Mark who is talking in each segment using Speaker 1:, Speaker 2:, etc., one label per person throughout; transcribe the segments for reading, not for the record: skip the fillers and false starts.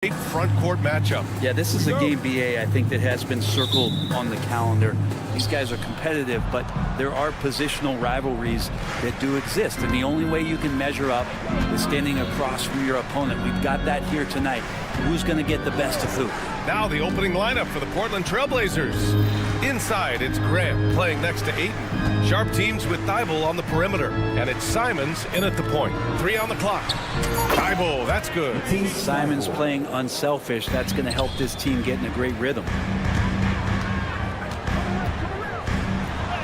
Speaker 1: Great front court matchup.
Speaker 2: Yeah, this is a game, BA, I think that has been circled on the calendar. These guys are competitive, but there are positional rivalries that do exist. And the only way you can measure up is standing across from your opponent. We've got that here tonight. Who's going to get the best of who?
Speaker 1: Now the opening lineup for the Portland Trailblazers. Inside, it's Grant playing next to Ayton. Sharp teams with Thibault on the perimeter. And it's Simons in at the point. 3 on the clock. Thibault, that's good.
Speaker 2: Simons playing unselfish. That's going to help this team get in a great rhythm.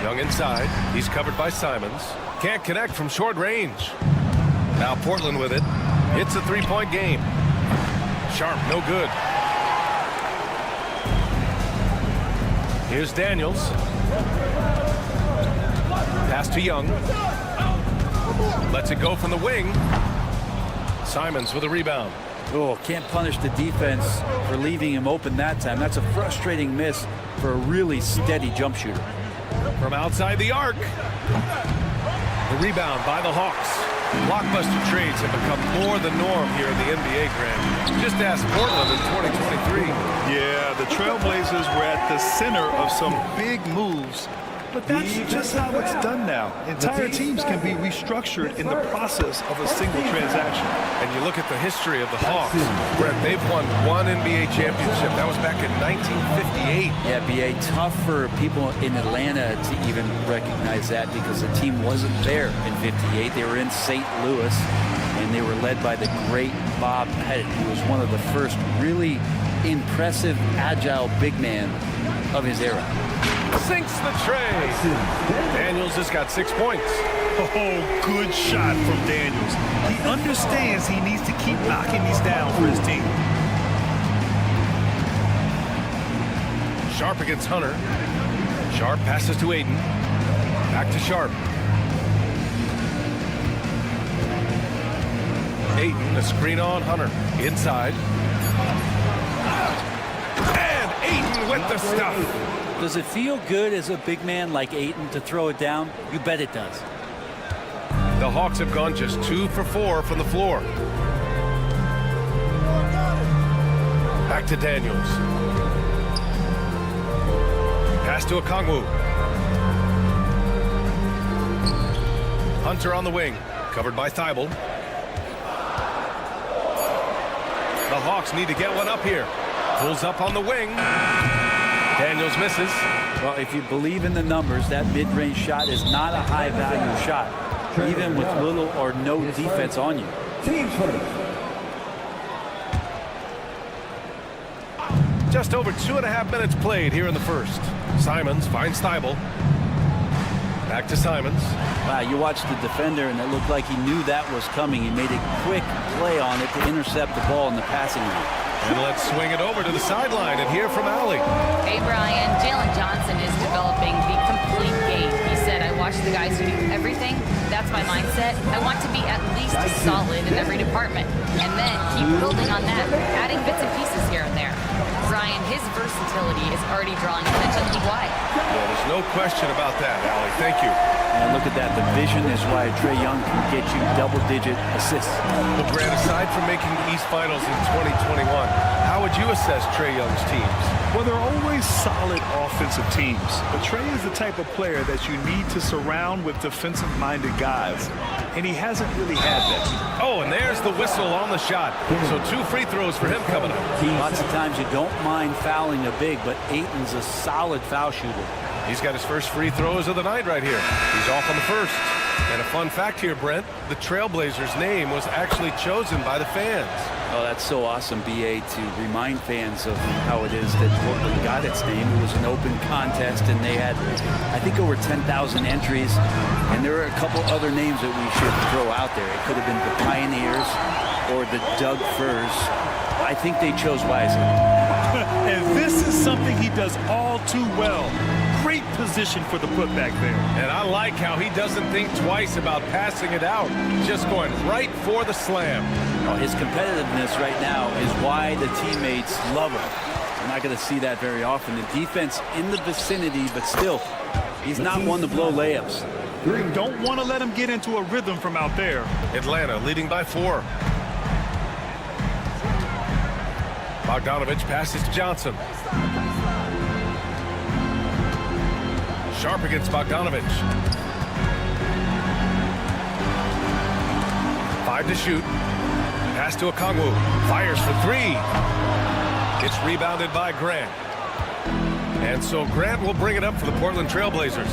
Speaker 1: Young inside. He's covered by Simons. Can't connect from short range. Now Portland with it. It's a three-point game. Sharp, no good. Here's Daniels. Pass to Young. Lets it go from the wing. Simons with a rebound.
Speaker 2: Oh, can't punish the defense for leaving him open that time. That's a frustrating miss for a really steady jump shooter.
Speaker 1: From outside the arc. The rebound by the Hawks. Blockbuster trades have become more the norm here in the NBA, Grant. Just ask Portland in 2023.
Speaker 3: Yeah, the Trailblazers were at the center of some big moves, but that's just how it's done now. Entire teams can be restructured in the process of a single transaction.
Speaker 1: And you look at the history of the Hawks, Brett, they've won one NBA championship. That was back in 1958.
Speaker 2: Yeah, BA, tough for people in Atlanta to even recognize that because the team wasn't there in 58. They were in St. Louis, and they were led by the great Bob Pettit. He was one of the first really impressive, agile big man of his era.
Speaker 1: Sinks the tray. Daniels has got 6 points.
Speaker 3: Oh, good shot from Daniels. He understands he needs to keep knocking these down for his team.
Speaker 1: Sharp against Hunter. Sharp passes to Ayton. Back to Sharp. Ayton, a screen on Hunter. Inside. And Ayton with the stuff.
Speaker 2: Does it feel good as a big man like Ayton to throw it down? You bet it does.
Speaker 1: The Hawks have gone just 2 for 4 from the floor. Back to Daniels. Pass to Okongwu. Hunter on the wing. Covered by Thibault. The Hawks need to get one up here. Pulls up on the wing. Daniels misses.
Speaker 2: Well, if you believe in the numbers, that mid-range shot is not a high-value shot, even with little or no defense on you.
Speaker 1: Just over 2.5 minutes played here in the first. Simons finds Thibault. Back to Simons.
Speaker 2: Wow, you watched the defender, and it looked like he knew that was coming. He made a quick play on it to intercept the ball in the passing lane.
Speaker 1: And let's swing it over to the sideline and hear from Allie.
Speaker 4: Hey, Brian. Jalen Johnson is developing the complete game. He said, I watch the guys who do everything. That's my mindset. I want to be at least solid in every department. And then keep building on that, adding bits and pieces here and there. Brian, his versatility is already drawing attention league-wide.
Speaker 1: Yeah, there's no question about that, Allie. Thank you.
Speaker 2: And look at that. The vision is why Trae Young can get you double-digit assists.
Speaker 1: Well, Grant, aside from making the East Finals in 2021, how would you assess Trae Young's teams?
Speaker 3: Well, they're always solid offensive teams, but Trae is the type of player that you need to surround with defensive-minded guys, and he hasn't really had that.
Speaker 1: Oh, and there's the whistle on the shot. So 2 free throws for him coming up.
Speaker 2: Lots of times you don't mind fouling a big, but Ayton's a solid foul shooter.
Speaker 1: He's got his first free throws of the night right here. He's off on the first. And a fun fact here, Brent, the Trailblazers' name was actually chosen by the fans.
Speaker 2: Oh, that's so awesome, BA, to remind fans of how it is that Portland got its name. It was an open contest, and they had, I think, over 10,000 entries. And there are a couple other names that we should throw out there. It could have been the Pioneers or the Doug Furs. I think they chose wisely.
Speaker 3: And this is something he does all too well. Great position for the putback there.
Speaker 1: And I like how he doesn't think twice about passing it out. Just going right for the slam.
Speaker 2: Well, his competitiveness right now is why the teammates love him. We're not going to see that very often. The defense in the vicinity, but still, he's not one to blow layups.
Speaker 3: Don't want to let him get into a rhythm from out there.
Speaker 1: Atlanta leading by 4. Bogdanovich passes to Johnson. Sharp against Bogdanovich. 5 to shoot. Pass to Okongwu. Fires for 3. It's rebounded by Grant. And so Grant will bring it up for the Portland Trailblazers.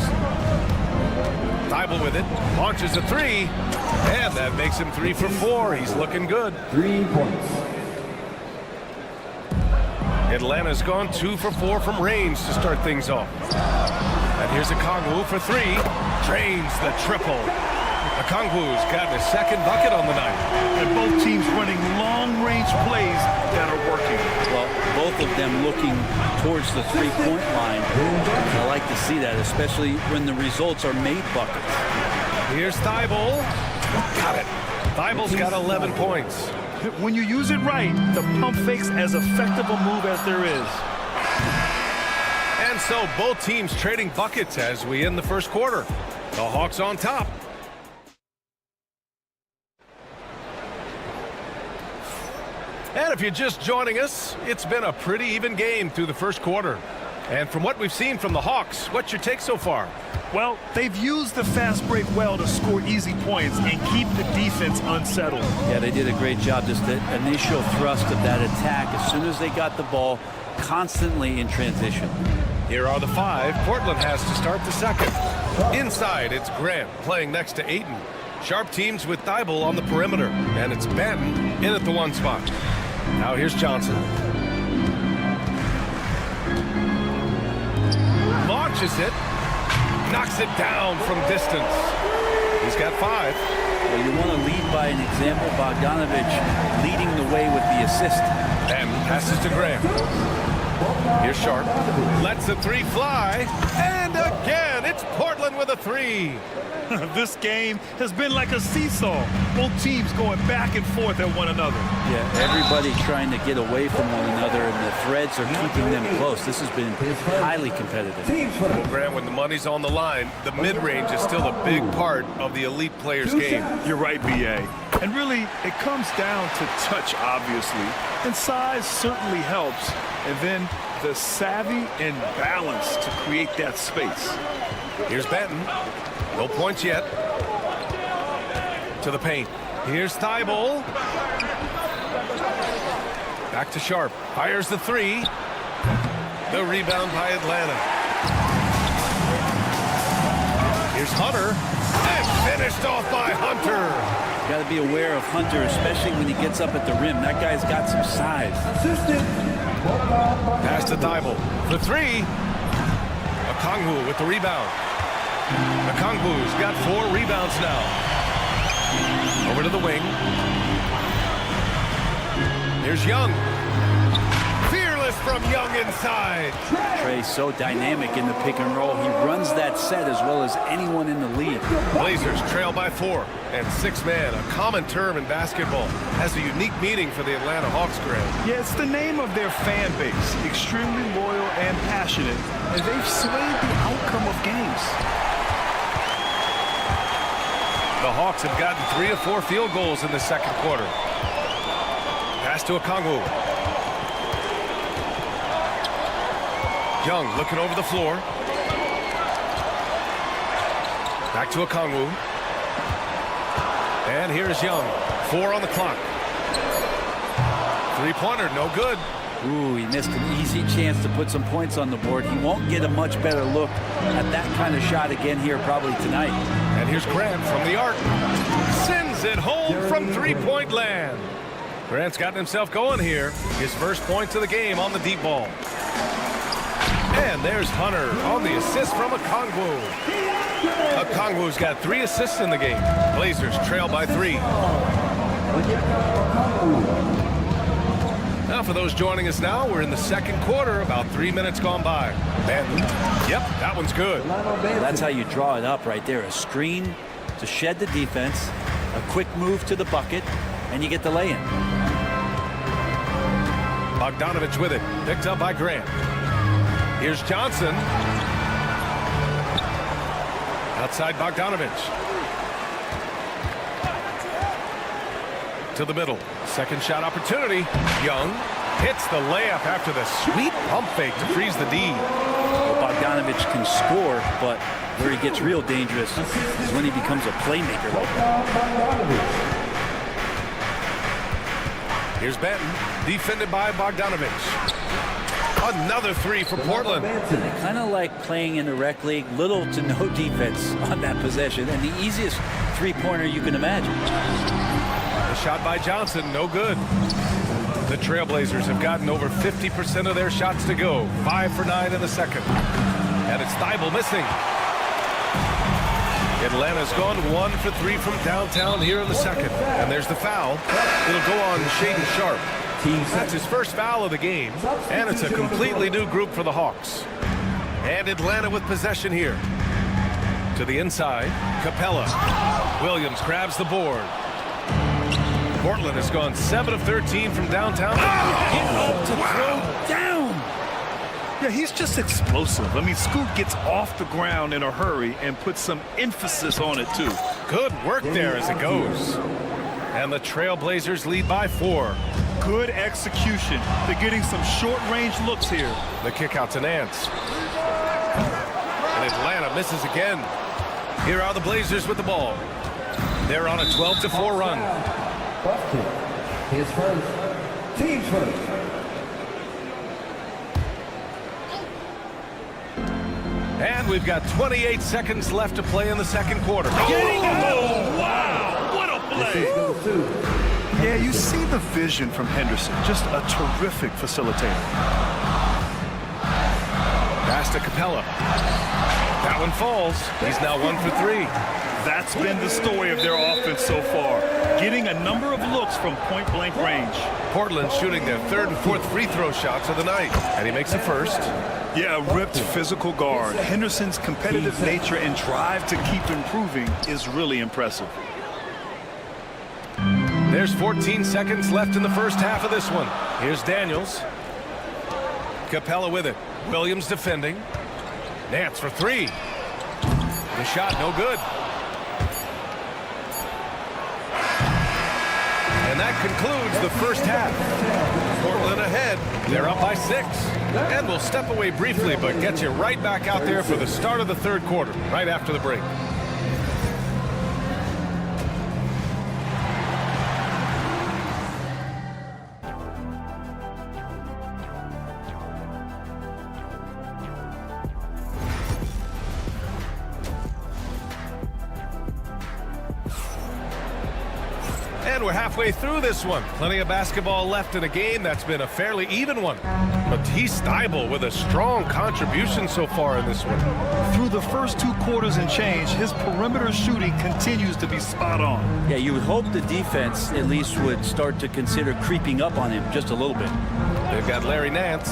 Speaker 1: Thibault with it. Launches a 3. And that makes him 3 for 4. He's looking good.
Speaker 5: 3 points.
Speaker 1: Atlanta's gone 2 for 4 from range to start things off. And here's Okongwu for 3. Drains the triple. Okongwu's gotten his second bucket on the night.
Speaker 3: And both teams running long-range plays that are working.
Speaker 2: Well, both of them looking towards the three-point line. I like to see that, especially when the results are made buckets.
Speaker 1: Here's Thibault. Got it. Thibault's got 11 points.
Speaker 3: When you use it right, the pump fake's as effective a move as there is.
Speaker 1: And so both teams trading buckets as we end the first quarter. The Hawks on top. And if you're just joining us, it's been a pretty even game through the first quarter. And from what we've seen from the Hawks, what's your take so far?
Speaker 3: Well, they've used the fast break well to score easy points and keep the defense unsettled.
Speaker 2: Yeah, they did a great job. Just the initial thrust of that attack, as soon as they got the ball, constantly in transition.
Speaker 1: Here are the 5. Portland has to start the second. Inside, it's Grant playing next to Ayton. Sharp teams with Thibault on the perimeter. And it's Benton in at the 1 spot. Now here's Johnson. Launches it. Knocks it down from distance. He's got 5.
Speaker 2: Well, you want to lead by an example. Bogdanovich leading the way with the assist.
Speaker 1: And passes to Grant. Here's Sharp. Lets the 3 fly. And again, it's Portland with a 3.
Speaker 3: This game has been like a seesaw. Both teams going back and forth at one another.
Speaker 2: Yeah, everybody trying to get away from one another, and the threads are keeping them close. This has been highly competitive.
Speaker 1: Well, Grant, when the money's on the line, the mid-range is still a big part of the elite player's game.
Speaker 3: You're right, B.A. And really, it comes down to touch, obviously. And size certainly helps. And then the savvy and balance to create that space.
Speaker 1: Here's Benton. No points yet. To the paint. Here's Thibault. Back to Sharp. Fires the 3. The rebound by Atlanta. Here's Hunter. And finished off by Hunter.
Speaker 2: Got to be aware of Hunter, especially when he gets up at the rim. That guy's got some size.
Speaker 1: Pass to Thibault. The 3. Okongwu with the rebound. Okongwu's got 4 rebounds now. Over to the wing. Here's Young. Fearless from Young inside.
Speaker 2: Trey's so dynamic in the pick and roll. He runs that set as well as anyone in the league.
Speaker 1: Blazers trail by 4. And 6-man, a common term in basketball, has a unique meaning for the Atlanta Hawks, Grant.
Speaker 3: Yeah, it's the name of their fan base. Extremely loyal and passionate. And they've swayed the outcome of games.
Speaker 1: The Hawks have gotten 3 of 4 field goals in the second quarter. Pass to Okongwu. Young looking over the floor. Back to Okongwu. And here's Young. 4 on the clock. 3-pointer, no good.
Speaker 2: Ooh, he missed an easy chance to put some points on the board. He won't get a much better look at that kind of shot again here probably tonight.
Speaker 1: And here's Grant from the arc. Sends it home from 3-point land. Grant's gotten himself going here. His first points of the game on the deep ball. And there's Hunter on the assist from Okongwu. Okongwu's got 3 assists in the game. Blazers trail by 3. Now, for those joining us now, we're in the second quarter, about 3 minutes gone by. Benton. Yep, that one's good.
Speaker 2: That's how you draw it up right there. A screen to shed the defense, a quick move to the bucket, and you get the lay-in.
Speaker 1: Bogdanovich with it. Picked up by Grant. Here's Johnson. Outside Bogdanovich. To the middle. Second shot opportunity. Young. Hits the layup after the sweet pump fake to freeze the D.
Speaker 2: Well, Bogdanovich can score, but where he gets real dangerous is when he becomes a playmaker.
Speaker 1: Here's Benton, defended by Bogdanovich. Another three for Portland.
Speaker 2: Kind of like playing in the rec league, little to no defense on that possession, and the easiest three-pointer you can imagine.
Speaker 1: The shot by Johnson, no good. The Trailblazers have gotten over 50% of their shots to go. 5 for 9 in the second. And it's Thibault missing. Atlanta's gone 1 for 3 from downtown here in the second. And there's the foul. It'll go on Shaedon Sharpe. That's his first foul of the game. And it's a completely new group for the Hawks. And Atlanta with possession here. To the inside, Capella. Williams grabs the board. Portland has gone 7 of 13 from downtown.
Speaker 2: Throw down.
Speaker 3: Yeah, he's just explosive. I mean, Scoot gets off the ground in a hurry and puts some emphasis on it, too.
Speaker 1: Good work there as it goes. And the Trailblazers lead by 4.
Speaker 3: Good execution. They're getting some short-range looks here.
Speaker 1: The kick out to Nance. And Atlanta misses again. Here are the Blazers with the ball. They're on a 12-4 run.
Speaker 5: His first. Team's first.
Speaker 1: And we've got 28 seconds left to play in the second quarter.
Speaker 3: Oh, wow! What a play! Yeah, you see the vision from Henderson. Just a terrific facilitator.
Speaker 1: Pass to Capella. That one falls. He's now 1 for 3.
Speaker 3: That's been the story of their offense so far. Getting a number of looks from point-blank range.
Speaker 1: Portland shooting their 3rd and 4th free throw shots of the night. And he makes the first.
Speaker 3: Yeah, a ripped physical guard. Henderson's competitive nature and drive to keep improving is really impressive.
Speaker 1: There's 14 seconds left in the first half of this one. Here's Daniels. Capella with it. Williams defending. Nance for 3. The shot no good. And that concludes the first half. Portland ahead. They're up by 6. And we'll step away briefly, but get you right back out there for the start of the third quarter, right after the break. And we're halfway through this one. Plenty of basketball left in a game that's been a fairly even one. Matisse Thybulle with a strong contribution so far in this one.
Speaker 3: Through the first 2 quarters and change, his perimeter shooting continues to be spot on.
Speaker 2: Yeah, you would hope the defense at least would start to consider creeping up on him just a little bit.
Speaker 1: They've got Larry Nance.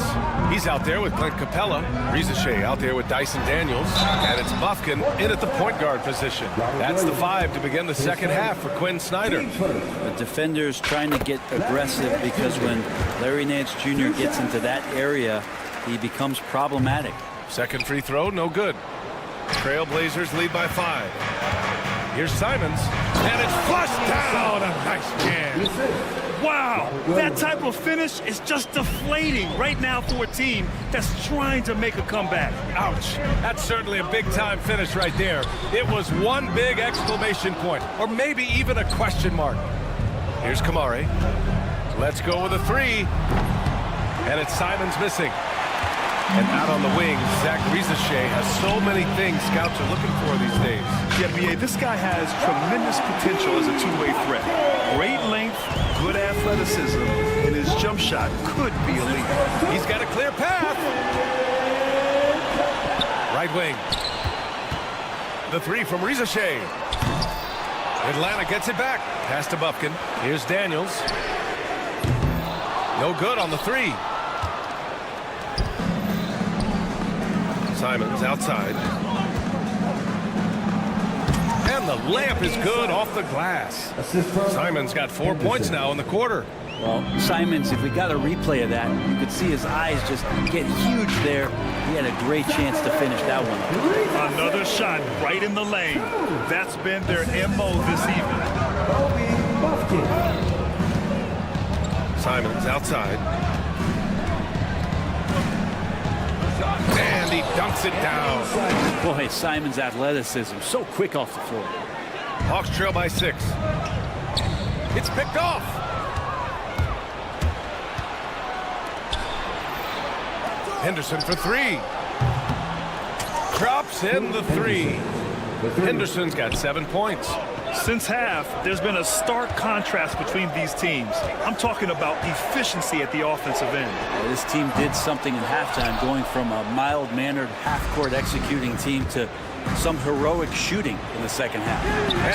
Speaker 1: He's out there with Clint Capella. Rizachet out there with Dyson Daniels. And it's Bufkin in at the point guard position. That's the 5 to begin the second half for Quinn Snyder.
Speaker 2: The defenders trying to get aggressive because when Larry Nance Jr. gets into that area, he becomes problematic.
Speaker 1: Second free throw, no good. Trailblazers lead by 5. Here's Simons. And it's flushed down. A nice jam.
Speaker 3: Wow, that type of finish is just deflating right now for a team that's trying to make a comeback.
Speaker 1: Ouch. That's certainly a big-time finish right there. It was one big exclamation point, or maybe even a question mark. Here's Kamari. Let's go with a 3. And it's Simons missing. And out on the wing, Zach Rizachet has so many things scouts are looking for these days.
Speaker 3: Yeah, B.A., this guy has tremendous potential as a two-way threat. Great length, good athleticism, and his jump shot could be elite.
Speaker 1: He's got a clear path. Right wing. The 3 from Rizachet. Atlanta gets it back. Pass to Bufkin. Here's Daniels. No good on the 3. Simons outside. And the layup is good off the glass. Simons got 4 points now in the quarter.
Speaker 2: Well, Simons, if we got a replay of that, you could see his eyes just get huge there. He had a great chance to finish that one.
Speaker 3: Another shot right in the lane. That's been their MO this evening.
Speaker 1: Simons outside. And he dunks it down.
Speaker 2: Boy, Simon's athleticism, so quick off the floor.
Speaker 1: Hawks trail by 6. It's picked off. Henderson for 3. Drops in the 3. Henderson's got 7 points.
Speaker 3: Since half, there's been a stark contrast between these teams. I'm talking about efficiency at the offensive end.
Speaker 2: Well, this team did something in halftime, going from a mild-mannered half-court executing team to some heroic shooting in the second half.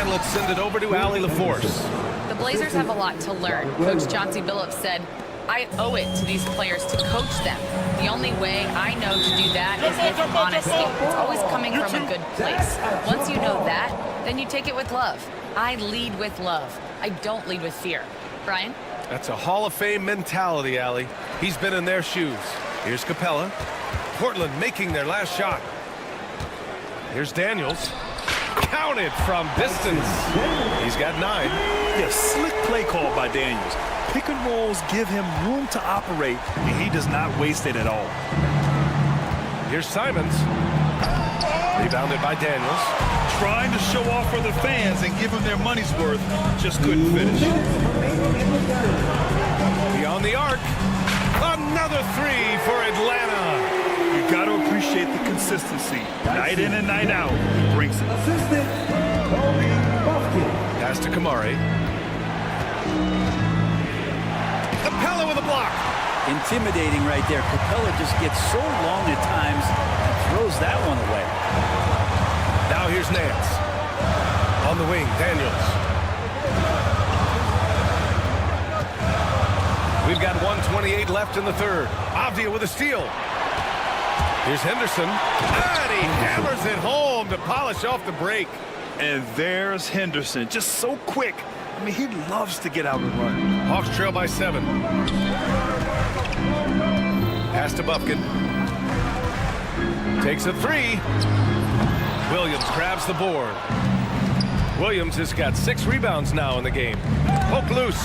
Speaker 1: And let's send it over to Allie LaForce.
Speaker 4: The Blazers have a lot to learn. Coach Chauncey Billups said, I owe it to these players to coach them. The only way I know to do that is with honesty. It's always coming from a good place. Once you know that, then you take it with love. I lead with love. I don't lead with fear. Brian?
Speaker 1: That's a Hall of Fame mentality, Allie. He's been in their shoes. Here's Capella. Portland making their last shot. Here's Daniels. Counted from distance. He's got 9.
Speaker 3: Yeah, slick play call by Daniels. Pick and rolls give him room to operate, and he does not waste it at all.
Speaker 1: Here's Simons. Rebounded by Daniels.
Speaker 3: Trying to show off for the fans and give them their money's worth, just couldn't finish.
Speaker 1: Beyond the arc. Another 3 for Atlanta.
Speaker 3: You got to appreciate the consistency. Night in and night out, he brings it.
Speaker 1: Pass to Kamari. Capella with a block.
Speaker 2: Intimidating right there. Capella just gets so long at times and throws that one away.
Speaker 1: Now here's Nance. On the wing, Daniels. We've got 1:28 left in the third. Avdia with a steal. Here's Henderson. And he hammers it home to polish off the break.
Speaker 3: And there's Henderson, just so quick. I mean, he loves to get out and run.
Speaker 1: Hawks trail by 7. Pass to Bufkin. Takes a 3. Williams grabs the board. Williams has got 6 rebounds now in the game. Poke loose.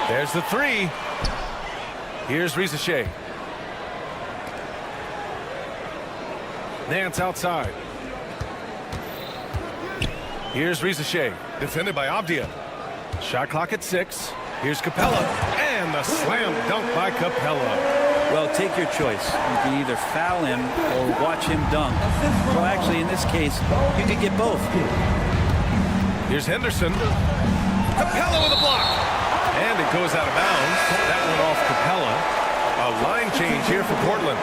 Speaker 1: There's the 3. Here's Rizachet. Nance outside. Here's Rizachet, defended by Avdia. Shot clock at 6. Here's Capella, and the slam dunk by Capella.
Speaker 2: Well, take your choice. You can either foul him or watch him dunk. Well, actually, in this case, you could get both.
Speaker 1: Here's Henderson. Capella with a block. And it goes out of bounds. That went off Capella. A line change here for Portland.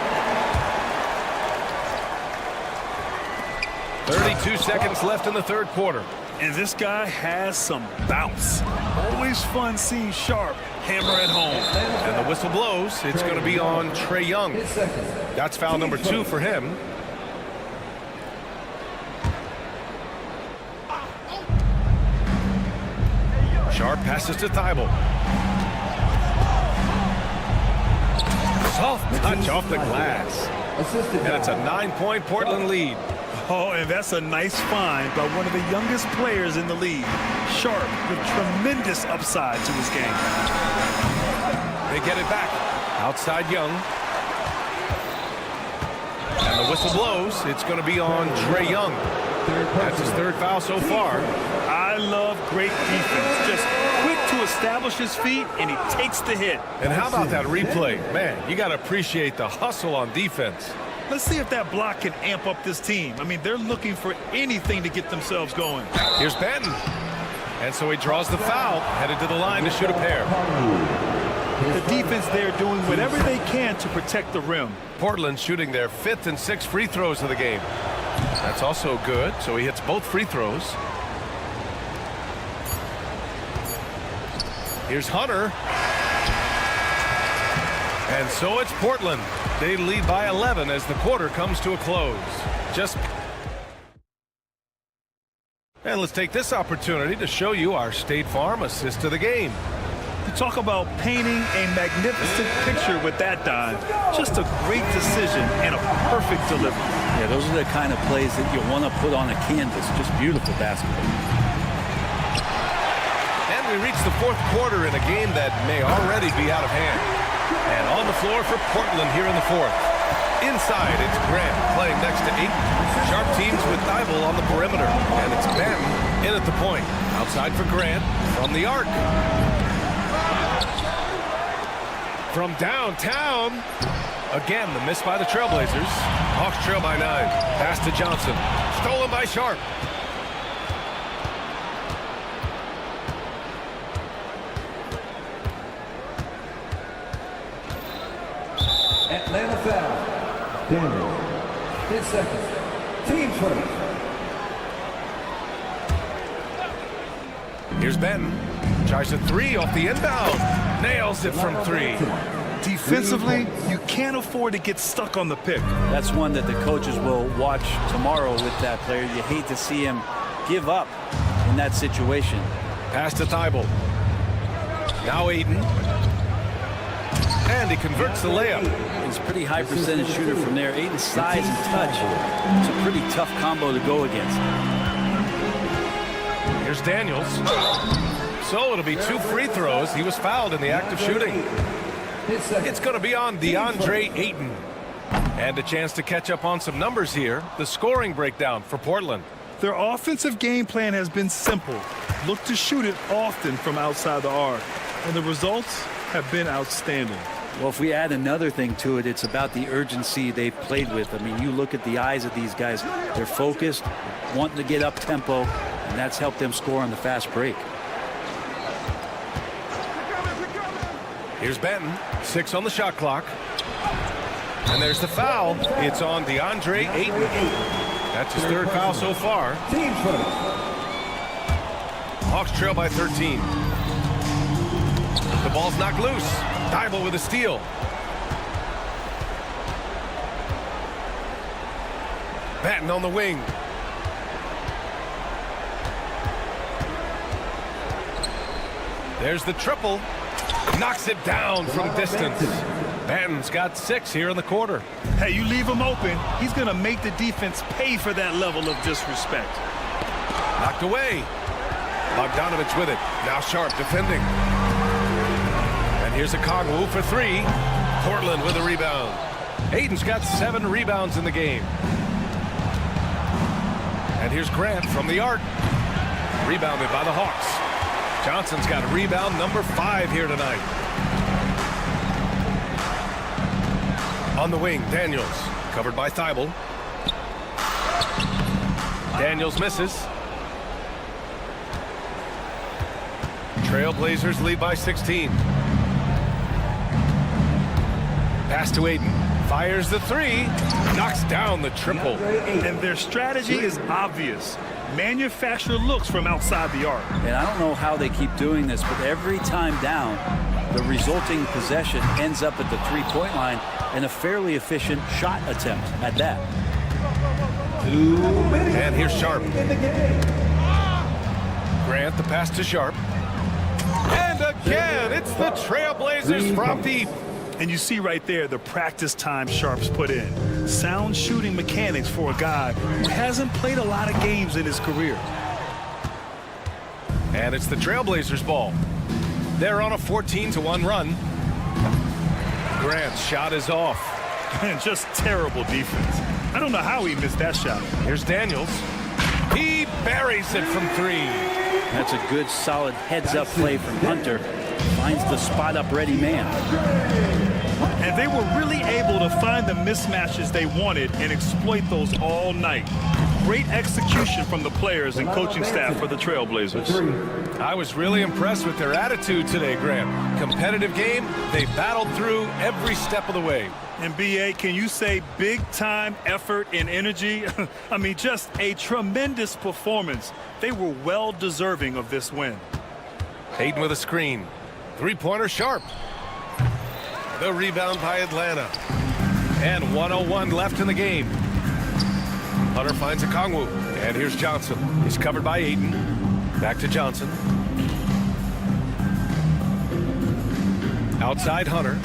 Speaker 1: 32 seconds left in the third quarter.
Speaker 3: And this guy has some bounce. Always fun seeing Sharp hammer at home.
Speaker 1: And the whistle blows. It's going to be on Trae Young. That's foul number 2 for him. Sharp passes to Thibault. Soft touch off the glass. And it's a 9-point Portland lead.
Speaker 3: Oh, and that's a nice find by one of the youngest players in the league. Sharp with tremendous upside to his game.
Speaker 1: They get it back. Outside Young. And the whistle blows. It's going to be on Trae Young. That's his 3rd foul so far.
Speaker 3: I love great defense. Just quick to establish his feet, and he takes the hit.
Speaker 1: And how about that replay? Man, you got to appreciate the hustle on defense.
Speaker 3: Let's see if that block can amp up this team. I mean, they're looking for anything to get themselves going.
Speaker 1: Here's Benton. And so he draws the foul, headed to the line to shoot a pair.
Speaker 3: The defense there doing whatever they can to protect the rim.
Speaker 1: Portland shooting their 5th and 6th free throws of the game. That's also good, so he hits both free throws. Here's Hunter. And so it's Portland. They lead by 11 as the quarter comes to a close. And let's take this opportunity to show you our State Farm assist of the game.
Speaker 3: You talk about painting a magnificent picture with that dive. Just a great decision and a perfect delivery.
Speaker 2: Yeah, those are the kind of plays that you want to put on a canvas. Just beautiful basketball.
Speaker 1: And we reach the 4th quarter in a game that may already be out of hand. And on the floor for Portland here in the fourth. Inside, it's Grant playing next to Ayton. Sharp teams with Thibault on the perimeter. And it's Ben in at the point. Outside for Grant from the arc. From downtown. Again, the miss by the Trailblazers. Hawks trail by 9. Pass to Johnson. Stolen by Sharp.
Speaker 5: Atlanta foul. Daniels. 10 seconds. Team first.
Speaker 1: Here's Ben. Tries a 3 off the inbound. Nails it from 3.
Speaker 3: Defensively, you can't afford to get stuck on the pick.
Speaker 2: That's one that the coaches will watch tomorrow with that player. You hate to see him give up in that situation.
Speaker 1: Pass to Thibault. Now Ayton. And he converts the layup.
Speaker 2: He's a pretty high percentage shooter from there. Ayton's size and touch. It's a pretty tough combo to go against.
Speaker 1: Here's Daniels. So it'll be 2 free throws. He was fouled in the act of shooting. It's going to be on DeAndre Ayton. And a chance to catch up on some numbers here. The scoring breakdown for Portland.
Speaker 3: Their offensive game plan has been simple. Look to shoot it often from outside the arc. And the results have been outstanding.
Speaker 2: Well, if we add another thing to it, it's about the urgency they've played with. I mean, you look at the eyes of these guys. They're focused, wanting to get up tempo, and that's helped them score on the fast break.
Speaker 1: Here's Benton. 6 on the shot clock. And there's the foul. It's on DeAndre Ayton. That's his 3rd foul so far.
Speaker 5: Team first.
Speaker 1: Hawks trail by 13. The ball's knocked loose. Thibault with a steal. Batten on the wing. There's the triple. Knocks it down from distance. Batten's got 6 here in the quarter.
Speaker 3: Hey, you leave him open, he's going to make the defense pay for that level of disrespect.
Speaker 1: Knocked away. Bogdanovich with it. Now Sharp defending. And here's a Kongwu for 3. Portland with a rebound. Ayton's got 7 rebounds in the game. And here's Grant from the arc. Rebounded by the Hawks. Johnson's got rebound number 5 here tonight. On the wing, Daniels. Covered by Thibault. Daniels misses. Trailblazers lead by 16. Pass to Ayton. Fires the 3. Knocks down the triple.
Speaker 3: And their strategy is obvious. Manufacture looks from outside the arc.
Speaker 2: And I don't know how they keep doing this, but every time down, the resulting possession ends up at the 3-point line and a fairly efficient shot attempt at that.
Speaker 1: And here's Sharp. Grant the pass to Sharp. And again, it's the Trailblazers from deep.
Speaker 3: And you see right there the practice time Sharp's put in. Sound shooting mechanics for a guy who hasn't played a lot of games in his career.
Speaker 1: And it's the Trailblazers ball. They're on a 14-1 run. Grant's shot is off.
Speaker 3: And just terrible defense. I don't know how he missed that shot.
Speaker 1: Here's Daniels. He buries it from 3.
Speaker 2: That's a good, solid heads-up play from Hunter. Finds the spot-up ready man.
Speaker 3: And they were really able to find the mismatches they wanted and exploit those all night. Great execution from the players and coaching staff for the Trailblazers.
Speaker 1: I was really impressed with their attitude today, Grant. Competitive game, they battled through every step of the way.
Speaker 3: And BA, can you say big-time effort and energy? I mean, just a tremendous performance. They were well deserving of this win.
Speaker 1: Ayton with a screen. 3-pointer Sharp. The rebound by Atlanta. And 1:01 left in the game. Hunter finds a Kongwu. And here's Johnson. He's covered by Ayton. Back to Johnson. Outside Hunter.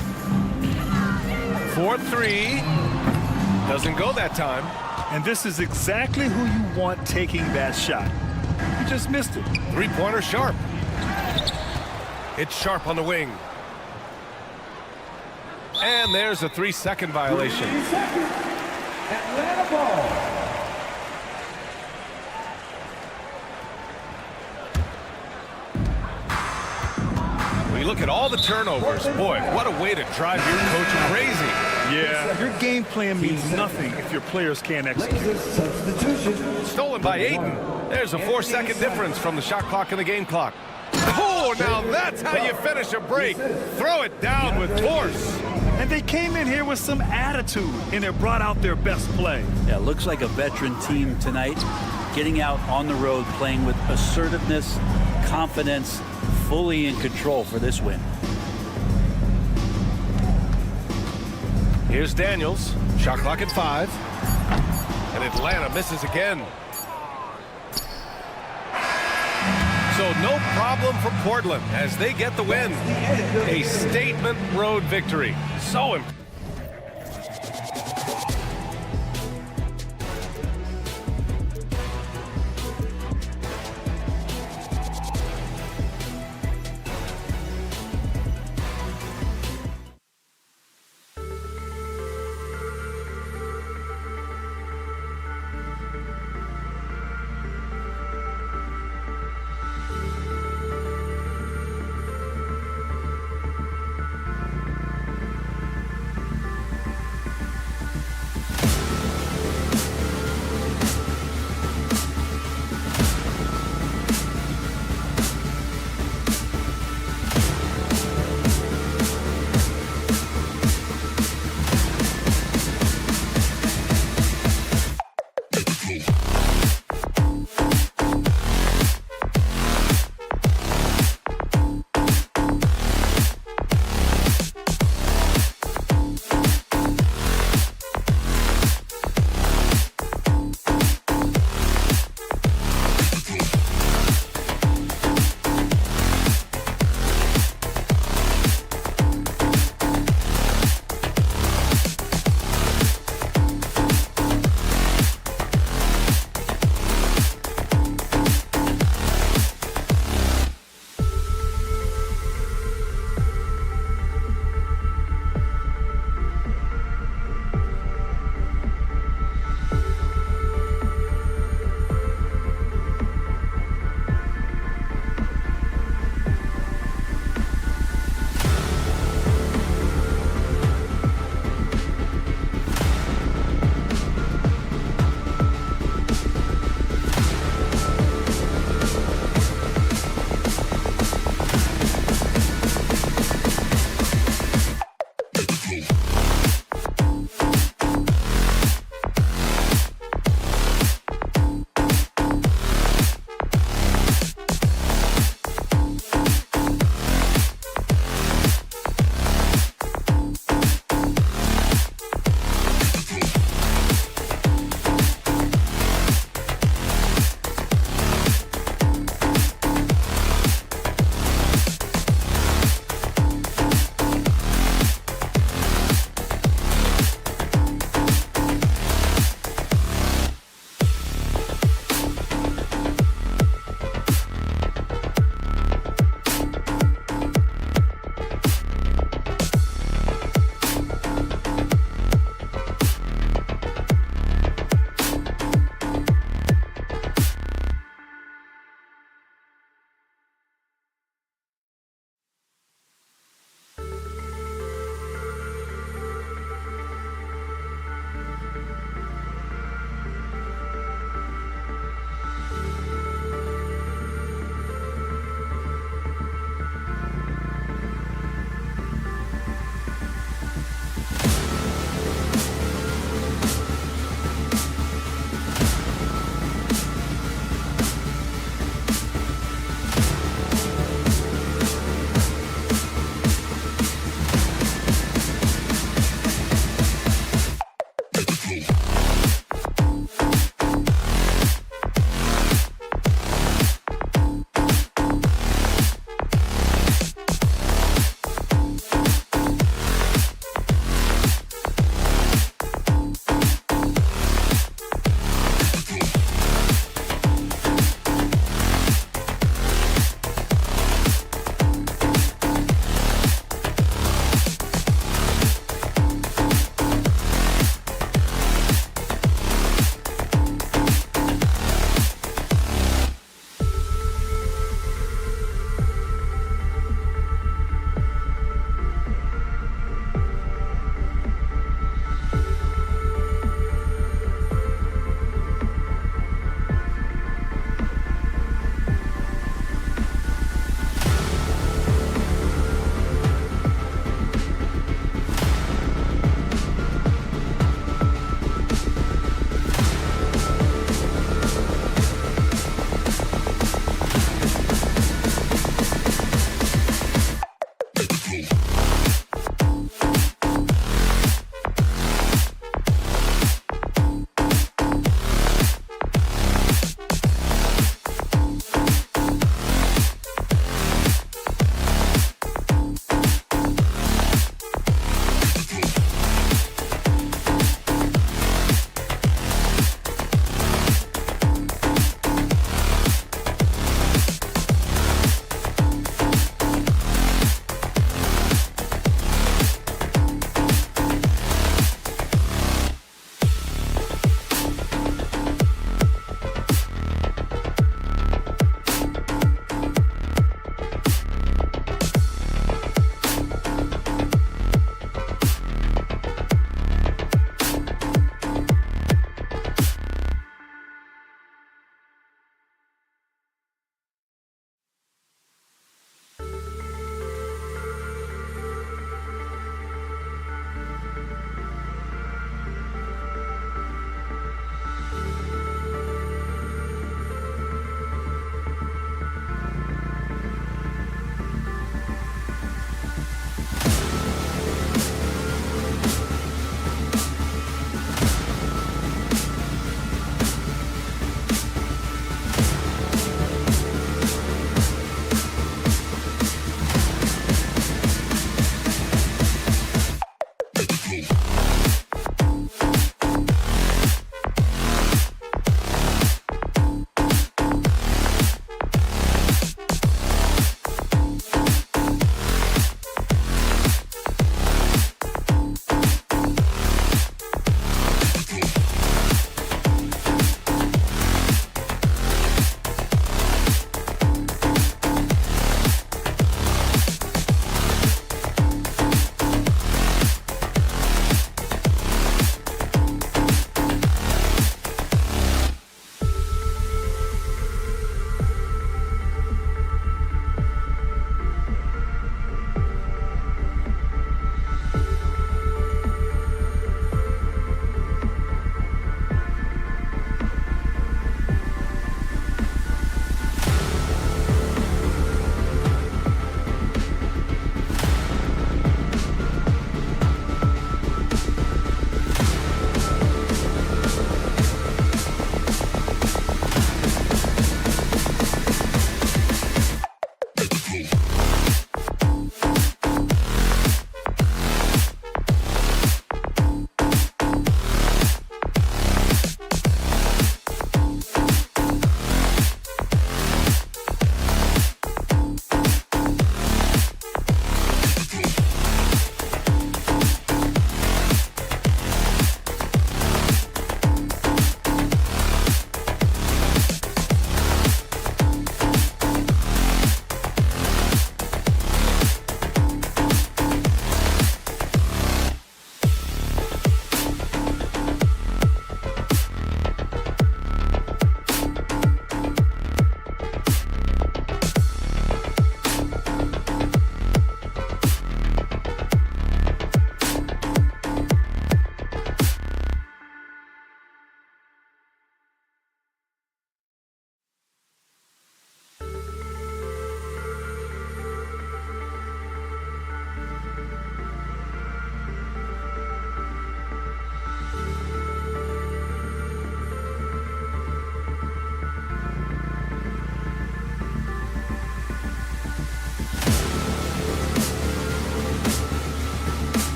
Speaker 1: 4-3. Doesn't go that time.
Speaker 3: And this is exactly who you want taking that shot. You just missed it.
Speaker 1: 3-pointer Sharp. It's Sharp on the wing. And there's a 3-second violation.
Speaker 5: 3 seconds. Atlanta ball.
Speaker 1: We look at all the turnovers. Boy, what a way to drive your coach crazy.
Speaker 3: Yeah, your game plan means nothing if your players can't execute.
Speaker 5: Blazers substitution.
Speaker 1: Stolen by Ayton. There's a 4-second difference from the shot clock and the game clock. Oh, now that's how you finish a break. Throw it down with force.
Speaker 3: And they came in here with some attitude, and it brought out their best play.
Speaker 2: Yeah, looks like a veteran team tonight, getting out on the road, playing with assertiveness, confidence, fully in control for this win.
Speaker 1: Here's Daniels. Shot clock at 5. And Atlanta misses again. So no problem for Portland as they get the win. A statement road victory. So impressive.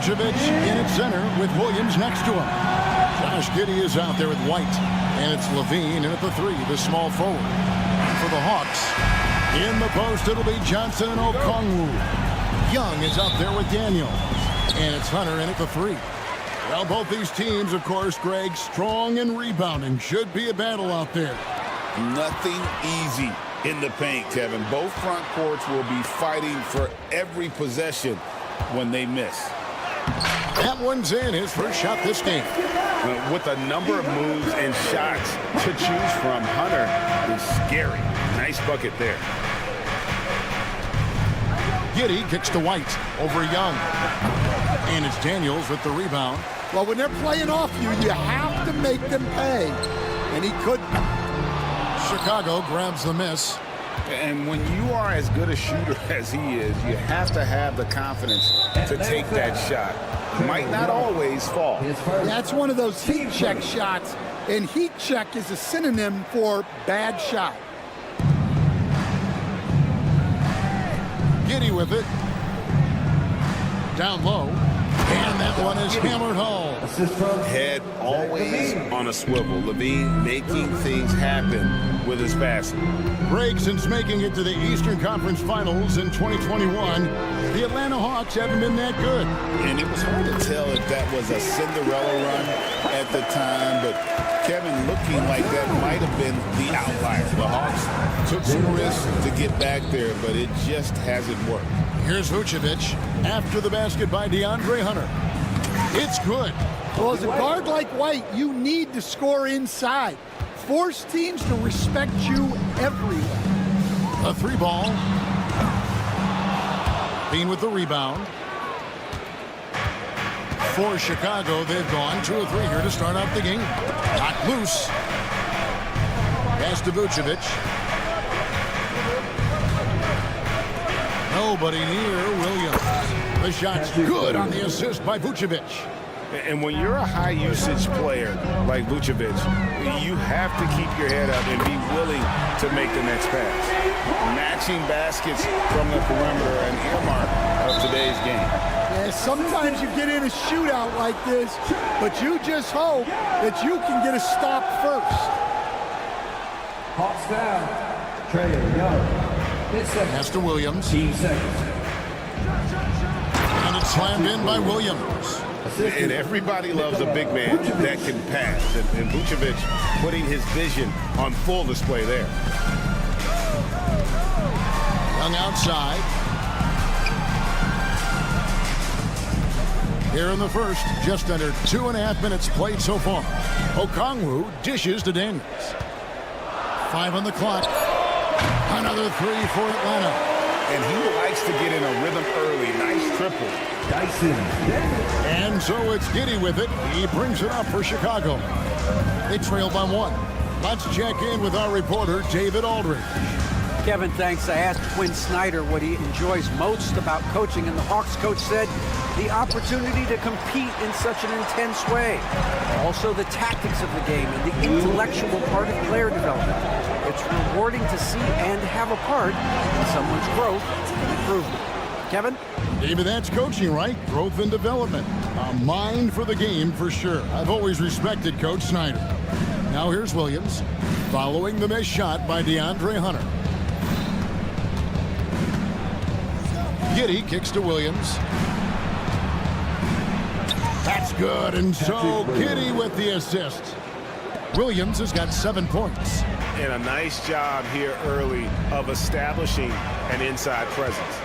Speaker 6: Vucevic in at center with Williams next to him. Josh Giddey is out there with White. And it's Levine in at the 3, the small forward. For the Hawks, in the post, it'll be Johnson and Okongwu. Young is out there with Daniels. And it's Hunter in at the 3. Well, both these teams, of course, Greg, strong and rebounding. Should be a battle out there.
Speaker 7: Nothing easy in the paint, Kevin. Both front courts will be fighting for every possession when they miss.
Speaker 6: That one's in, his first shot this game.
Speaker 7: With a number of moves and shots to choose from, Hunter is scary. Nice bucket there.
Speaker 6: Giddey kicks to White over Young. And it's Daniels with the rebound.
Speaker 8: Well, when they're playing off you, you have to make them pay. And he couldn't.
Speaker 6: Chicago grabs the miss.
Speaker 7: And when you are as good a shooter as he is, you have to have the confidence to take that shot. It might not always fall.
Speaker 8: That's one of those heat check shots. And heat check is a synonym for bad shot.
Speaker 6: Giddey with it. Down low. And that one is hammered home.
Speaker 7: Head always on a swivel. Levine making things happen with his passing.
Speaker 6: Greg, since making it to the Eastern Conference Finals in 2021, the Atlanta Hawks haven't been that good.
Speaker 7: And it was hard to tell if that was a Cinderella run at the time, but Kevin looking like that might have been the outlier. The Hawks took some risks to get back there, but it just hasn't worked.
Speaker 6: Here's Vucevic after the basket by DeAndre Hunter. It's good.
Speaker 8: Well, as a guard like White, you need to score inside. Force teams to respect you everywhere.
Speaker 6: A 3 ball. Bean with the rebound. For Chicago, they've gone 2 of 3 here to start out the game. Knocked loose. Pass to Vucevic. Nobody near Williams. The shot's good on the assist by Vucevic.
Speaker 7: And when you're a high-usage player like Vucevic, you have to keep your head up and be willing to make the next pass. Matching baskets from the perimeter, an earmark of today's game.
Speaker 8: Yeah, sometimes you get in a shootout like this, but you just hope that you can get a stop first.
Speaker 5: Hawks down. Trey Young.
Speaker 6: Pass to Williams.
Speaker 5: Team seconds.
Speaker 6: And it's slammed in by Williams.
Speaker 7: And everybody loves a big man that can pass. And Vucevic putting his vision on full display there.
Speaker 6: Young outside. Here in the first, just under 2.5 minutes played so far. Okongwu dishes to Daniels. 5 on the clock. Another 3 for Atlanta.
Speaker 7: And he likes to get in a rhythm early. Nice triple.
Speaker 5: Dyson.
Speaker 6: And so it's Giddey with it. He brings it up for Chicago. They trail by 1. Let's check in with our reporter, David Aldridge.
Speaker 9: Kevin, thanks. I asked Quinn Snyder what he enjoys most about coaching, and the Hawks coach said the opportunity to compete in such an intense way. Also the tactics of the game and the intellectual part of player development. It's rewarding to see and have a part in someone's growth and improvement. Kevin?
Speaker 6: David, that's coaching, right? Growth and development. A mind for the game for sure. I've always respected Coach Snyder. Now here's Williams following the missed shot by DeAndre Hunter. Giddey kicks to Williams. That's good, and so Giddey with the assist. Williams has got 7 points.
Speaker 7: And a nice job here early of establishing an inside presence.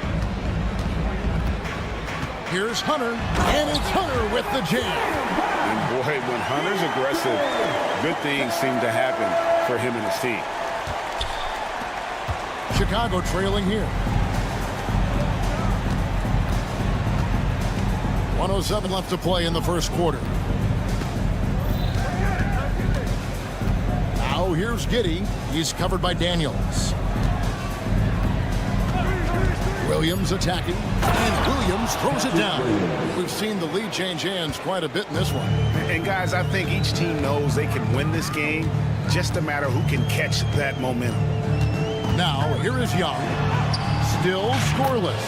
Speaker 6: Here's Hunter, and it's Hunter with the jam.
Speaker 7: And boy, when Hunter's aggressive, good things seem to happen for him and his team.
Speaker 6: Chicago trailing here. 1:07 left to play in the first quarter. Now here's Giddy. He's covered by Daniels. Williams attacking, and Williams throws it down. We've seen the lead change hands quite a bit in this one.
Speaker 7: And guys, I think each team knows they can win this game. Just a matter who can catch that momentum.
Speaker 6: Now here is Young. Still scoreless.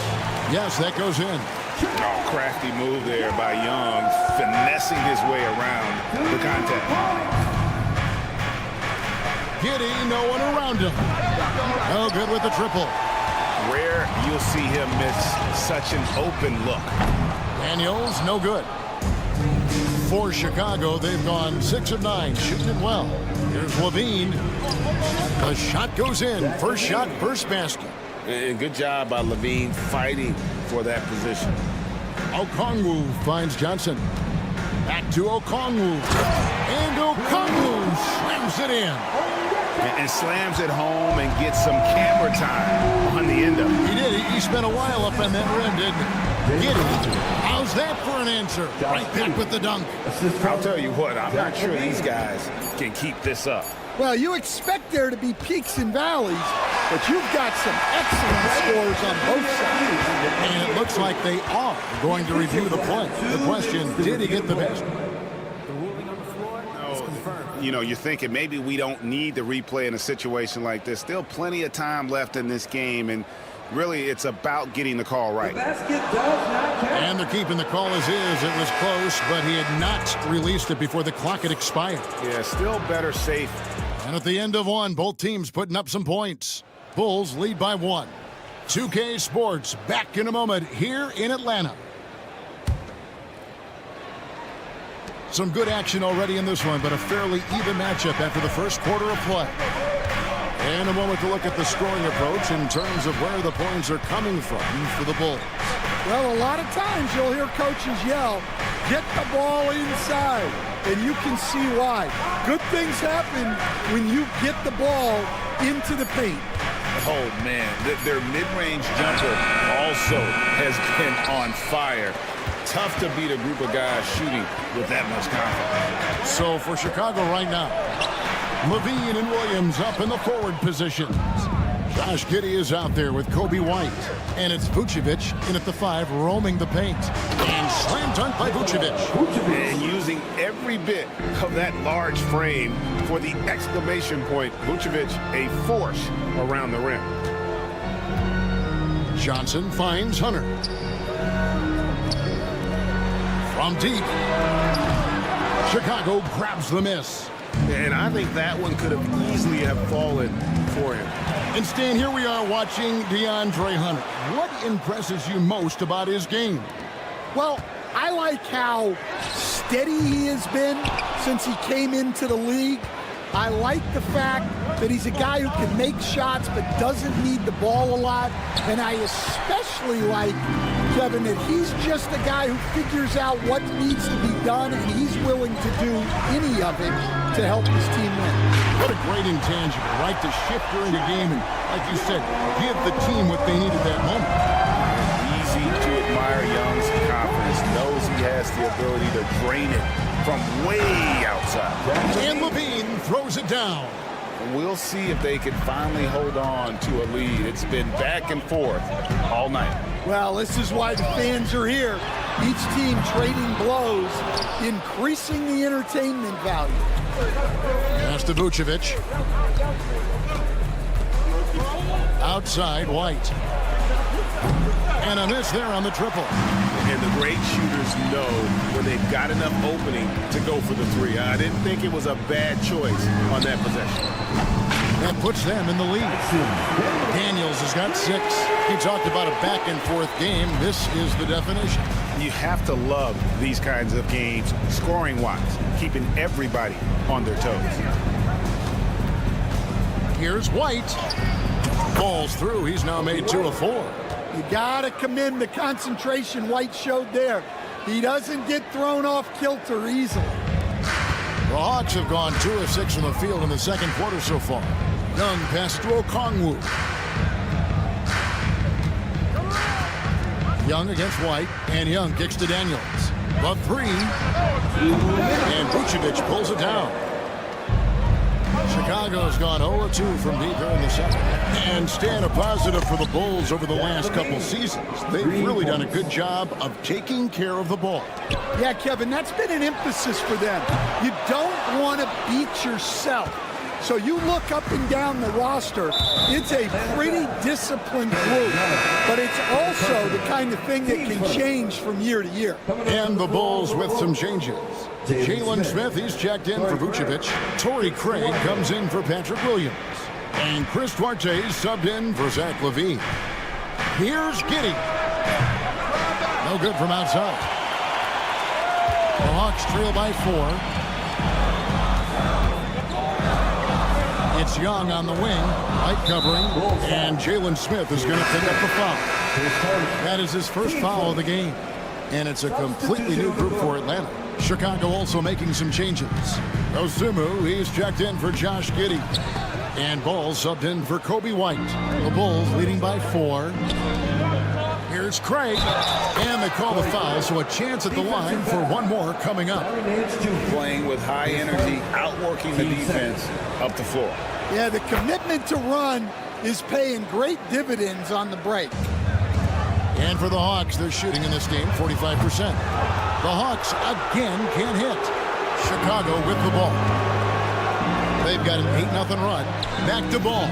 Speaker 6: Yes, that goes in.
Speaker 7: Oh, crafty move there by Young, finessing his way around the contact.
Speaker 6: Giddy, no one around him. No good with the triple.
Speaker 7: Rare you'll see him miss such an open look.
Speaker 6: Daniels, no good. For Chicago, they've gone 6 of 9, shooting it well. Here's Levine. The shot goes in. First shot, first basket.
Speaker 7: And good job by Levine fighting for that position.
Speaker 6: Okongwu finds Johnson. Back to Okongwu. And Okongwu slams it in.
Speaker 7: And slams it home and gets some camera time on the end of it.
Speaker 6: He did. He spent a while up on that rim, didn't he? Giddy. How's that for an answer? Right back with the dunk.
Speaker 7: I'll tell you what, I'm not sure these guys can keep this up.
Speaker 8: Well, you expect there to be peaks and valleys, but you've got some excellent scores on both sides.
Speaker 6: And it looks like they are going to review the play. The question, did he get the basket?
Speaker 7: You know, you're thinking maybe we don't need the replay in a situation like this. Still plenty of time left in this game, and really it's about getting the call right.
Speaker 6: And they're keeping the call as is. It was close, but he had not released it before the clock had expired.
Speaker 7: Yeah, still better safe.
Speaker 6: And at the end of one, both teams putting up some points. Bulls lead by 1. 2K Sports back in a moment here in Atlanta. Some good action already in this one, but a fairly even matchup after the first quarter of play. And a moment to look at the scoring approach in terms of where the points are coming from for the Bulls.
Speaker 8: Well, a lot of times you'll hear coaches yell, get the ball inside, and you can see why. Good things happen when you get the ball into the paint.
Speaker 7: Oh, man, their mid-range jumper also has been on fire. Tough to beat a group of guys shooting with that much confidence.
Speaker 6: So for Chicago right now, Levine and Williams up in the forward positions. Josh Giddey is out there with Kobe White. And it's Vucevic in at the 5, roaming the paint. And slam dunk by Vucevic.
Speaker 7: And using every bit of that large frame for the exclamation point. Vucevic, a force around the rim.
Speaker 6: Johnson finds Hunter. From deep, Chicago grabs the miss.
Speaker 7: And I think that one could have easily have fallen for him.
Speaker 6: And Stan, here we are watching DeAndre Hunter. What impresses you most about his game?
Speaker 8: Well, I like how steady he has been since he came into the league. I like the fact that he's a guy who can make shots but doesn't need the ball a lot. And I especially like, Kevin, that he's just a guy who figures out what needs to be done, and he's willing to do any of it to help his team win.
Speaker 6: What a great intangible, right? To shift during the game and, like you said, give the team what they need at that moment.
Speaker 7: Easy to admire Young's confidence. Knows he has the ability to drain it from way outside.
Speaker 6: And Levine throws it down.
Speaker 7: We'll see if they can finally hold on to a lead. It's been back and forth all night.
Speaker 8: Well, this is why the fans are here. Each team trading blows, increasing the entertainment value.
Speaker 6: Pass to Vucevic. Outside, White. And a miss there on the triple.
Speaker 7: And the great shooters know when they've got enough opening to go for the 3. I didn't think it was a bad choice on that possession.
Speaker 6: That puts them in the lead. Daniels has got 6. He talked about a back-and-forth game. This is the definition.
Speaker 7: You have to love these kinds of games, scoring-wise, keeping everybody on their toes.
Speaker 6: Here's White. Falls through. He's now made 2 of 4.
Speaker 8: You got to commend the concentration White showed there. He doesn't get thrown off kilter easily.
Speaker 6: The Hawks have gone 2 of 6 from the field in the second quarter so far. Young pass to Okongwu. Young against White, and Young kicks to Daniels. The three, and Vucevic pulls it down. Chicago's gone 0-2 from deep here in the second. And staying a positive for the Bulls over the last couple seasons. They've really done a good job of taking care of the ball.
Speaker 8: Yeah, Kevin, that's been an emphasis for them. You don't want to beat yourself. So you look up and down the roster, it's a pretty disciplined group, but it's also the kind of thing that can change from year to year.
Speaker 6: And the Bulls with some changes. Jalen Smith, he's checked in for Vucevic. Torrey Craig comes in for Patrick Williams. And Chris Duarte subbed in for Zach LaVine. Here's Giddey. No good from outside. The Hawks trail by 4. It's Young on the wing, White covering, and Jalen Smith is going to pick up the foul. That is his first foul of the game, and it's a completely new group for Atlanta. Chicago also making some changes. Osumu, he's checked in for Josh Giddey, and Ball subbed in for Kobe White. The Bulls leading by 4. Here's Craig, and they call the foul, so a chance at the line for one more coming up.
Speaker 7: Playing with high energy, outworking the defense up the floor.
Speaker 8: Yeah, the commitment to run is paying great dividends on the break.
Speaker 6: And for the Hawks, they're shooting in this game 45%. The Hawks again can't hit. Chicago with the ball. They've got an 8-0 run. Back to Ball.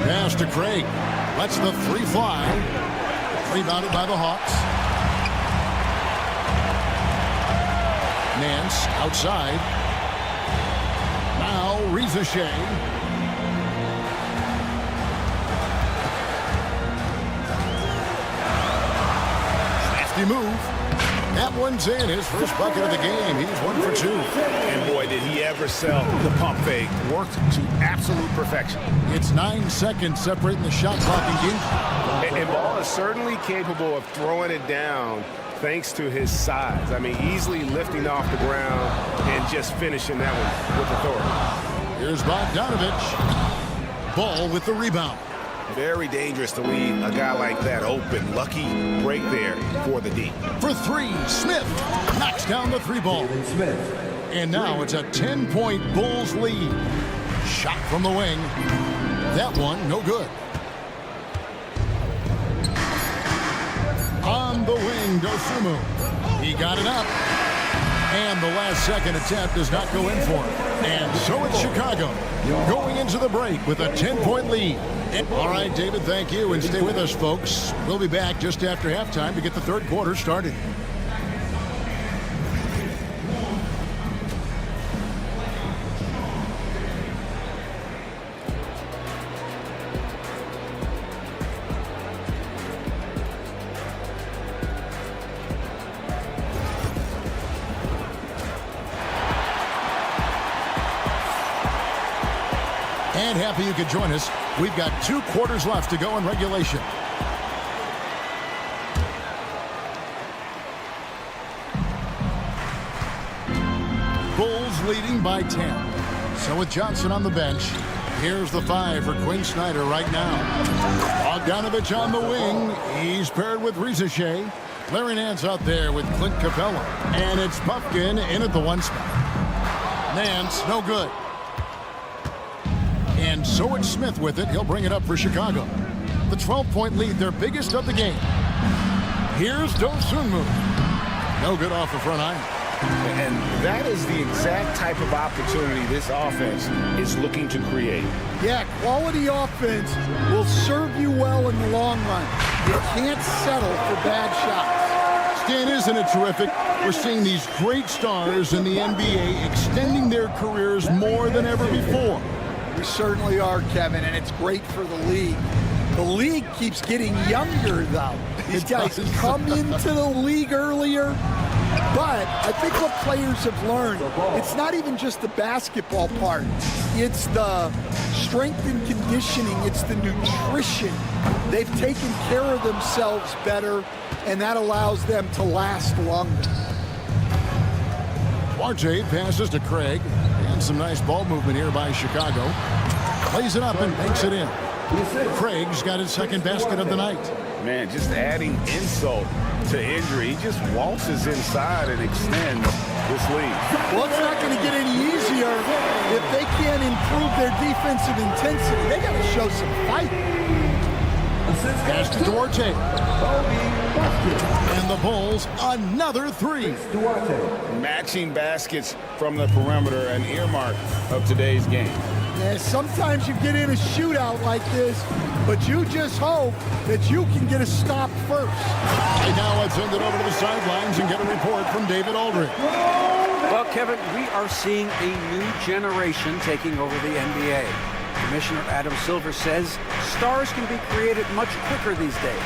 Speaker 6: Pass to Craig. Lets the three fly. Rebounded by the Hawks. Nance outside. Now Rizashea. Nasty move. That one's in. His first bucket of the game. He's 1 for 2.
Speaker 7: And boy, did he ever sell the pump fake. Worked to absolute perfection.
Speaker 6: It's 9 seconds separating the shot clock and game.
Speaker 7: And Ball is certainly capable of throwing it down thanks to his size. I mean, easily lifting off the ground and just finishing that one with authority.
Speaker 6: Here's Bogdanovich. Ball with the rebound.
Speaker 7: Very dangerous to leave a guy like that open. Lucky break there for the D.
Speaker 6: For 3, Smith knocks down the 3 ball. And now it's a 10-point Bulls lead. Shot from the wing. That one, no good. On the wing, Dosunmu. He got it up. And the last second attempt does not go in for him. And so it's Chicago going into the break with a 10-point lead. All right, David, thank you. And stay with us, folks. We'll be back just after halftime to get the third quarter started. And happy you could join us. We've got 2 quarters left to go in regulation. Bulls leading by 10. So with Johnson on the bench, here's the 5 for Quinn Snyder right now. Bogdanovich on the wing. He's paired with Rizashea. Larry Nance out there with Clint Capella. And it's Pumpkin in at the 1 spot. Nance, no good. And so it's Smith with it. He'll bring it up for Chicago. The 12-point lead, their biggest of the game. Here's Dosunmu. No good off the front iron.
Speaker 7: And that is the exact type of opportunity this offense is looking to create.
Speaker 8: Yeah, quality offense will serve you well in the long run. You can't settle for bad shots.
Speaker 6: Stan, isn't it terrific? We're seeing these great stars in the NBA extending their careers more than ever before.
Speaker 8: We certainly are, Kevin, and it's great for the league. The league keeps getting younger, though. These guys come into the league earlier, but I think what players have learned, it's not even just the basketball part. It's the strength and conditioning. It's the nutrition. They've taken care of themselves better, and that allows them to last longer.
Speaker 6: Duarte passes to Craig. And some nice ball movement here by Chicago. Plays it up and makes it in. Craig's got his second basket of the night.
Speaker 7: Man, just adding insult to injury. He just waltzes inside and extends this lead.
Speaker 8: Well, it's not going to get any easier if they can't improve their defensive intensity. They got to show some fight.
Speaker 6: Pass to Duarte. And the Bulls, another three.
Speaker 7: Matching baskets from the perimeter, an earmark of today's game.
Speaker 8: Yeah, sometimes you get in a shootout like this, but you just hope that you can get a stop first.
Speaker 6: And now let's send it over to the sidelines and get a report from David Aldridge.
Speaker 9: Well, Kevin, we are seeing a new generation taking over the NBA. Commissioner Adam Silver says stars can be created much quicker these days.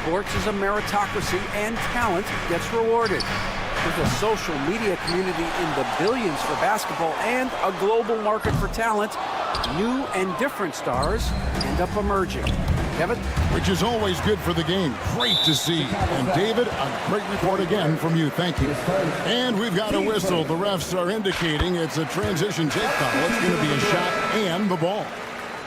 Speaker 9: Sports is a meritocracy and talent gets rewarded. With a social media community in the billions for basketball and a global market for talent, new and different stars end up emerging. Kevin?
Speaker 6: Which is always good for the game. Great to see. And David, a great report again from you. Thank you. And we've got a whistle. The refs are indicating it's a transition take foul. It's going to be a shot and the ball.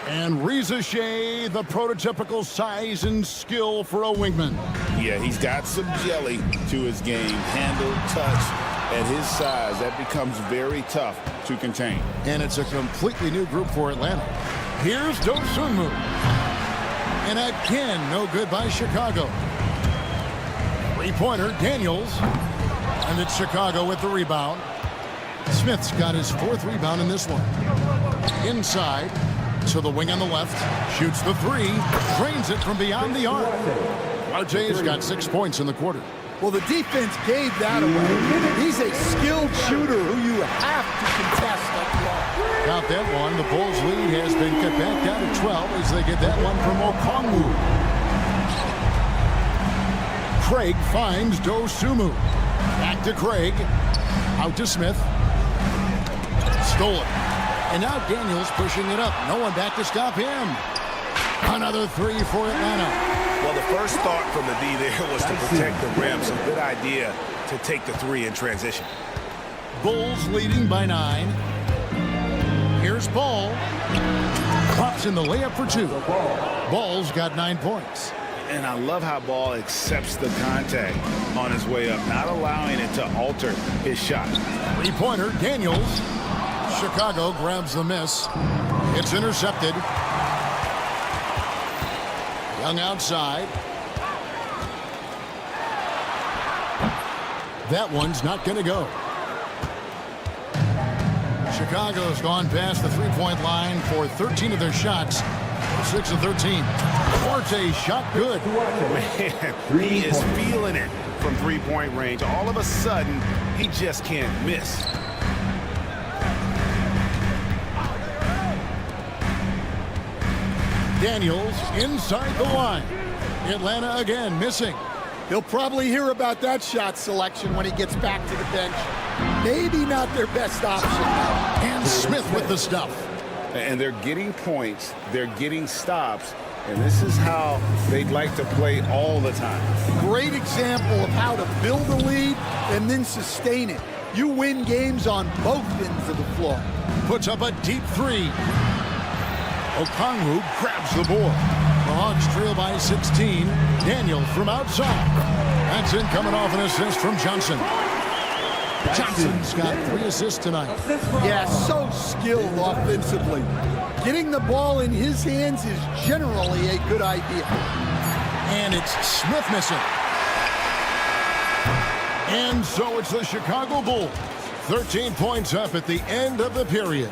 Speaker 6: And Reza Shea, the prototypical size and skill for a wingman.
Speaker 7: Yeah, he's got some jelly to his game. Handle, touch. At his size, that becomes very tough to contain.
Speaker 6: And it's a completely new group for Atlanta. Here's Dosunmu. And again, no good by Chicago. Three-pointer, Daniels. And it's Chicago with the rebound. Smith's got his fourth rebound in this one. Inside. To the wing on the left, shoots the three, drains it from beyond the arc. Duarte's got 6 points in the quarter.
Speaker 8: Well, the defense gave that away. He's a skilled shooter who you have to contest like that.
Speaker 6: Got that one. The Bulls' lead has been cut back down to 12 as they get that one from Okongwu. Craig finds Dosunmu. Back to Craig. Out to Smith. Stole it. And now Daniels pushing it up. No one back to stop him. Another three for Atlanta.
Speaker 7: Well, the first thought from the D there was to protect the rim. So good idea to take the three in transition.
Speaker 6: Bulls leading by 9. Here's Ball. Pops in the layup for 2. Ball's got 9 points.
Speaker 7: And I love how Ball accepts the contact on his way up, not allowing it to alter his shot.
Speaker 6: Three-pointer, Daniels. Chicago grabs the miss. It's intercepted. Young outside. That one's not going to go. Chicago's gone past the three-point line for 13 of their shots. 6 of 13. Duarte shot good.
Speaker 7: Man, he is feeling it from three-point range. All of a sudden, he just can't miss.
Speaker 6: Daniels inside the line. Atlanta again missing.
Speaker 8: He'll probably hear about that shot selection when he gets back to the bench. Maybe not their best option.
Speaker 6: And Smith with the stuff.
Speaker 7: And they're getting points. They're getting stops. And this is how they'd like to play all the time.
Speaker 8: Great example of how to build a lead and then sustain it. You win games on both ends of the floor.
Speaker 6: Puts up a deep three. Okongwu grabs the board. The Hawks trail by 16. Daniels from outside. That's in coming off an assist from Johnson. Johnson's got 3 assists tonight.
Speaker 8: Yeah, so skilled offensively. Getting the ball in his hands is generally a good idea.
Speaker 6: And it's Smith missing. And so it's the Chicago Bulls. 13 points up at the end of the period.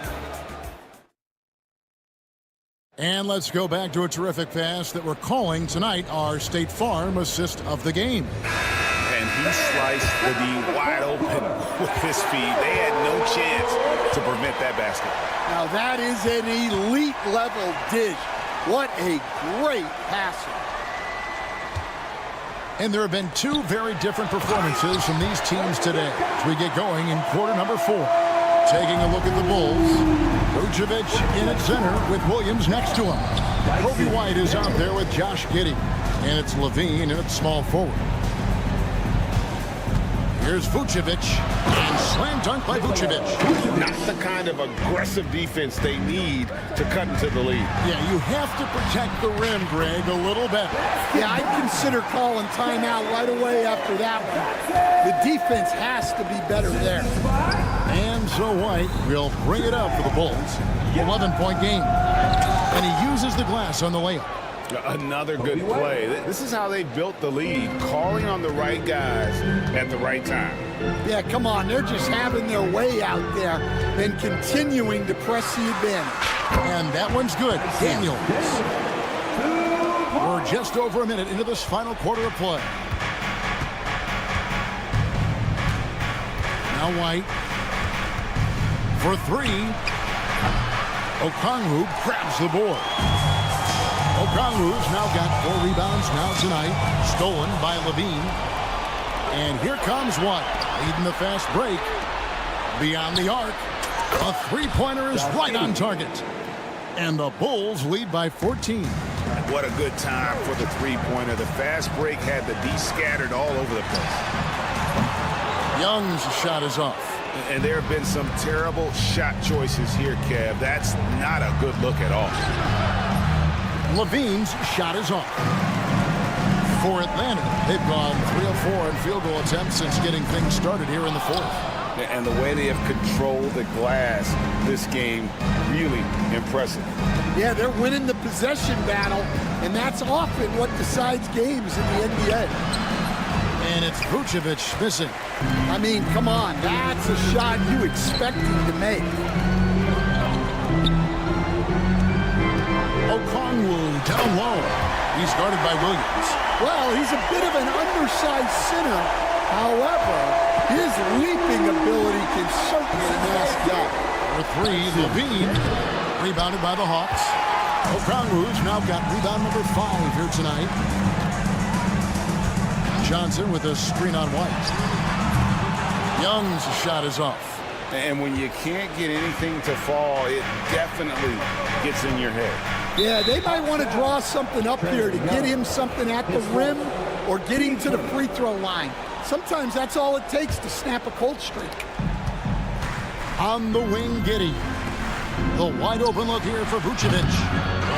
Speaker 6: And let's go back to a terrific pass that we're calling tonight our State Farm assist of the game.
Speaker 7: And he sliced the D wide open with his feet. They had no chance to prevent that basket.
Speaker 8: Now that is an elite level dish. What a great passer.
Speaker 6: And there have been 2 very different performances from these teams today as we get going in quarter number 4. Taking a look at the Bulls. Vucevic in at center with Williams next to him. Kobe White is out there with Josh Giddey. And it's Levine in at small forward. Here's Vucevic, and slam dunk by Vucevic.
Speaker 7: Not the kind of aggressive defense they need to cut into the lead.
Speaker 6: Yeah, you have to protect the rim, Greg, a little better.
Speaker 8: Yeah, I'd consider calling timeout right away after that one. The defense has to be better there.
Speaker 6: And so White will bring it up for the Bulls. 11-point game. And he uses the glass on the layup.
Speaker 7: Another good play. This is how they built the lead, calling on the right guys at the right time.
Speaker 8: Yeah, come on. They're just having their way out there and continuing to press the advantage.
Speaker 6: And that one's good. Daniels. We're just over a minute into this final quarter of play. Now White for three. Okongwu grabs the board. Okongwu's now got 4 rebounds now tonight, stolen by Levine. And here comes White, leading the fast break. Beyond the arc, a three-pointer is right on target. And the Bulls lead by 14.
Speaker 7: What a good time for the three-pointer. The fast break had the D scattered all over the place.
Speaker 6: Young's shot is off.
Speaker 7: And there have been some terrible shot choices here, Kev. That's not a good look at all.
Speaker 6: Levine's shot is off. For Atlanta, they've gone 3 of 4 in field goal attempts since getting things started here in the fourth.
Speaker 7: And the way they have controlled the glass this game, really impressive.
Speaker 8: Yeah, they're winning the possession battle, and that's often what decides games in the NBA.
Speaker 6: And it's Vucevic missing.
Speaker 8: I mean, come on, that's a shot you expect him to make.
Speaker 6: Okongwu down low. He's guarded by Williams.
Speaker 8: Well, he's a bit of an undersized center. However, his leaping ability can certainly mask up.
Speaker 6: For three, Levine, rebounded by the Hawks. Okongwu's now got rebound number 5 here tonight. Johnson with a screen on White. Young's shot is off.
Speaker 7: And when you can't get anything to fall, it definitely gets in your head.
Speaker 8: Yeah, they might want to draw something up here to get him something at the rim or get him to the free throw line. Sometimes that's all it takes to snap a cold streak.
Speaker 6: On the wing, Giddey. The wide open look here for Vucevic.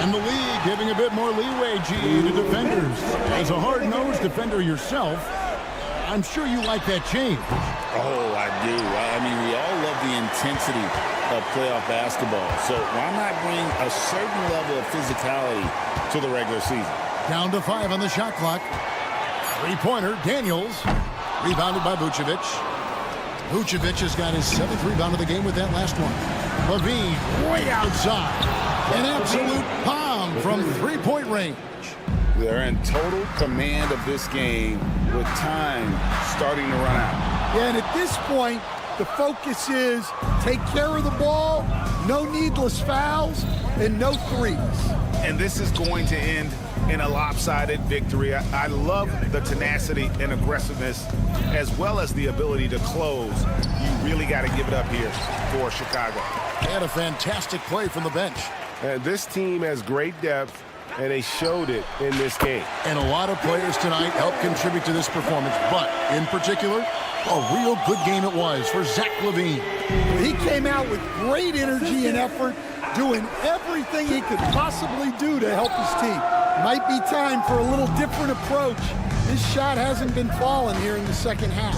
Speaker 6: And the league giving a bit more leeway, G, to defenders. As a hard-nosed defender yourself, I'm sure you like that change.
Speaker 7: Oh, I do. I mean, we all love the intensity of playoff basketball. So why not bring a certain level of physicality to the regular season?
Speaker 6: Down to 5 on the shot clock. Three-pointer, Daniels. Rebounded by Vucevic. Vucevic has got his 7th rebound of the game with that last one. Levine way outside. An absolute bomb from three-point range.
Speaker 7: They're in total command of this game with time starting to run out.
Speaker 8: Yeah, and at this point, the focus is take care of the ball, no needless fouls, and no threes.
Speaker 7: And this is going to end in a lopsided victory. I love the tenacity and aggressiveness as well as the ability to close. You really got to give it up here for Chicago.
Speaker 6: And a fantastic play from the bench.
Speaker 7: This team has great depth, and they showed it in this game.
Speaker 6: And a lot of players tonight helped contribute to this performance, but in particular, a real good game it was for Zach LaVine.
Speaker 8: He came out with great energy and effort, doing everything he could possibly do to help his team. Might be time for a little different approach. His shot hasn't been falling here in the second half.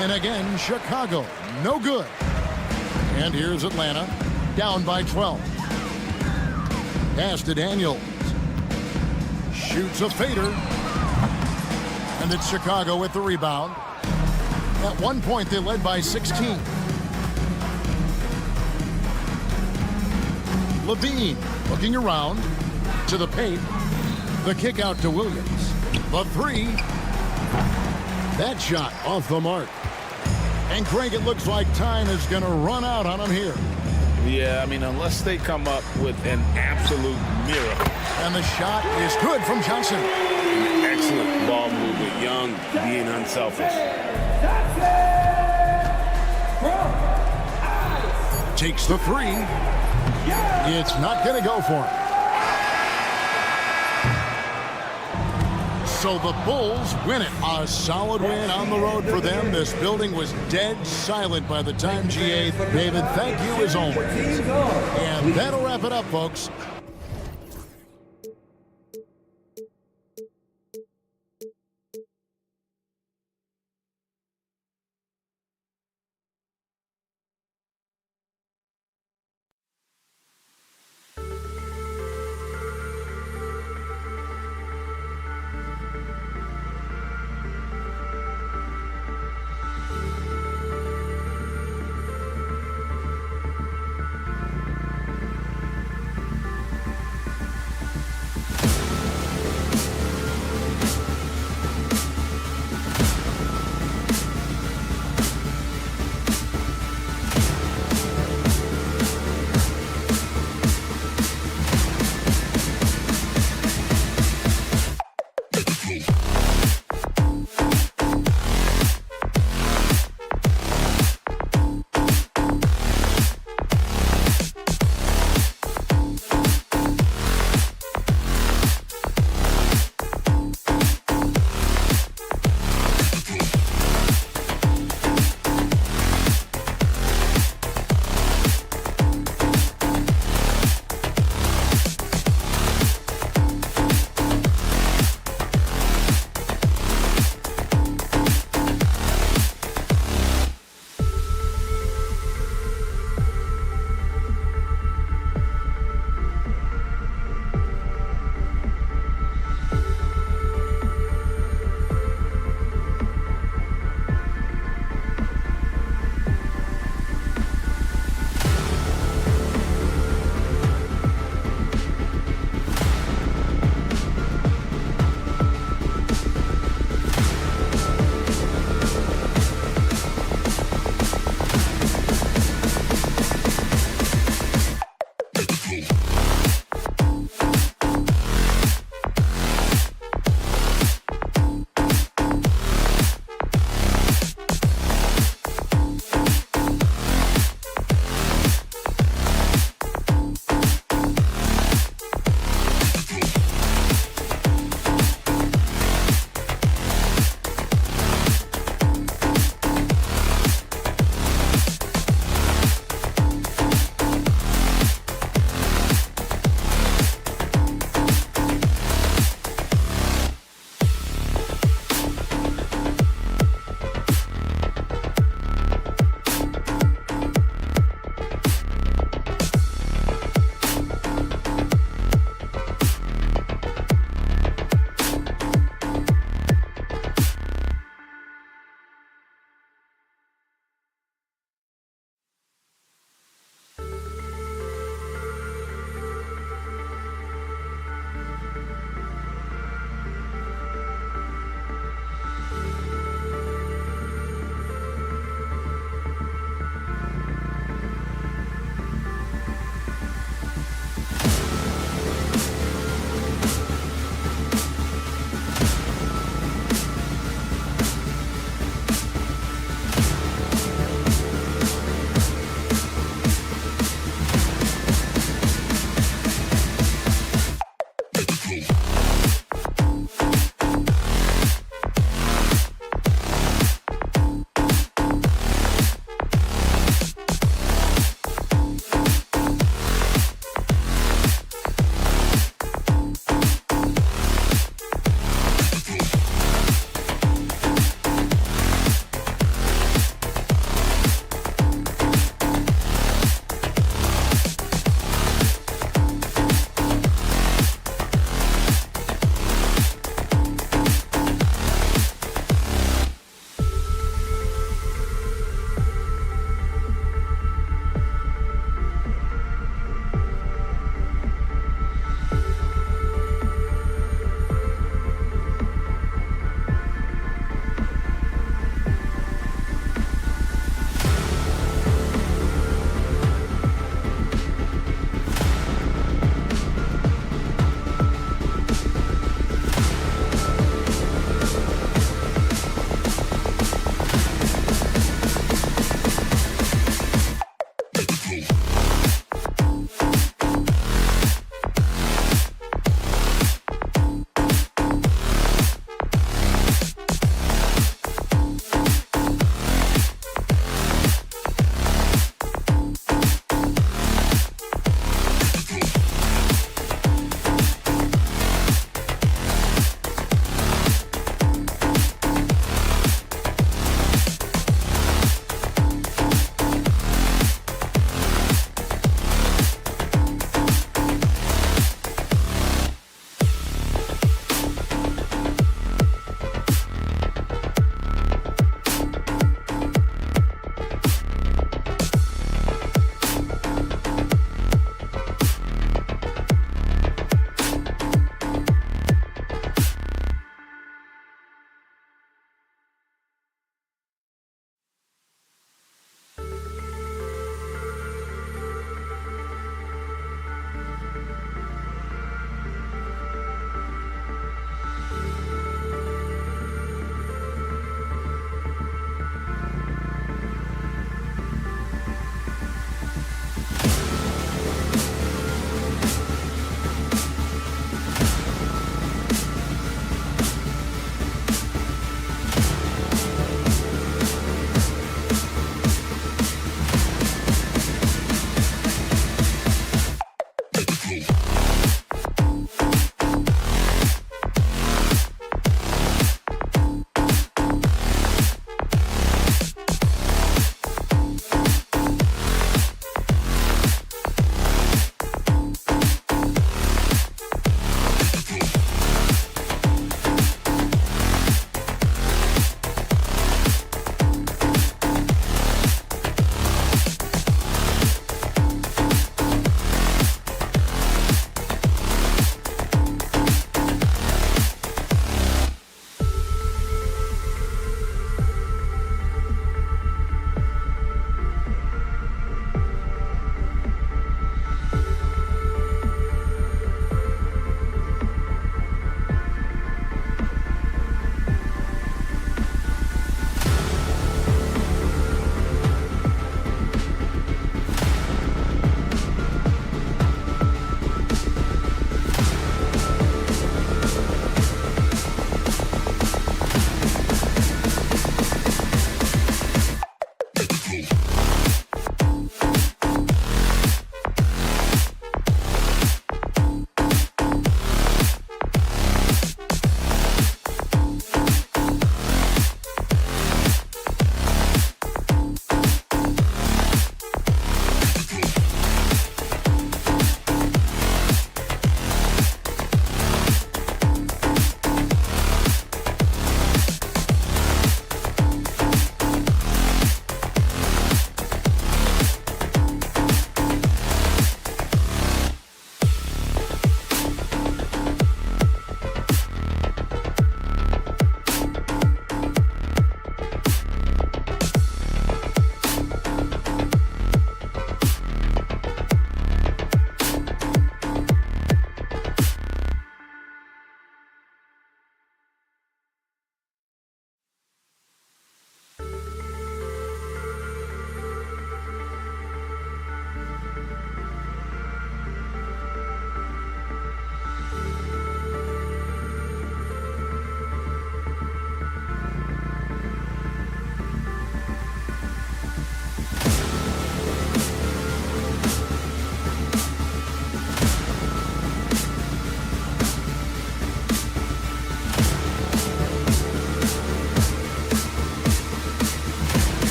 Speaker 6: And again, Chicago, no good. And here's Atlanta, down by 12. Pass to Daniels. Shoots a fader. And it's Chicago with the rebound. At one point, they led by 16. Levine looking around to the paint. The kick out to Williams. The three. That shot off the mark. And Craig, it looks like time is going to run out on him here.
Speaker 7: Yeah, I mean, unless they come up with an absolute miracle.
Speaker 6: And the shot is good from Johnson.
Speaker 7: Excellent ball movement. Young being unselfish.
Speaker 6: Takes the three. It's not going to go for him. So the Bulls win it. A solid win on the road for them. This building was dead silent by the time GA. David, thank you as always. And that'll wrap it up, folks.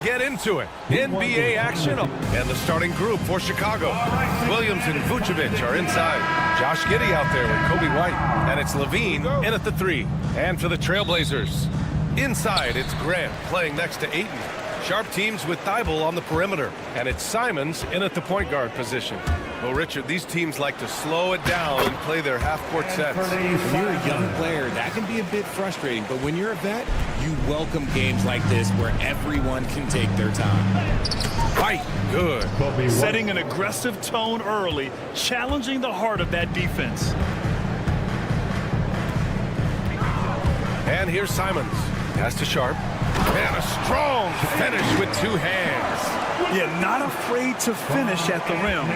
Speaker 1: Get into it. NBA action. And the starting group for Chicago. Williams and Vucevic are inside. Josh Giddey out there with Kobe White. And it's Levine in at the 3. And for the Trailblazers, inside it's Grant playing next to Ayton. Sharp teams with Thibault on the perimeter. And it's Simons in at the point guard position. Well, Richard, these teams like to slow it down and play their half-court sets.
Speaker 10: When you're a young player, that can be a bit frustrating. But when you're a vet, you welcome games like this where everyone can take their time.
Speaker 1: White, good.
Speaker 3: Setting an aggressive tone early, challenging the heart of that defense.
Speaker 1: And here's Simons. Pass to Sharp. And a strong finish with 2 hands.
Speaker 3: Yeah, not afraid to finish at the rim.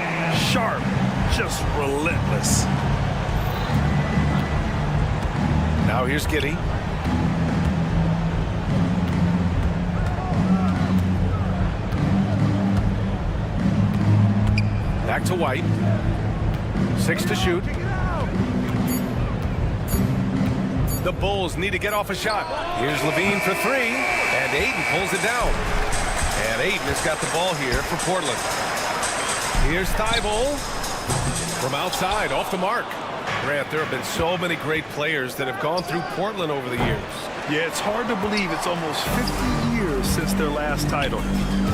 Speaker 3: Sharp, just relentless.
Speaker 1: Now here's Giddey. Back to White. 6 to shoot. The Bulls need to get off a shot. Here's Levine for 3, and Ayton pulls it down. And Ayton has got the ball here for Portland. Here's Thibault from outside, off the mark. Grant, there have been so many great players that have gone through Portland over the years.
Speaker 3: Yeah, it's hard to believe it's almost 50 years since their last title.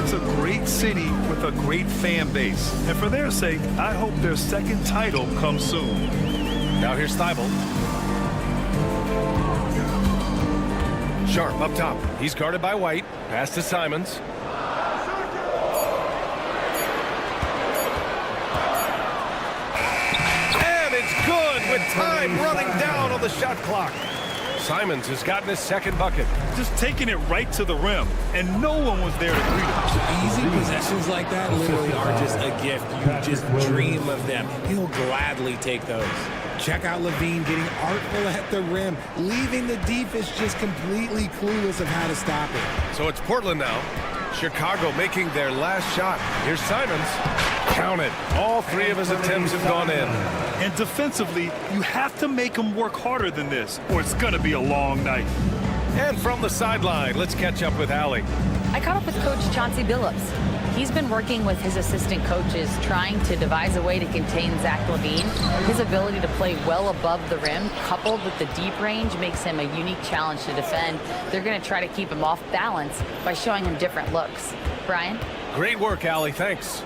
Speaker 3: It's a great city with a great fan base. And for their sake, I hope their second title comes soon.
Speaker 1: Now here's Thibault. Sharp up top. He's guarded by White. Pass to Simons. And it's good with time running down on the shot clock. Simons has gotten his second bucket.
Speaker 3: Just taking it right to the rim, and no one was there to greet him.
Speaker 10: Easy possessions like that literally are just a gift. You just dream of them. He'll gladly take those. Check out Levine getting artful at the rim, leaving the defense just completely clueless of how to stop it.
Speaker 1: So it's Portland now. Chicago making their last shot. Here's Simons. Count it. All 3 of his attempts have gone in.
Speaker 3: And defensively, you have to make him work harder than this, or it's going to be a long night.
Speaker 1: And from the sideline, let's catch up with Allie.
Speaker 4: I caught up with Coach Chauncey Billups. He's been working with his assistant coaches, trying to devise a way to contain Zach LaVine. His ability to play well above the rim, coupled with the deep range, makes him a unique challenge to defend. They're going to try to keep him off balance by showing him different looks. Brian?
Speaker 1: Great work, Allie. Thanks.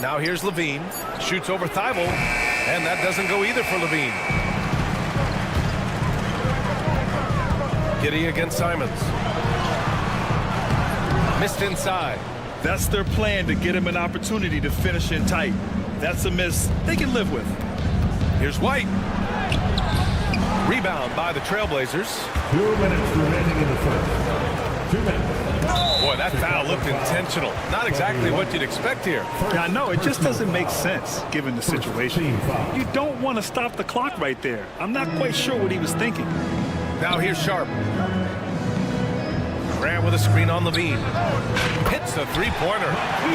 Speaker 1: Now here's Levine. Shoots over Thibault, and that doesn't go either for Levine. Giddey against Simons. Missed inside.
Speaker 3: That's their plan, to get him an opportunity to finish in tight. That's a miss they can live with.
Speaker 1: Here's White. Rebound by the Trailblazers.
Speaker 5: 2 minutes remaining in the first. 2 minutes.
Speaker 1: Boy, that foul looked intentional. Not exactly what you'd expect here.
Speaker 3: Yeah, I know, it just doesn't make sense given the situation. You don't want to stop the clock right there. I'm not quite sure what he was thinking.
Speaker 1: Now here's Sharp. Grant with a screen on Levine. Hits a 3-pointer.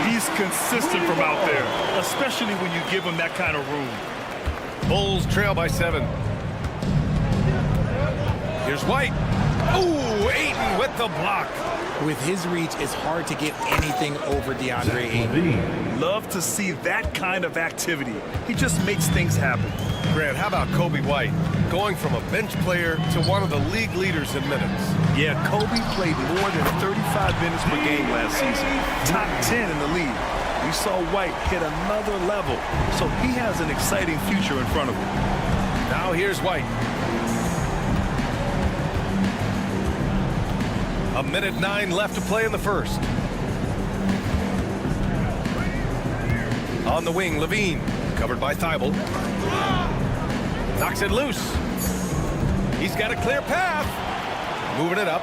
Speaker 3: He's consistent from out there, especially when you give him that kind of room.
Speaker 1: Bulls trail by 7. Here's White. Ooh, Ayton with the block.
Speaker 10: With his reach, it's hard to get anything over DeAndre Ayton.
Speaker 3: Love to see that kind of activity. He just makes things happen.
Speaker 1: Grant, how about Kobe White? Going from a bench player to one of the league leaders in minutes.
Speaker 3: Yeah, Kobe played more than 35 minutes per game last season. Top 10 in the league. We saw White hit another level, so he has an exciting future in front of him.
Speaker 1: Now here's White. 1:09 left to play in the first. On the wing, Levine, covered by Thibault. Knocks it loose. He's got a clear path. Moving it up.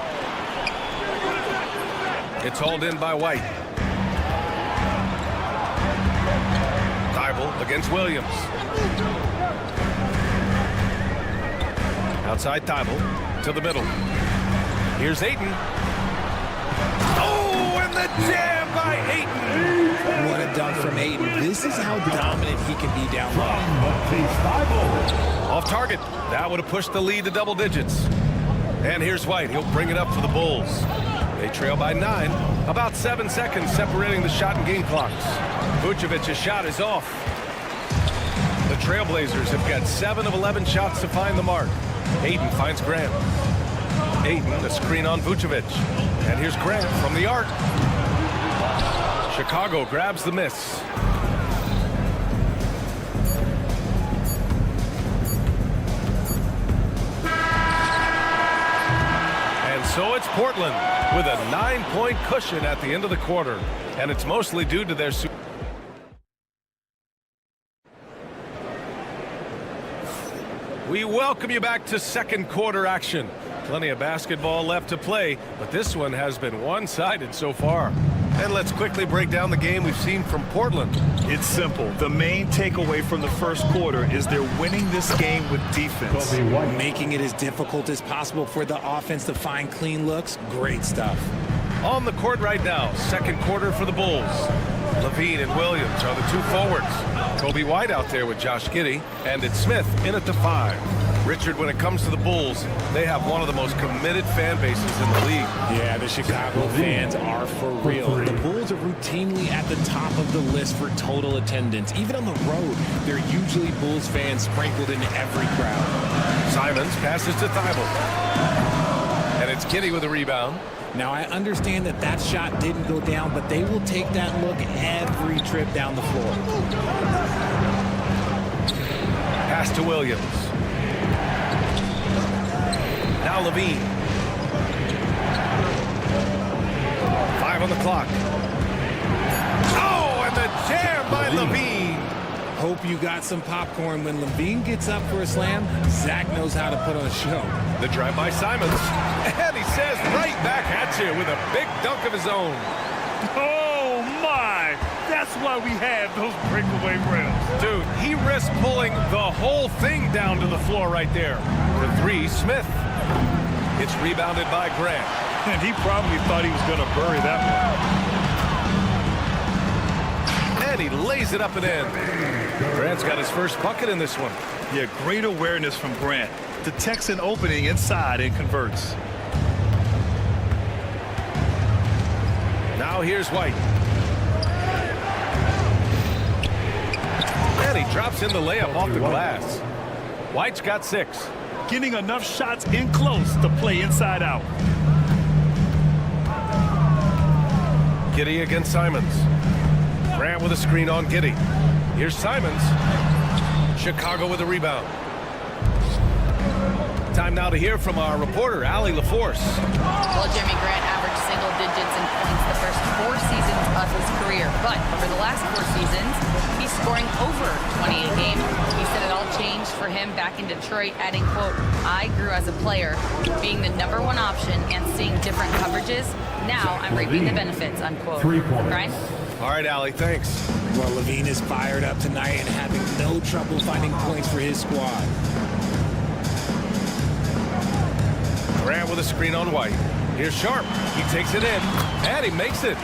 Speaker 1: It's hauled in by White. Thibault against Williams. Outside Thibault to the middle. Here's Ayton. Oh, and the jam by Ayton.
Speaker 10: What a dunk from Ayton. This is how dominant he can be down low.
Speaker 1: Off target. That would have pushed the lead to double digits. And here's White. He'll bring it up for the Bulls. They trail by 9. About 7 seconds separating the shot and game clocks. Vucevic's shot is off. The Trailblazers have got 7 of 11 shots to find the mark. Ayton finds Grant. Ayton, a screen on Vucevic. And here's Grant from the arc. Chicago grabs the miss. And so it's Portland with a 9-point cushion at the end of the quarter. And it's mostly due to their... We welcome you back to second quarter action. Plenty of basketball left to play, but this one has been one-sided so far. And let's quickly break down the game we've seen from Portland.
Speaker 3: It's simple. The main takeaway from the first quarter is they're winning this game with defense.
Speaker 10: Making it as difficult as possible for the offense to find clean looks. Great stuff.
Speaker 1: On the court right now, second quarter for the Bulls. Levine and Williams are the two forwards. Kobe White out there with Josh Giddey, and it's Smith in at the 5. Richard, when it comes to the Bulls, they have one of the most committed fan bases in the league.
Speaker 10: Yeah, the Chicago fans are for real. The Bulls are routinely at the top of the list for total attendance. Even on the road, there are usually Bulls fans sprinkled in every crowd.
Speaker 1: Simons passes to Thibault. And it's Giddey with a rebound.
Speaker 10: Now, I understand that that shot didn't go down, but they will take that look every trip down the floor.
Speaker 1: Pass to Williams. Now Levine. 5 on the clock. Oh, and the jam by Levine.
Speaker 10: Hope you got some popcorn. When Levine gets up for a slam, Zach knows how to put on a show.
Speaker 1: The drive by Simons. And he says right back at you with a big dunk of his own.
Speaker 3: Oh, my. That's why we have those breakaway rims.
Speaker 1: Dude, he risked pulling the whole thing down to the floor right there. The 3, Smith. It's rebounded by Grant.
Speaker 3: And he probably thought he was going to bury that one.
Speaker 1: And he lays it up and in. Grant's got his first bucket in this one.
Speaker 3: Yeah, great awareness from Grant. Detects an opening inside and converts.
Speaker 1: Now here's White. And he drops in the layup off the glass. White's got 6.
Speaker 3: Getting enough shots in close to play inside out.
Speaker 1: Giddey against Simons. Grant with a screen on Giddey. Here's Simons. Chicago with a rebound. Time now to hear from our reporter, Allie LaForce.
Speaker 4: Well, Jimmy Grant averaged single digits in points the first 4 seasons of his career, but over the last 4 seasons, he's scoring over 20 a game. He said it all changed for him back in Detroit, adding, quote, "I grew as a player, being the #1 option and seeing different coverages. Now I'm reaping the benefits," unquote. Brian?
Speaker 1: All right, Allie, thanks.
Speaker 10: Well, Levine is fired up tonight and having no trouble finding points for his squad.
Speaker 1: Grant with a screen on White. Here's Sharp. He takes it in, and he makes it.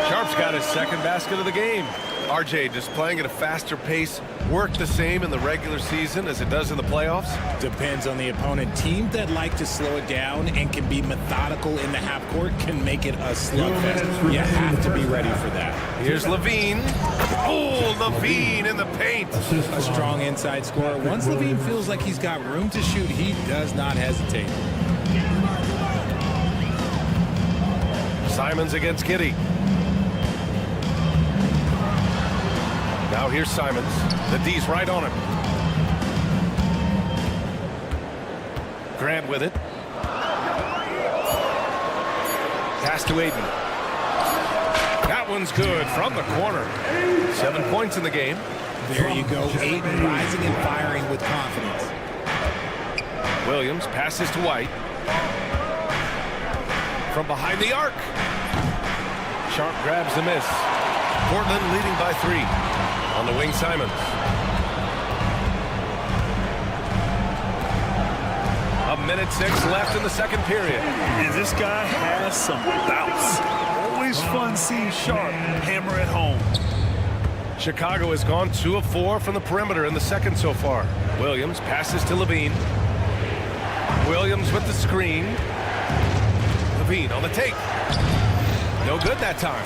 Speaker 1: Sharp's got his second basket of the game. RJ, just playing at a faster pace, work the same in the regular season as it does in the playoffs?
Speaker 10: Depends on the opponent. Teams that like to slow it down and can be methodical in the half court can make it a slugfest. You have to be ready for that.
Speaker 1: Here's Levine. Oh, Levine in the paint.
Speaker 10: A strong inside scorer. Once Levine feels like he's got room to shoot, he does not hesitate.
Speaker 1: Simons against Giddey. Now here's Simons. The D's right on him. Grant with it. Pass to Ayton. That one's good from the corner. 7 points in the game.
Speaker 10: There you go. Ayton rising and firing with confidence.
Speaker 1: Williams passes to White. From behind the arc. Sharp grabs the miss. Portland leading by 3. On the wing, Simons. A minute 6 left in the second period.
Speaker 3: And this guy has some bounce. Always fun seeing Sharp hammer at home.
Speaker 1: Chicago has gone 2 of 4 from the perimeter in the second so far. Williams passes to Levine. Williams with the screen. Levine on the take. No good that time.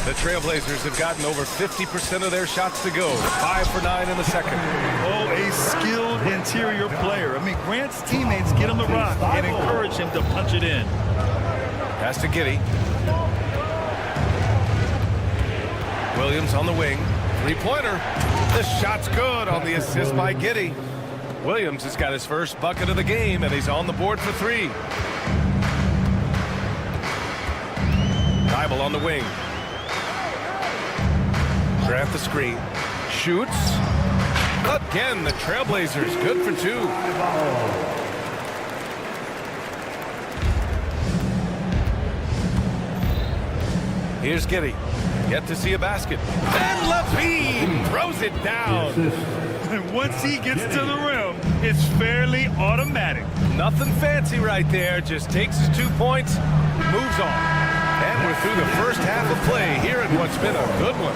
Speaker 1: The Trailblazers have gotten over 50% of their shots to go. 5 for 9 in the second.
Speaker 3: Oh, a skilled interior player. I mean, Grant's teammates get him the rock and encourage him to punch it in.
Speaker 1: Pass to Giddey. Williams on the wing. Three-pointer. The shot's good on the assist by Giddey. Williams has got his first bucket of the game, and he's on the board for 3. Thibault on the wing. Grant the screen. Shoots. Again, the Trailblazers good for 2. Here's Giddey. Yet to see a basket. And Levine throws it down.
Speaker 3: And once he gets to the rim, it's fairly automatic.
Speaker 1: Nothing fancy right there. Just takes his 2 points, moves on. And we're through the first half of play here in what's been a good one.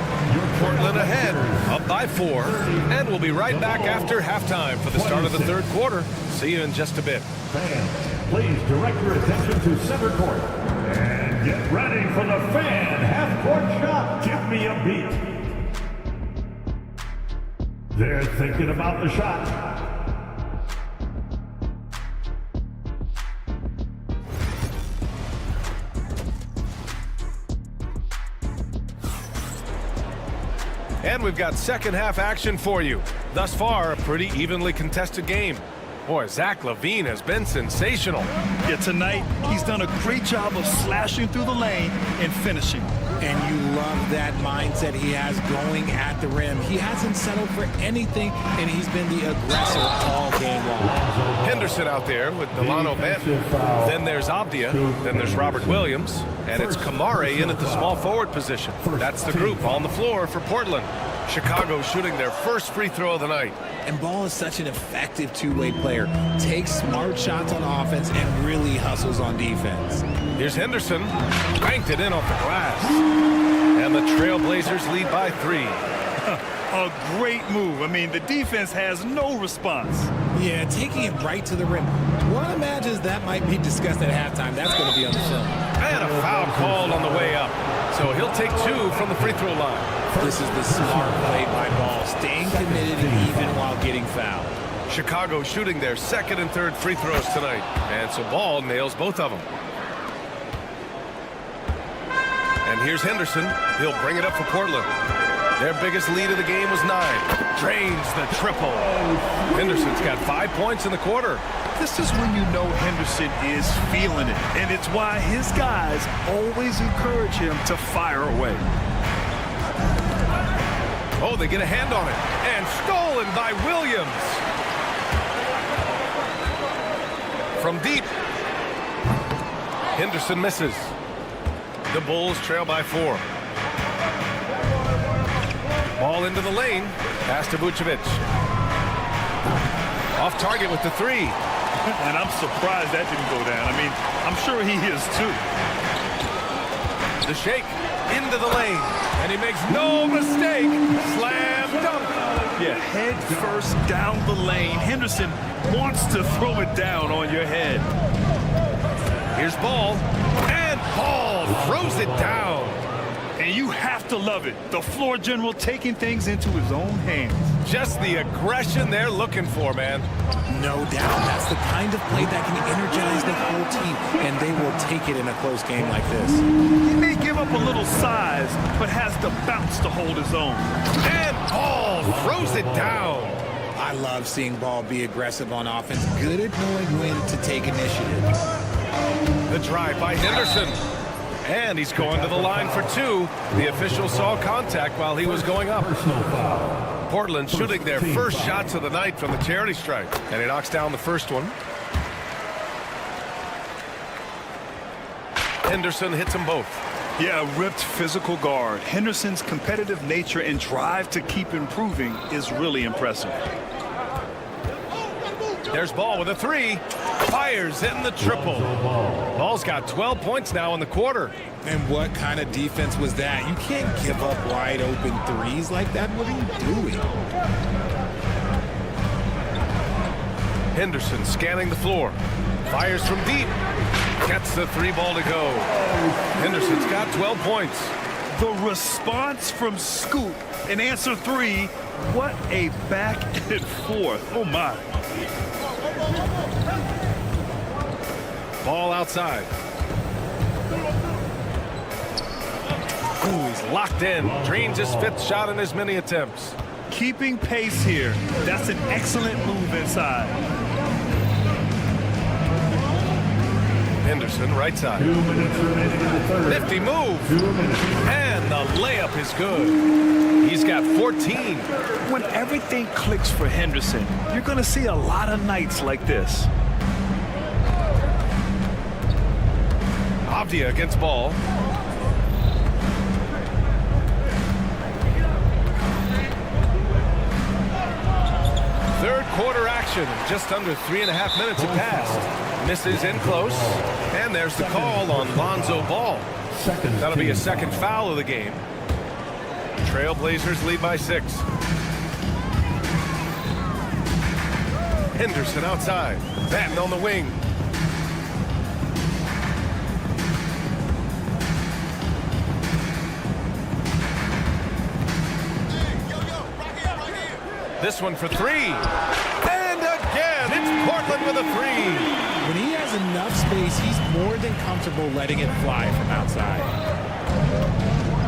Speaker 1: Portland ahead, up by 4. And we'll be right back after halftime for the start of the third quarter. See you in just a bit.
Speaker 5: Fans, please direct your attention to center court. And get ready for the fan half-court shot. Give me a beat. They're thinking about the shot.
Speaker 1: And we've got second half action for you. Thus far, a pretty evenly contested game. Boy, Zach LaVine has been sensational.
Speaker 3: Yeah, tonight, he's done a great job of slashing through the lane and finishing.
Speaker 10: And you love that mindset he has going at the rim. He hasn't settled for anything, and he's been the aggressor all game long.
Speaker 1: Henderson out there with Delano Benton. Then there's Abdia. Then there's Robert Williams. And it's Kamare in at the small forward position. That's the group on the floor for Portland. Chicago shooting their first free throw of the night.
Speaker 10: And Ball is such an effective two-way player. Takes smart shots on offense and really hustles on defense.
Speaker 1: Here's Henderson. Banked it in off the glass. And the Trailblazers lead by 3.
Speaker 3: A great move. I mean, the defense has no response.
Speaker 10: Yeah, taking it right to the rim. One imagines that might be discussed at halftime. That's going to be on the film.
Speaker 1: And a foul called on the way up. So he'll take 2 from the free throw line.
Speaker 10: This is the smart play by Ball, staying committed even while getting fouled.
Speaker 1: Chicago shooting their second and third free throws tonight. And so Ball nails both of them. And here's Henderson. He'll bring it up for Portland. Their biggest lead of the game was 9. Drains the triple. Henderson's got 5 points in the quarter.
Speaker 3: This is when you know Henderson is feeling it. And it's why his guys always encourage him to fire away.
Speaker 1: Oh, they get a hand on it. And stolen by Williams. From deep. Henderson misses. The Bulls trail by 4. Ball into the lane. Pass to Vucevic. Off target with the 3.
Speaker 3: And I'm surprised that didn't go down. I mean, I'm sure he is too.
Speaker 1: The shake into the lane. And he makes no mistake. Slam dunk.
Speaker 3: Yeah, head first down the lane. Henderson wants to throw it down on your head.
Speaker 1: Here's Ball. And Ball throws it down.
Speaker 3: And you have to love it. The floor general taking things into his own hands.
Speaker 1: Just the aggression they're looking for, man.
Speaker 10: No doubt. That's the kind of play that can energize the whole team, and they will take it in a close game like this.
Speaker 3: He may give up a little size, but has the bounce to hold his own.
Speaker 1: And Ball throws it down.
Speaker 10: I love seeing Ball be aggressive on offense. Good at knowing when to take initiative.
Speaker 1: The drive by Henderson. And he's going to the line for 2. The official saw contact while he was going up. Portland shooting their first shots of the night from the charity stripe. And he knocks down the first one. Henderson hits them both.
Speaker 3: Yeah, a ripped physical guard. Henderson's competitive nature and drive to keep improving is really impressive.
Speaker 1: There's Ball with a 3. Fires in the triple. Ball's got 12 points now in the quarter.
Speaker 10: And what kind of defense was that? You can't give up wide open threes like that. What are you doing?
Speaker 1: Henderson scanning the floor. Fires from deep. Gets the 3 ball to go. Henderson's got 12 points.
Speaker 3: The response from Scoot in answer 3. What a back and forth. Oh, my.
Speaker 1: Ball outside. Ooh, he's locked in. Drains his 5th shot in as many attempts.
Speaker 3: Keeping pace here. That's an excellent move inside.
Speaker 1: Henderson, right side.
Speaker 5: 2 minutes remaining in the third.
Speaker 1: Nifty move.
Speaker 5: 2 minutes.
Speaker 1: And the layup is good. He's got 14.
Speaker 3: When everything clicks for Henderson, you're going to see a lot of nights like this.
Speaker 1: Avdia against ball. Third quarter action. Just under 3.5 minutes have passed. Misses in close. And there's the call on Lonzo Ball. That'll be a second foul of the game. Trailblazers lead by 6. Henderson outside. Batten on the wing. This one for 3. And again, it's Portland with a 3.
Speaker 10: When he has enough space, he's more than comfortable letting it fly from outside.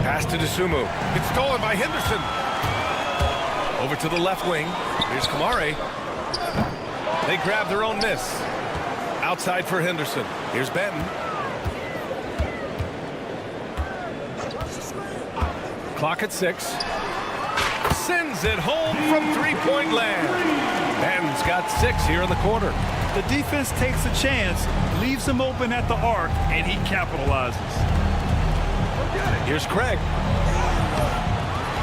Speaker 1: Pass to Dosunmu. It's stolen by Henderson. Over to the left wing. Here's Kamare. They grab their own miss. Outside for Henderson. Here's Benton. Clock at 6. Sends it home from 3-point land. Benton's got 6 here in the quarter.
Speaker 3: The defense takes a chance, leaves him open at the arc, and he capitalizes.
Speaker 1: Here's Craig.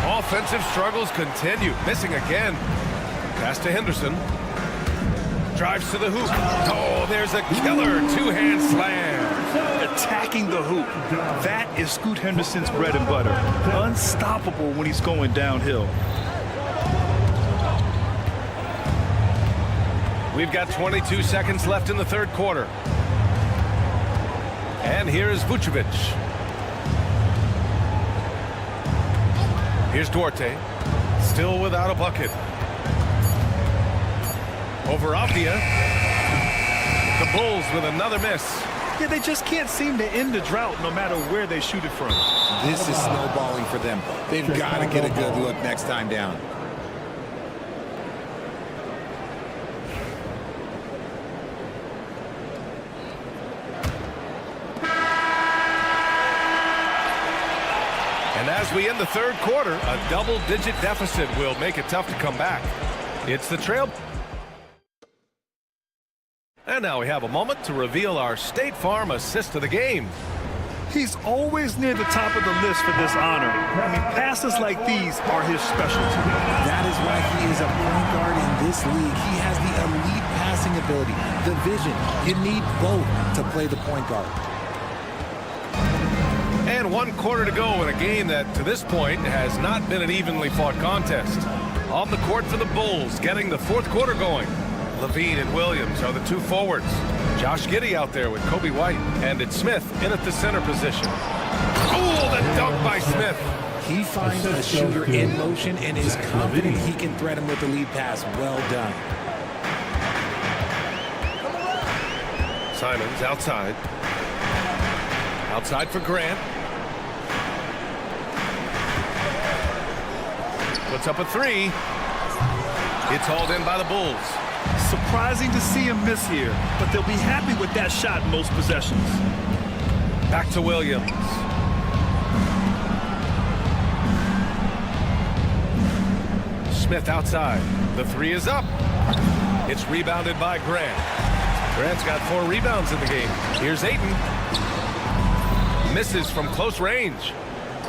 Speaker 1: Offensive struggles continue. Missing again. Pass to Henderson. Drives to the hoop. Oh, there's a killer 2-hand slam.
Speaker 3: Attacking the hoop. That is Scoot Henderson's bread and butter. Unstoppable when he's going downhill.
Speaker 1: We've got 22 seconds left in the third quarter. And here is Vucevic. Here's Duarte. Still without a bucket. Over Avdia. The Bulls with another miss.
Speaker 3: Yeah, they just can't seem to end the drought no matter where they shoot it from.
Speaker 10: This is snowballing for them. They've got to get a good look next time down.
Speaker 1: And as we end the third quarter, a double-digit deficit will make it tough to come back. It's the trail. And now we have a moment to reveal our State Farm assist of the game.
Speaker 3: He's always near the top of the list for this honor. I mean, passes like these are his specialty.
Speaker 10: That is why he is a point guard in this league. He has the elite passing ability, the vision. You need both to play the point guard.
Speaker 1: And 1 quarter to go in a game that, to this point, has not been an evenly fought contest. On the court for the Bulls, getting the fourth quarter going. Levine and Williams are the 2 forwards. Josh Giddey out there with Kobe White. And it's Smith in at the center position. Oh, the dunk by Smith.
Speaker 10: He finds a shooter in motion and is confident he can thread him with the lead pass. Well done.
Speaker 1: Simons outside. Outside for Grant. Puts up a 3. It's hauled in by the Bulls.
Speaker 3: Surprising to see him miss here, but they'll be happy with that shot most possessions.
Speaker 1: Back to Williams. Smith outside. The 3 is up. It's rebounded by Grant. Grant's got 4 rebounds in the game. Here's Ayton. Misses from close range.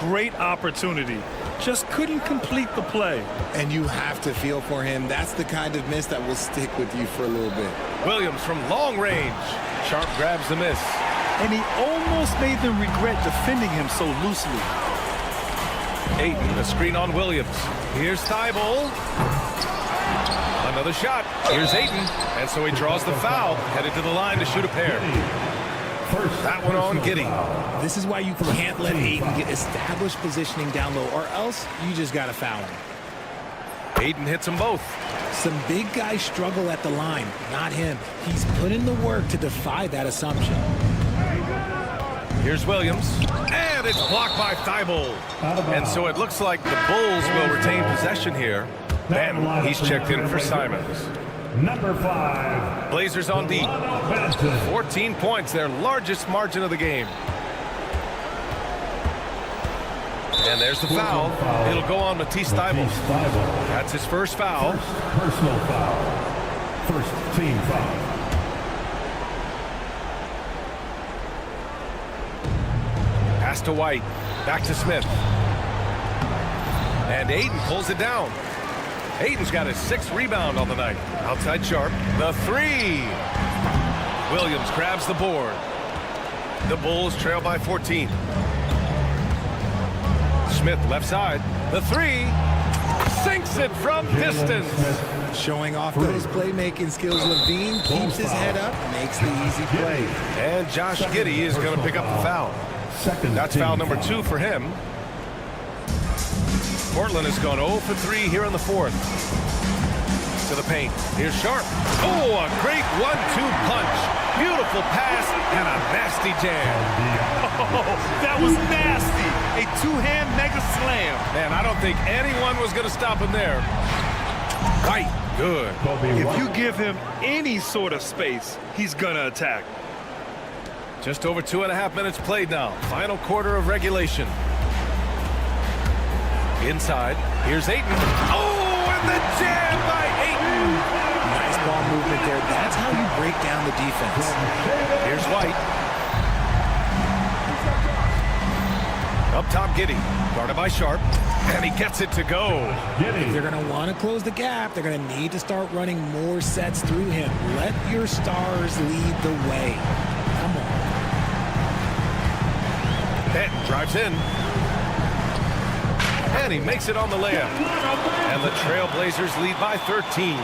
Speaker 3: Great opportunity. Just couldn't complete the play.
Speaker 10: And you have to feel for him. That's the kind of miss that will stick with you for a little bit.
Speaker 1: Williams from long range. Sharp grabs the miss.
Speaker 3: And he almost made them regret defending him so loosely.
Speaker 1: Ayton, a screen on Williams. Here's Thibault. Another shot. Here's Ayton. And so he draws the foul. Headed to the line to shoot a pair. That one on Giddy.
Speaker 10: This is why you can't let Ayton get established positioning down low, or else you just got to foul him.
Speaker 1: Ayton hits them both.
Speaker 10: Some big guys struggle at the line, not him. He's put in the work to defy that assumption.
Speaker 1: Here's Williams, and it's blocked by Thibault. And so it looks like the Bulls will retain possession here. And he's checked in for Simons.
Speaker 5: Number 5.
Speaker 1: Blazers on D. 14 points, their largest margin of the game. And there's the foul. It'll go on Matisse Thybulle. That's his first foul.
Speaker 5: Personal foul. First team foul.
Speaker 1: Pass to White. Back to Smith. And Ayton pulls it down. Ayton's got his 6th rebound on the night. Outside Sharp. The 3. Williams grabs the board. The Bulls trail by 14. Smith left side. The 3. Sinks it from distance.
Speaker 10: Showing off those playmaking skills. Levine keeps his head up, makes the easy play.
Speaker 1: And Josh Giddey is going to pick up the foul. That's foul number 2 for him. Portland has gone 0 for 3 here in the 4th. To the paint. Here's Sharp. Oh, a great 1-2 punch. Beautiful pass and a nasty jam.
Speaker 3: Oh, that was nasty. A 2-hand mega slam.
Speaker 1: Man, I don't think anyone was going to stop him there. Right. Good.
Speaker 3: If you give him any sort of space, he's going to attack.
Speaker 1: Just over 2.5 minutes played now. Final quarter of regulation. Inside, here's Ayton. Oh, and the jam by Ayton.
Speaker 10: Nice ball movement there. That's how you break down the defense.
Speaker 1: Here's White. Up top, Giddey. Guarded by Sharp. And he gets it to go.
Speaker 10: If they're going to want to close the gap, they're going to need to start running more sets through him. Let your stars lead the way. Come on.
Speaker 1: Benton drives in. And he makes it on the layup. And the Trailblazers lead by 13.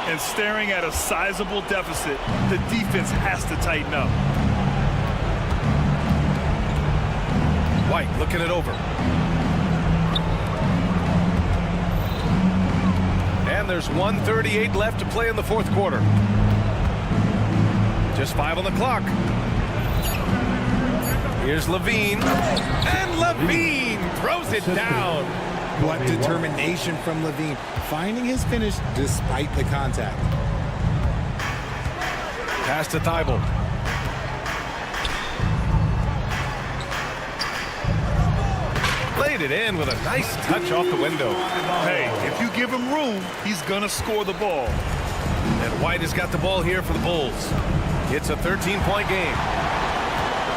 Speaker 3: And staring at a sizable deficit, the defense has to tighten up.
Speaker 1: White looking it over. And there's 1:38 left to play in the 4th quarter. Just 5 on the clock. Here's Levine. And Levine throws it down.
Speaker 10: What determination from Levine. Finding his finish despite the contact.
Speaker 1: Pass to Thibault. Laid it in with a nice touch off the window.
Speaker 3: Hey, if you give him room, he's going to score the ball.
Speaker 1: And White has got the ball here for the Bulls. It's a 13-point game.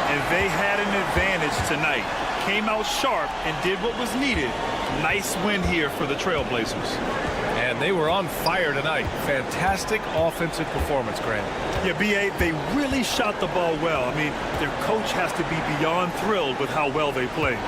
Speaker 3: And they had an advantage tonight. Came out sharp and did what was needed. Nice win here for the Trailblazers.
Speaker 1: And they were on fire tonight. Fantastic offensive performance, Grant.
Speaker 3: Yeah, B.A., they really shot the ball well. I mean, their coach has to be beyond thrilled with how well they played.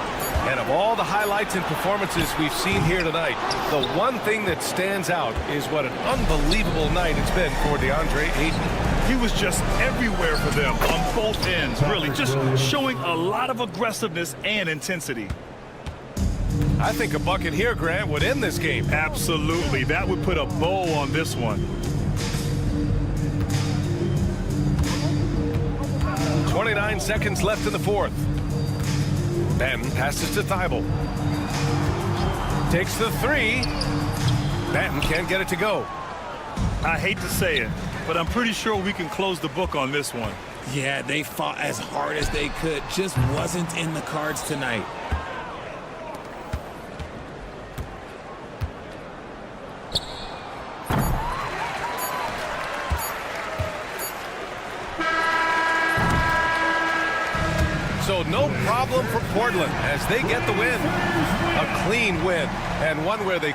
Speaker 1: And of all the highlights and performances we've seen here tonight, the one thing that stands out is what an unbelievable night it's been for DeAndre Ayton.
Speaker 3: He was just everywhere for them on both ends, really, just showing a lot of aggressiveness and intensity.
Speaker 1: I think a bucket here, Grant, would end this game.
Speaker 3: Absolutely. That would put a bow on this one.
Speaker 1: 29 seconds left in the 4th. Ben passes to Thibault. Takes the 3. Benton can't get it to go.
Speaker 3: I hate to say it, but I'm pretty sure we can close the book on this one.
Speaker 10: Yeah, they fought as hard as they could. Just wasn't in the cards tonight.
Speaker 1: So no problem for Portland as they get the win. A clean win, and one where they...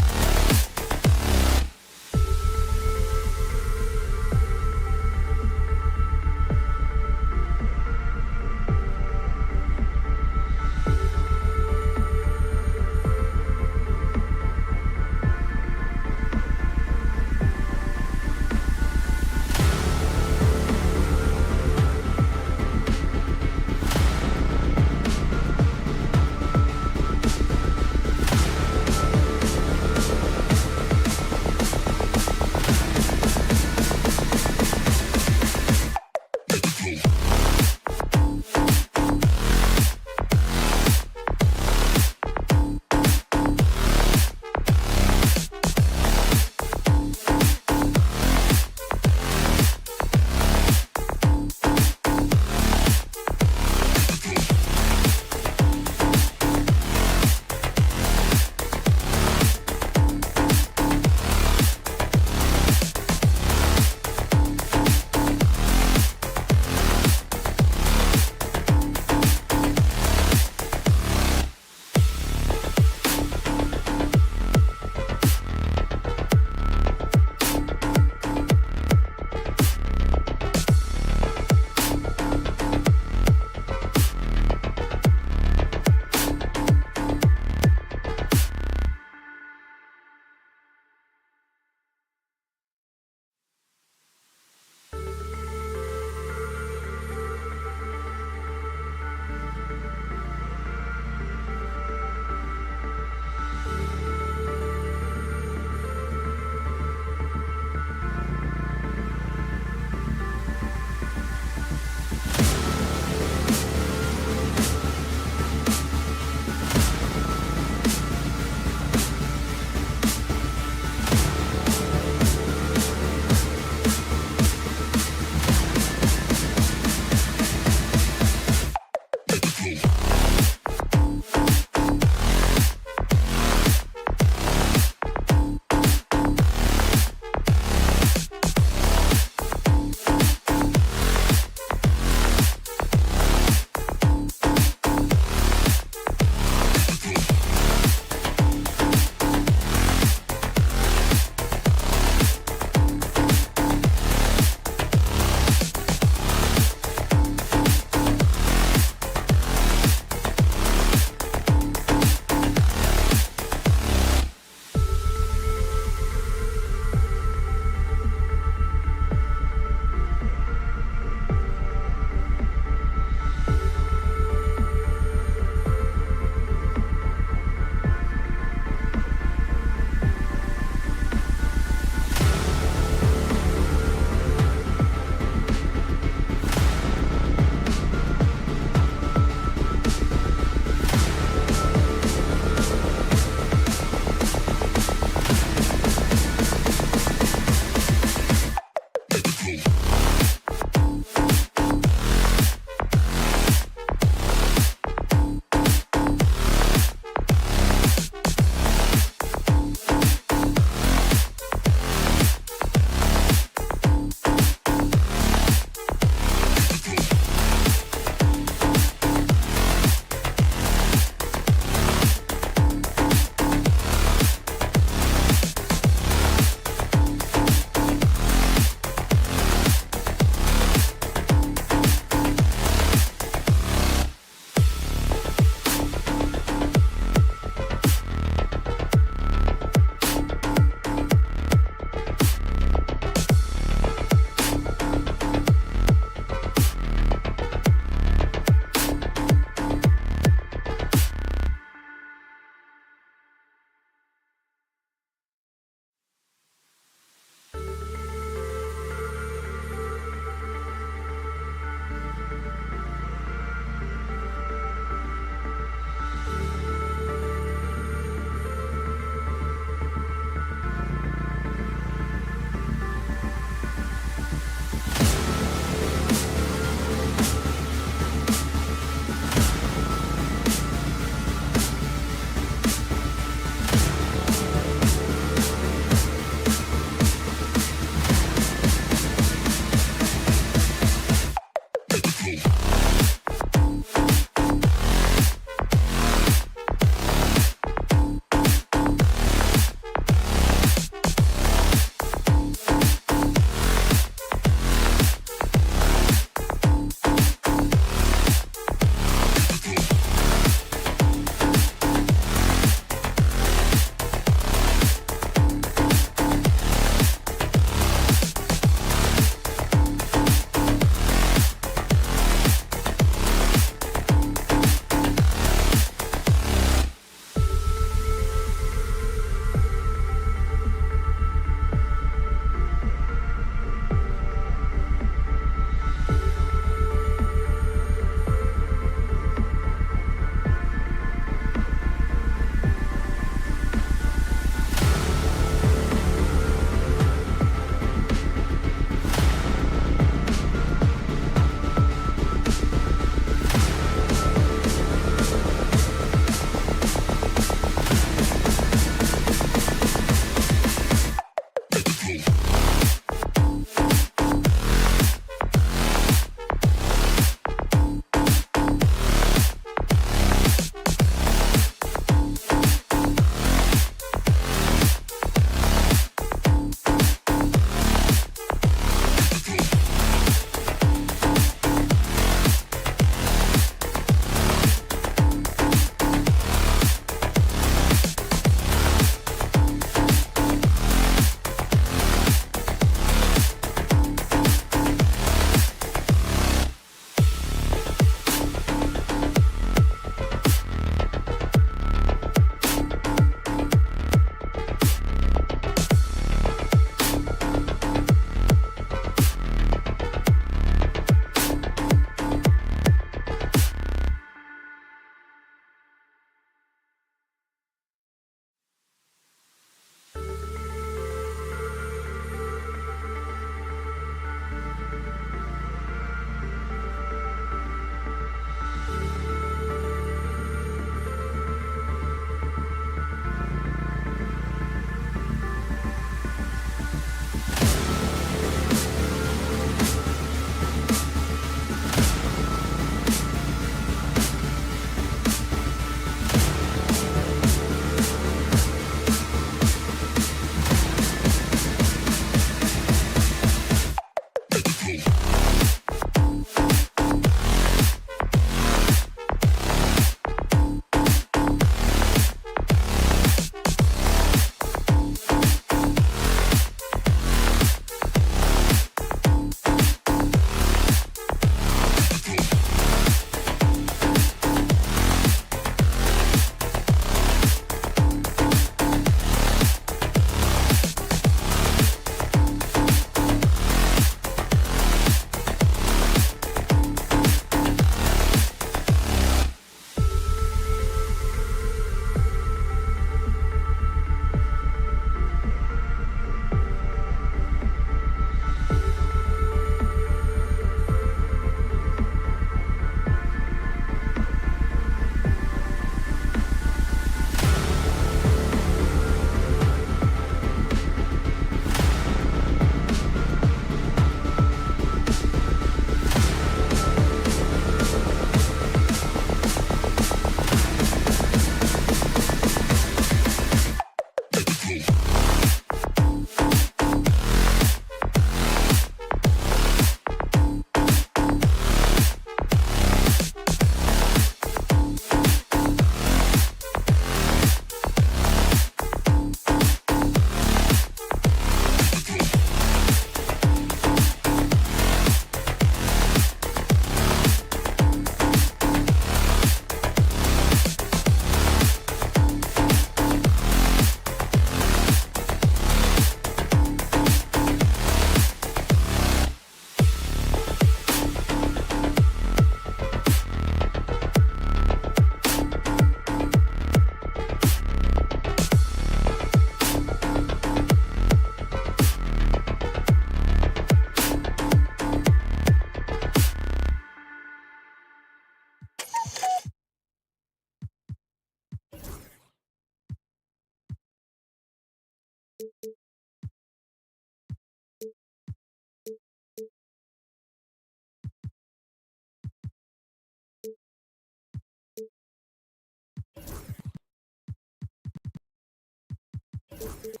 Speaker 6: Expect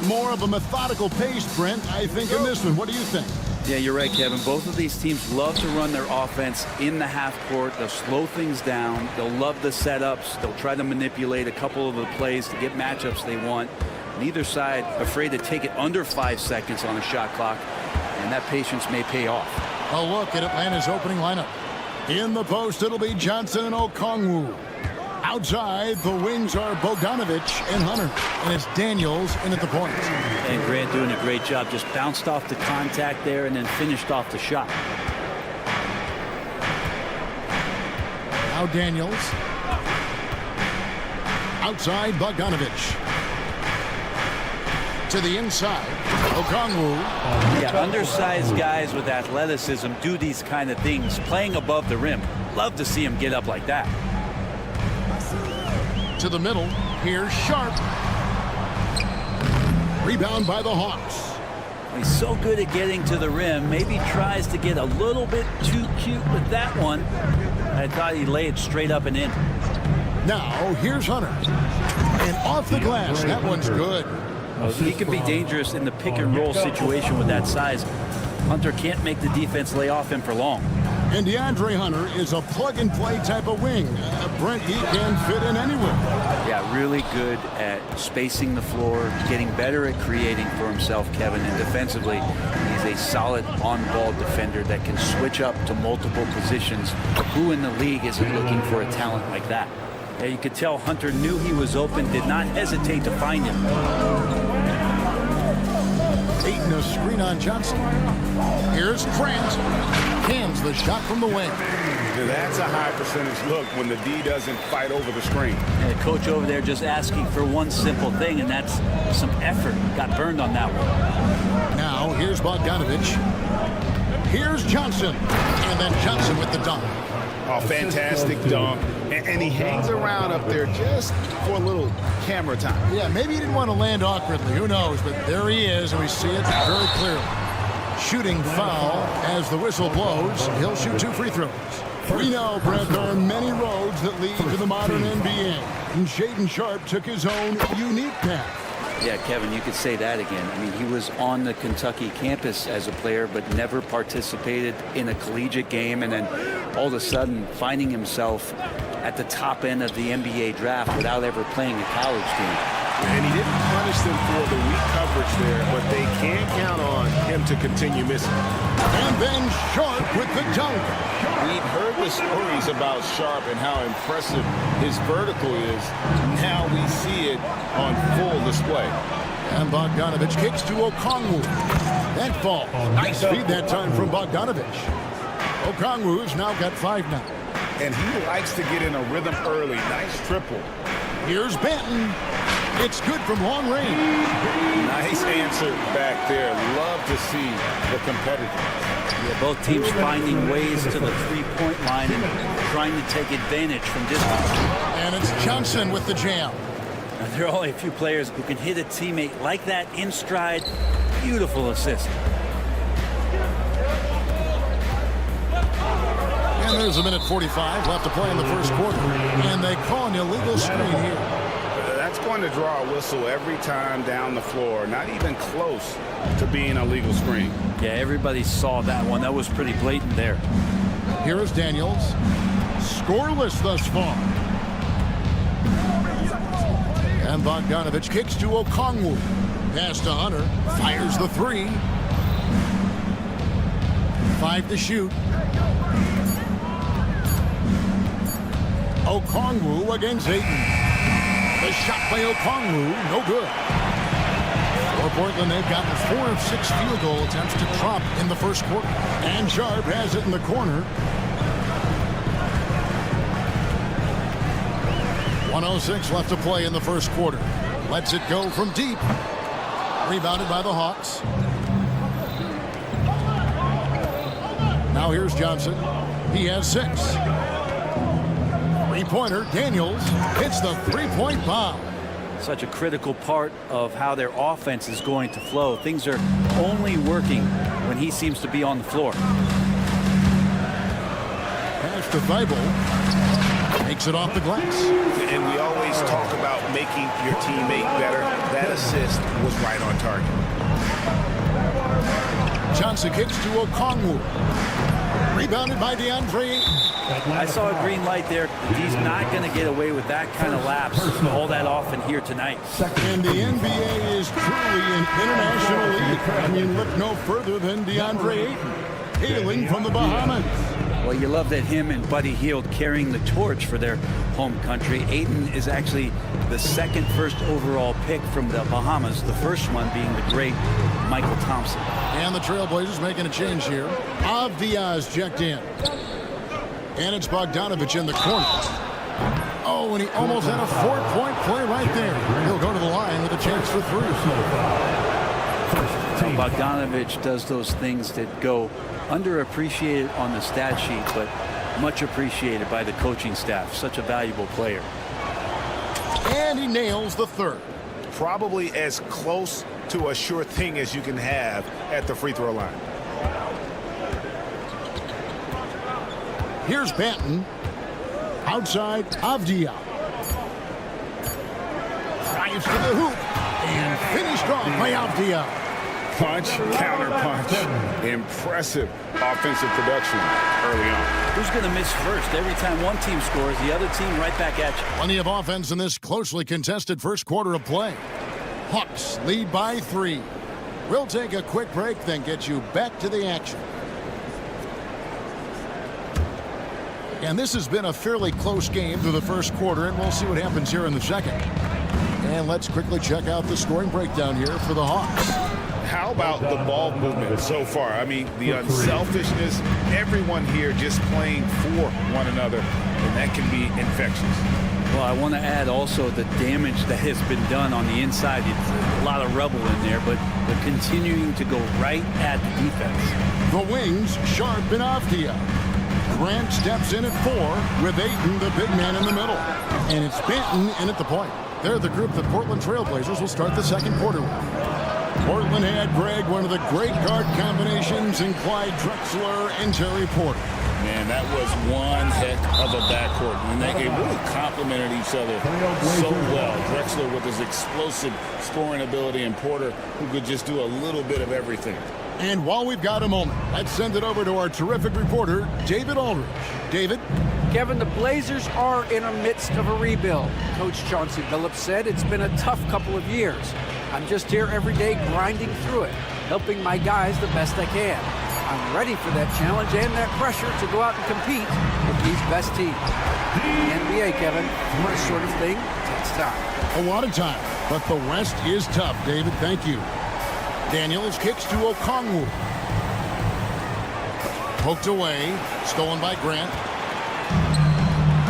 Speaker 6: more of a methodical pace, Brent, I think, in this one. What do you think?
Speaker 2: Yeah, you're right, Kevin. Both of these teams love to run their offense in the half court. They'll slow things down. They'll love the setups. They'll try to manipulate a couple of the plays to get matchups they want. Neither side afraid to take it under 5 seconds on a shot clock, and that patience may pay off.
Speaker 6: A look at Atlanta's opening lineup. In the post, it'll be Johnson and Okongwu. Outside, the wings are Bogdanovich and Hunter, and it's Daniels in at the point.
Speaker 2: And Grant doing a great job. Just bounced off the contact there and then finished off the shot.
Speaker 6: Now Daniels. Outside, Bogdanovich. To the inside, Okongwu.
Speaker 2: Yeah, undersized guys with athleticism do these kind of things, playing above the rim. Love to see him get up like that.
Speaker 6: To the middle, here's Sharp. Rebound by the Hawks.
Speaker 2: He's so good at getting to the rim. Maybe tries to get a little bit too cute with that one. I thought he'd lay it straight up and in.
Speaker 6: Now, here's Hunter. And off the glass, that one's good.
Speaker 2: He can be dangerous in the pick and roll situation with that size. Hunter can't make the defense lay off him for long.
Speaker 6: And DeAndre Hunter is a plug-and-play type of wing. Brent, he can fit in anywhere.
Speaker 2: Yeah, really good at spacing the floor, getting better at creating for himself, Kevin. And defensively, he's a solid on-ball defender that can switch up to multiple positions. Who in the league isn't looking for a talent like that? Yeah, you could tell Hunter knew he was open, did not hesitate to find him.
Speaker 6: Aiton, a screen on Johnson. Here's Grant. Hands the shot from the wing.
Speaker 7: That's a high percentage look when the D doesn't fight over the screen.
Speaker 2: And the coach over there just asking for one simple thing, and that's some effort. Got burned on that one.
Speaker 6: Now, here's Bogdanovich. Here's Johnson. And then Johnson with the dunk.
Speaker 7: Oh, fantastic dunk. And he hangs around up there just for a little camera time.
Speaker 6: Yeah, maybe he didn't want to land awkwardly. Who knows? But there he is, and we see it very clearly. Shooting foul as the whistle blows. He'll shoot 2 free throws. We know, Brent, there are many roads that lead to the modern NBA. And Shaedon Sharpe took his own unique path.
Speaker 2: Yeah, Kevin, you could say that again. I mean, he was on the Kentucky campus as a player, but never participated in a collegiate game. And then all of a sudden finding himself at the top end of the NBA draft without ever playing a college game.
Speaker 7: And he didn't punish them for the weak coverage there, but they can count on him to continue missing.
Speaker 6: And then Sharpe with the dunk.
Speaker 7: We've heard the stories about Sharpe and how impressive his vertical is. Now we see it on full display.
Speaker 6: And Bogdanovich kicks to Okongwu. That falls. Nice feed that time from Bogdanovich. Okongwu's now got 5 now.
Speaker 7: And he likes to get in a rhythm early. Nice triple.
Speaker 6: Here's Benton. It's good from long range.
Speaker 7: Nice answer back there. Love to see the competitors.
Speaker 2: Yeah, both teams finding ways to the three-point line and trying to take advantage from distance.
Speaker 6: And it's Johnson with the jam.
Speaker 2: Now, there are only a few players who can hit a teammate like that in stride. Beautiful assist.
Speaker 6: And there's a minute 45 left to play in the first quarter. And they call an illegal screen here.
Speaker 7: That's going to draw a whistle every time down the floor. Not even close to being a legal screen.
Speaker 2: Yeah, everybody saw that one. That was pretty blatant there.
Speaker 6: Here is Daniels. Scoreless thus far. And Bogdanovich kicks to Okongwu. Pass to Hunter. Fires the 3. 5 to shoot. Okongwu against Aiton. The shot by Okongwu, no good. For Portland, they've gotten 4 of 6 field goal attempts to drop in the first quarter. And Sharpe has it in the corner. 1:06 left to play in the first quarter. Lets it go from deep. Rebounded by the Hawks. Now here's Johnson. He has 6. Three-pointer, Daniels hits the three-point bomb.
Speaker 2: such a critical part of how their offense is going to flow. Things are only working when he seems to be on the floor.
Speaker 6: Pass to Thibault. Makes it off the glass.
Speaker 7: And we always talk about making your teammate better. That assist was right on target.
Speaker 6: Johnson kicks to Okongwu. Rebounded by DeAndre.
Speaker 2: I saw a green light there. He's not going to get away with that kind of lapse all that often here tonight.
Speaker 6: And the NBA is truly an international league. I mean, look no further than DeAndre Ayton, hailing from the Bahamas.
Speaker 2: Well, you love that him and Buddy Hield carrying the torch for their home country. Ayton is actually the second first overall pick from the Bahamas, the first one being the great Michael Thompson.
Speaker 6: And the Trailblazers making a change here. Avdia's checked in. And it's Bogdanovich in the corner. Oh, and he almost had a 4-point play right there. He'll go to the line with a chance for 3.
Speaker 2: Bogdanovich does those things that go underappreciated on the stat sheet, but much appreciated by the coaching staff. Such a valuable player.
Speaker 6: And he nails the third.
Speaker 7: Probably as close to a sure thing as you can have at the free throw line.
Speaker 6: Here's Banton. Outside, Avdia. Drives to the hoop. And finished off by Avdia.
Speaker 7: Punch, counter punch. Impressive offensive production early on.
Speaker 2: Who's going to miss first? Every time one team scores, the other team right back at you.
Speaker 6: Plenty of offense in this closely contested first quarter of play. Hawks lead by 3. We'll take a quick break, then get you back to the action. And this has been a fairly close game through the first quarter, and we'll see what happens here in the second. And let's quickly check out the scoring breakdown here for the Hawks.
Speaker 7: How about the ball movement so far? I mean, the unselfishness, everyone here just playing for one another, and that can be infectious.
Speaker 2: Well, I want to add also the damage that has been done on the inside. It's a lot of rubble in there, but they're continuing to go right at the defense.
Speaker 6: The wings, Sharp and Avdia. Grant steps in at 4 with Ayton, the big man, in the middle. And it's Banton in at the point. They're the group the Portland Trailblazers will start the second quarter with. Portland had, Greg, one of the great guard combinations in Clyde Drexler and Terry Porter.
Speaker 7: Man, that was one heck of a backcourt. And they really complemented each other so well. Drexler with his explosive scoring ability and Porter who could just do a little bit of everything.
Speaker 6: And while we've got a moment, let's send it over to our terrific reporter, David Aldridge. David?
Speaker 9: Kevin, the Blazers are in the midst of a rebuild. Coach Chauncey Billups said it's been a tough couple of years. I'm just here every day grinding through it, helping my guys the best I can. I'm ready for that challenge and that pressure to go out and compete with these best teams. The NBA, Kevin, this sort of thing takes time.
Speaker 6: A lot of time, but the West is tough, David. Thank you. Daniels kicks to Okongwu. Poked away, stolen by Grant.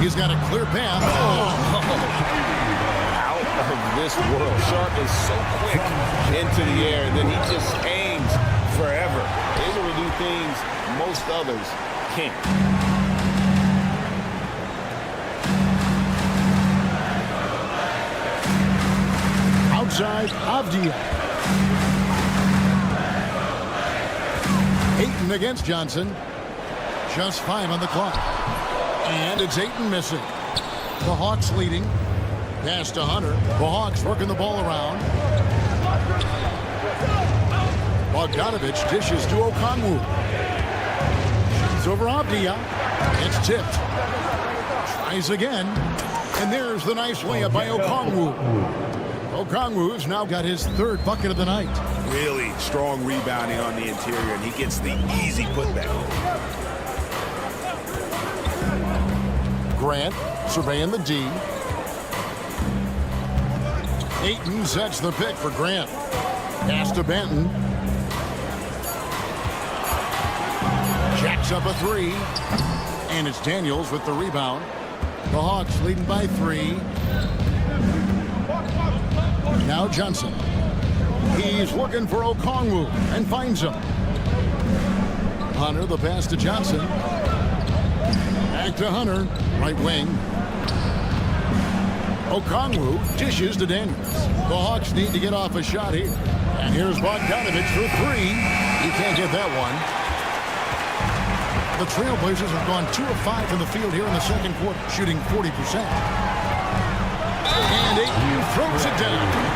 Speaker 6: He's got a clear path.
Speaker 7: Out of this world. Sharp is so quick into the air, and then he just hangs forever. Able to do things most others can't.
Speaker 6: Outside, Avdia. Ayton against Johnson. Just 5 on the clock. And it's Ayton missing. The Hawks leading. Pass to Hunter. The Hawks working the ball around. Bogdanovich dishes to Okongwu. It's over Avdia. It's tipped. Tries again. And there's the nice layup by Okongwu. Okongwu's now got his 3rd bucket of the night.
Speaker 7: Really strong rebounding on the interior, and he gets the easy putback.
Speaker 6: Grant surveying the D. Ayton sets the pick for Grant. Pass to Banton. Jacks up a 3. And it's Daniels with the rebound. The Hawks leading by 3. Now Johnson. He's looking for Okongwu and finds him. Hunter, the pass to Johnson. Back to Hunter, right wing. Okongwu dishes to Daniels. The Hawks need to get off a shot here. And here's Bogdanovich for three. He can't get that one. The Trailblazers have gone 2 of 5 from the field here in the second quarter, shooting 40%. And Ayton throws it down.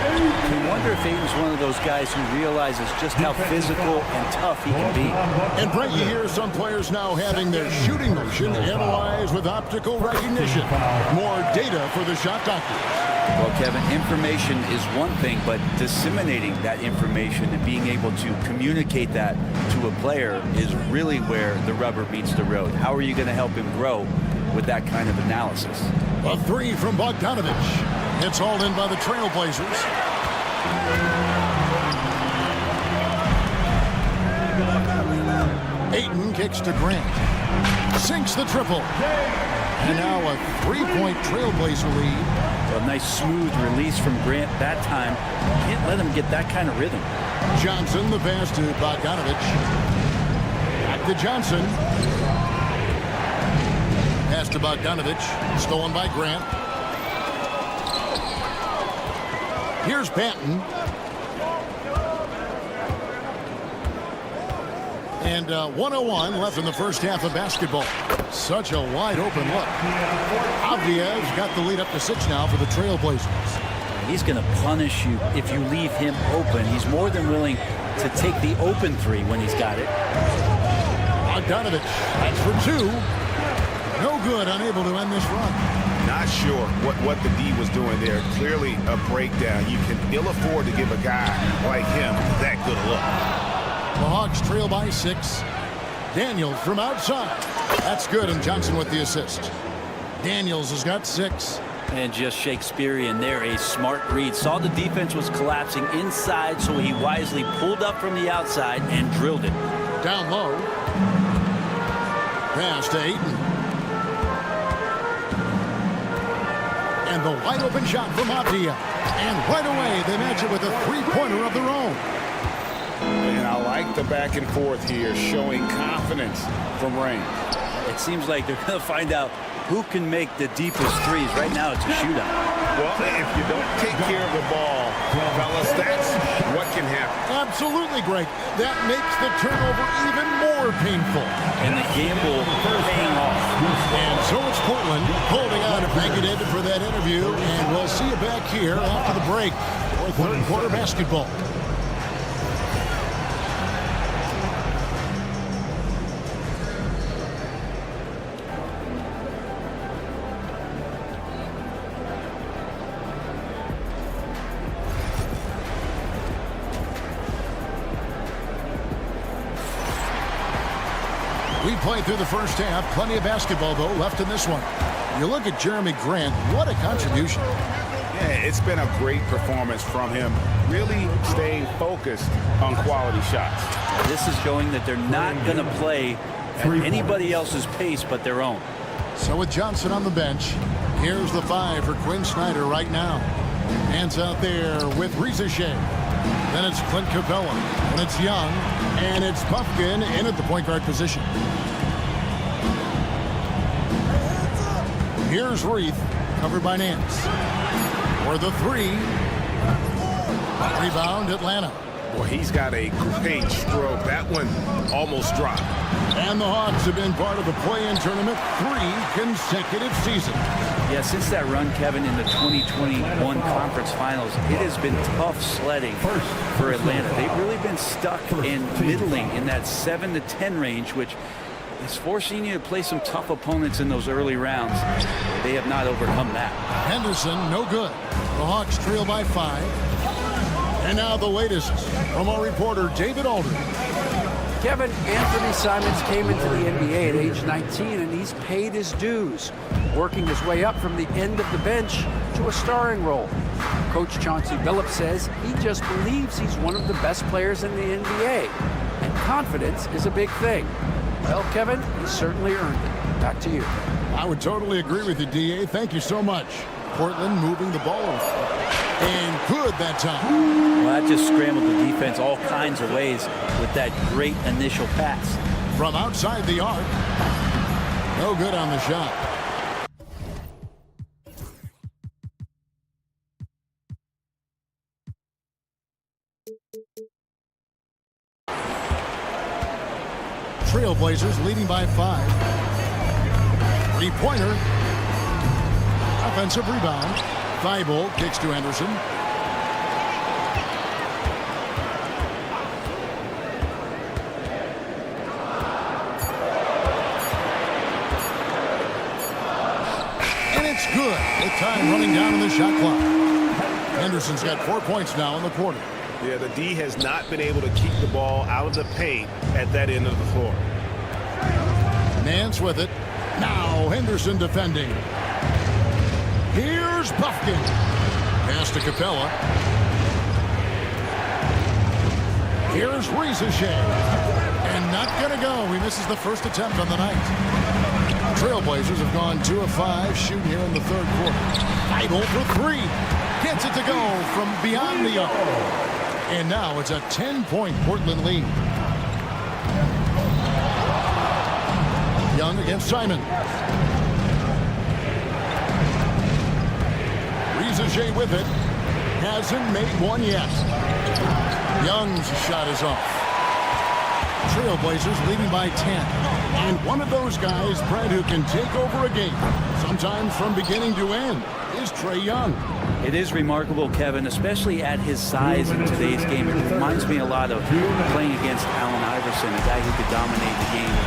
Speaker 2: I wonder if Ayton's one of those guys who realizes just how physical and tough he can be.
Speaker 6: And Brett, you hear some players now having their shooting motion analyzed with optical recognition. More data for the shot doctors.
Speaker 2: Well, Kevin, information is one thing, but disseminating that information and being able to communicate that to a player is really where the rubber meets the road. How are you going to help him grow with that kind of analysis?
Speaker 6: A three from Bogdanovich. It's hauled in by the Trailblazers. Ayton kicks to Grant. Sinks the triple. And now a three-point Trailblazer lead.
Speaker 2: A nice smooth release from Grant that time. Can't let him get that kind of rhythm.
Speaker 6: Johnson, the pass to Bogdanovich. Back to Johnson. Pass to Bogdanovich. Stolen by Grant. Here's Banton. And 1:01 left in the first half of basketball. Such a wide open look. Avdiev's got the lead up to 6 now for the Trailblazers.
Speaker 2: He's going to punish you if you leave him open. He's more than willing to take the open three when he's got it.
Speaker 6: Bogdanovich, that's for 2. No good, unable to end this run.
Speaker 7: Not sure what the D was doing there. Clearly a breakdown. You can ill afford to give a guy like him that good a look.
Speaker 6: The Hawks trail by 6. Daniels from outside. That's good, and Johnson with the assist. Daniels has got 6.
Speaker 2: And just Shakespearean there, a smart read. Saw the defense was collapsing inside, so he wisely pulled up from the outside and drilled it.
Speaker 6: Down low. Pass to Ayton. And the wide open shot from Avdia. And right away, they match it with a three-pointer of their own.
Speaker 7: And I like the back and forth here, showing confidence from range.
Speaker 2: It seems like they're going to find out who can make the deepest threes. Right now, it's a shootout.
Speaker 7: Well, if you don't take care of the ball, fellas, that's what can happen.
Speaker 6: Absolutely, Greg. That makes the turnover even more painful.
Speaker 2: And the gamble paying off.
Speaker 6: And so it's Portland holding on. Thank you, David, for that interview. And we'll see you back here after the break for third quarter basketball. We played through the first half. Plenty of basketball, though, left in this one. You look at Jeremy Grant. What a contribution.
Speaker 7: Yeah, it's been a great performance from him. Really staying focused on quality shots.
Speaker 2: This is showing that they're not going to play at anybody else's pace but their own.
Speaker 6: So with Johnson on the bench, here's the 5 for Quinn Snyder right now. Hands out there with Rizachet. Then it's Clint Capella. And it's Young. And it's Puffkin in at the point guard position. Here's Reith, covered by Nance. For the 3. Rebound, Atlanta.
Speaker 7: Boy, he's got a great stroke. That one almost dropped.
Speaker 6: And the Hawks have been part of the play-in tournament 3 consecutive seasons.
Speaker 2: Yeah, since that run, Kevin, in the 2021 conference finals, it has been tough sledding for Atlanta. They've really been stuck in middling in that 7 to 10 range, which is forcing you to play some tough opponents in those early rounds. They have not overcome that.
Speaker 6: Henderson, no good. The Hawks trail by 5. And now the latest from our reporter, David Alder.
Speaker 9: Kevin, Anthony Simons came into the NBA at age 19, and he's paid his dues, working his way up from the end of the bench to a starring role. Coach Chauncey Billups says he just believes he's one of the best players in the NBA, and confidence is a big thing. Well, Kevin, he certainly earned it. Back to you.
Speaker 6: I would totally agree with you, D.A. Thank you so much. Portland moving the ball. And good that time.
Speaker 2: Well, that just scrambled the defense all kinds of ways with that great initial pass.
Speaker 6: From outside the arc. No good on the shot. Trailblazers leading by 5. Three-pointer. Offensive rebound. Thibault kicks to Henderson. And it's good. With time running down in the shot clock. Henderson's got 4 points now in the quarter.
Speaker 7: Yeah, the D has not been able to keep the ball out of the paint at that end of the floor.
Speaker 6: Nance with it. Now Henderson defending. Here's Buffkin. Pass to Capella. Here's Riza-Shea. And not going to go. He misses the first attempt on the night. Trailblazers have gone 2 of 5 shooting here in the third quarter. Thibault for 3. Gets it to go from beyond the arc. And now it's a 10-point Portland lead. Young against Simon. Riza-Shea with it. Hasn't made one yet. Young's shot is off. Trailblazers leading by 10. And one of those guys, Brad, who can take over a game, sometimes from beginning to end, is Trae Young.
Speaker 2: It is remarkable, Kevin, especially at his size in today's game. It reminds me a lot of playing against Allen Iverson, a guy who could dominate the game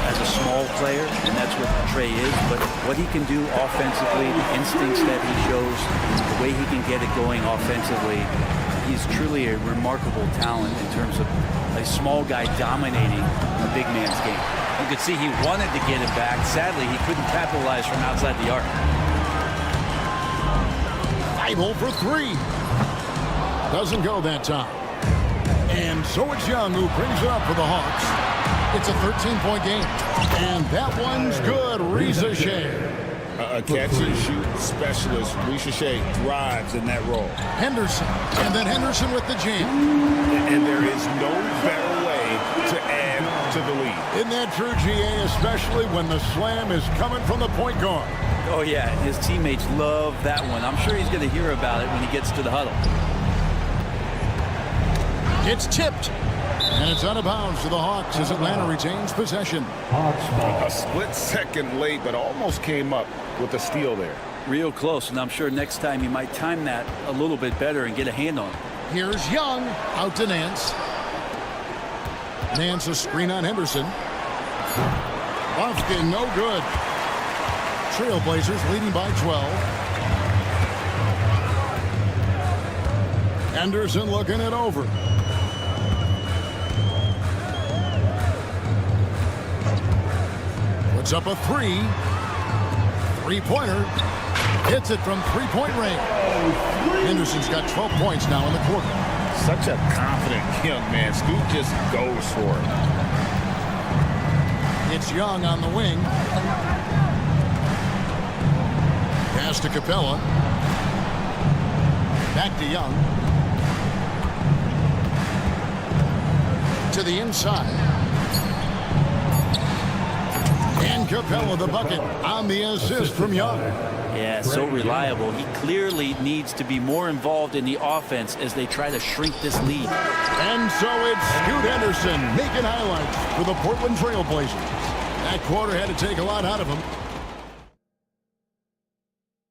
Speaker 2: as a small player, and that's what Trae is. But what he can do offensively, the instincts that he shows, the way he can get it going offensively, he's truly a remarkable talent in terms of a small guy dominating a big man's game.
Speaker 9: You could see he wanted to get it back. Sadly, he couldn't capitalize from outside the arc.
Speaker 6: Thibault for 3. Doesn't go that time. And so it's Young who brings it up for the Hawks. It's a 13-point game. And that one's good. Riza-Shea.
Speaker 7: A catch-and-shoot specialist. Riza-Shea thrives in that role.
Speaker 6: Henderson. And then Henderson with the jam.
Speaker 7: And there is no better way to add to the lead.
Speaker 6: Isn't that true, GA? Especially when the slam is coming from the point guard.
Speaker 2: Oh, yeah, his teammates love that one. I'm sure he's going to hear about it when he gets to the huddle.
Speaker 6: It's tipped. And it's out of bounds to the Hawks as Atlanta retains possession.
Speaker 7: A split second late, but almost came up with a steal there.
Speaker 2: Real close, and I'm sure next time he might time that a little bit better and get a hand on it.
Speaker 6: Here's Young out to Nance. Nance a screen on Henderson. Buffkin, no good. Trailblazers leading by 12. Henderson looking it over. Puts up a 3. Three-pointer. Hits it from three-point range. Henderson's got 12 points now in the quarter.
Speaker 7: Such a confident young man. Scoot just goes for it.
Speaker 6: It's Young on the wing. Pass to Capella. Back to Young. To the inside. And Capella the bucket on the assist from Young.
Speaker 2: Yeah, so reliable. He clearly needs to be more involved in the offense as they try to shrink this lead.
Speaker 6: And so it's Scoot Henderson making highlights for the Portland Trailblazers. That quarter had to take a lot out of him.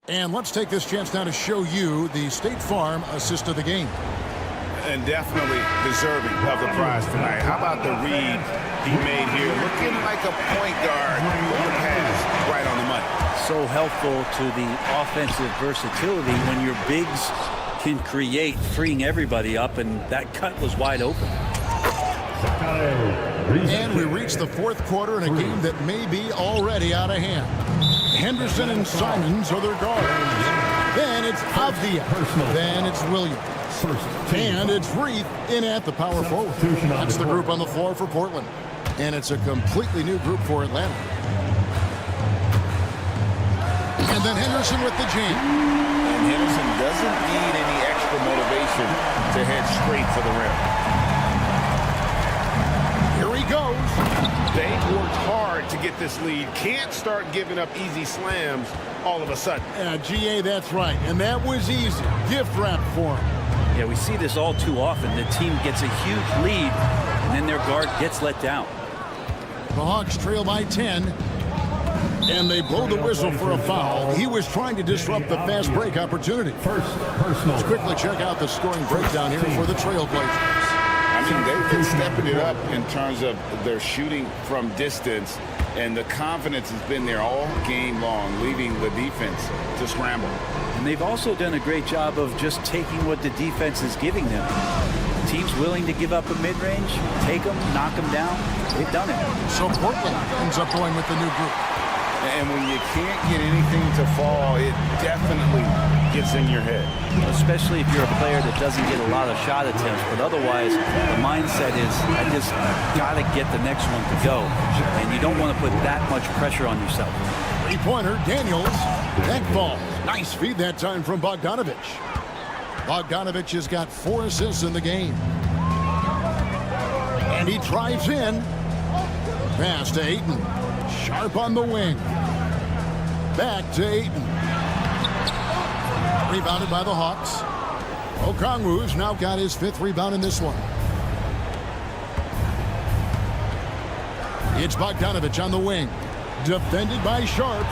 Speaker 6: And let's take this chance now to show you the State Farm assist of the game.
Speaker 7: And definitely deserving of the prize tonight. How about the read he made here? Looking like a point guard with the pass right on the money.
Speaker 2: So helpful to the offensive versatility when your bigs can create, freeing everybody up, and that cut was wide open.
Speaker 6: And we reach the fourth quarter in a game that may be already out of hand. Henderson and Simons are their guards. Then it's Avdia. Then it's Williams. And it's Reith in at the power forward. That's the group on the floor for Portland. And it's a completely new group for Atlanta. And then Henderson with the jam.
Speaker 7: And Henderson doesn't need any extra motivation to head straight for the rim.
Speaker 6: Here he goes.
Speaker 7: They worked hard to get this lead. Can't start giving up easy slams all of a sudden.
Speaker 6: GA, that's right. And that was easy. Gift wrap for him.
Speaker 2: Yeah, we see this all too often. The team gets a huge lead, and then their guard gets let down.
Speaker 6: The Hawks trail by 10. And they blow the whistle for a foul. He was trying to disrupt the fast break opportunity. Let's quickly check out the scoring breakdown here for the Trailblazers.
Speaker 7: I mean, they've been stepping it up in terms of their shooting from distance, and the confidence has been there all game long, leaving the defense to scramble.
Speaker 2: And they've also done a great job of just taking what the defense is giving them. Teams willing to give up a mid-range, take them, knock them down. They've done it.
Speaker 6: So Portland ends up going with the new group.
Speaker 7: And when you can't get anything to fall, it definitely gets in your head.
Speaker 2: Especially if you're a player that doesn't get a lot of shot attempts. But otherwise, the mindset is, I just got to get the next one to go. And you don't want to put that much pressure on yourself.
Speaker 6: Three-pointer, Daniels. That ball. Nice feed that time from Bogdanovich. Bogdanovich has got 4 assists in the game. And he drives in. Pass to Ayton. Sharp on the wing. Back to Ayton. Rebounded by the Hawks. Okongwu's now got his 5th rebound in this one. It's Bogdanovich on the wing. Defended by Sharp.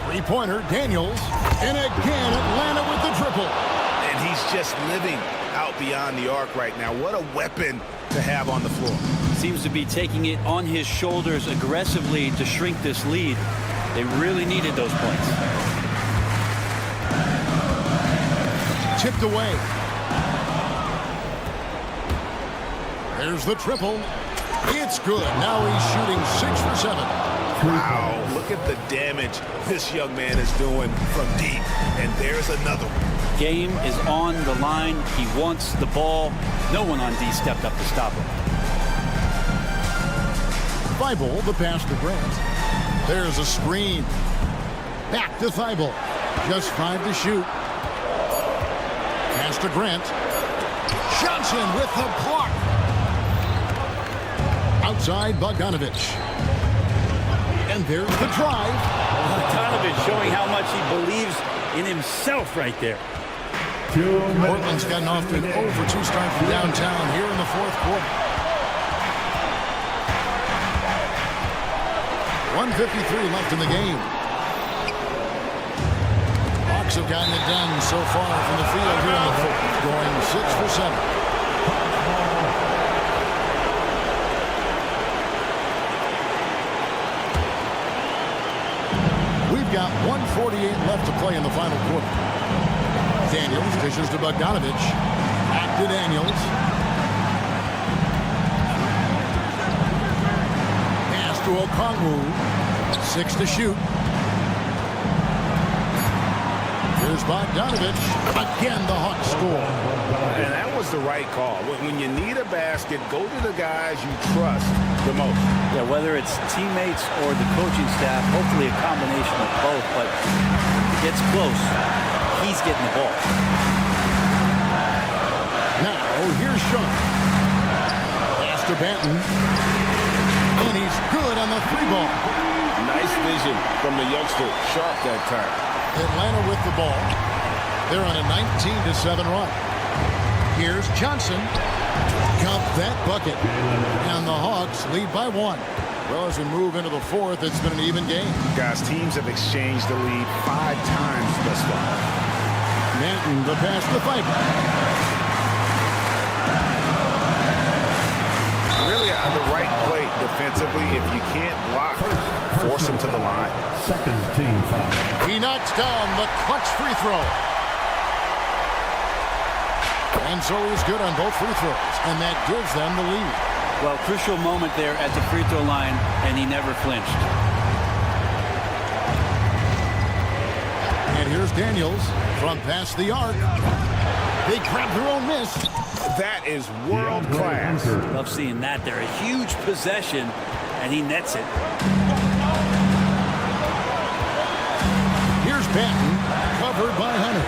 Speaker 6: Three-pointer, Daniels. And again, Atlanta with the triple.
Speaker 3: And he's just living out beyond the arc right now. What a weapon to have on the floor.
Speaker 2: Seems to be taking it on his shoulders aggressively to shrink this lead. They really needed those points.
Speaker 6: Tipped away. There's the triple. It's good. Now he's shooting 6 for 7.
Speaker 3: Wow, look at the damage this young man is doing from deep. And there's another one.
Speaker 2: Game is on the line. He wants the ball. No one on D stepped up to stop him.
Speaker 6: Thibault, the pass to Grant. There's a screen. Back to Thibault. Just 5 to shoot. Pass to Grant. Johnson with the block. Outside Bogdanovich. And there's the drive.
Speaker 2: Bogdanovich showing how much he believes in himself right there.
Speaker 6: Portland's gotten off to an 0 for 2 start from downtown here in the 4th quarter. 1:53 left in the game. Hawks have gotten it done so far from the field here in the 4th, going 6 for 7. We've got 1:48 left to play in the final quarter. Daniels dishes to Bogdanovich. Back to Daniels. Pass to Okongwu. 6 to shoot. Here's Bogdanovich. Again, the Hawks score.
Speaker 7: And that was the right call. When you need a basket, go to the guys you trust the most.
Speaker 2: Yeah, whether it's teammates or the coaching staff, hopefully a combination of both, but if it gets close, he's getting the ball.
Speaker 6: Now, here's Sharp. Pass to Banton. And he's good on the 3-ball.
Speaker 7: Nice vision from the youngster. Sharp that time.
Speaker 6: Atlanta with the ball. They're on a 19-7 run. Here's Johnson. Count that bucket. And the Hawks lead by 1. Well, as we move into the 4th, it's been an even game.
Speaker 3: Guys, teams have exchanged the lead 5 times thus far.
Speaker 6: Manton, the pass to Thibault.
Speaker 3: Really on the right plate defensively. If you can't block, force him to the line.
Speaker 5: Second team foul.
Speaker 6: He knocks down the clutch free throw. And so he's good on both free throws, and that gives them the lead.
Speaker 2: Well, crucial moment there at the free throw line, and he never flinched.
Speaker 6: And here's Daniels from past the arc. They grab their own miss.
Speaker 7: That is world class.
Speaker 2: Love seeing that there. A huge possession, and he nets it.
Speaker 6: Here's Banton, covered by Hunter.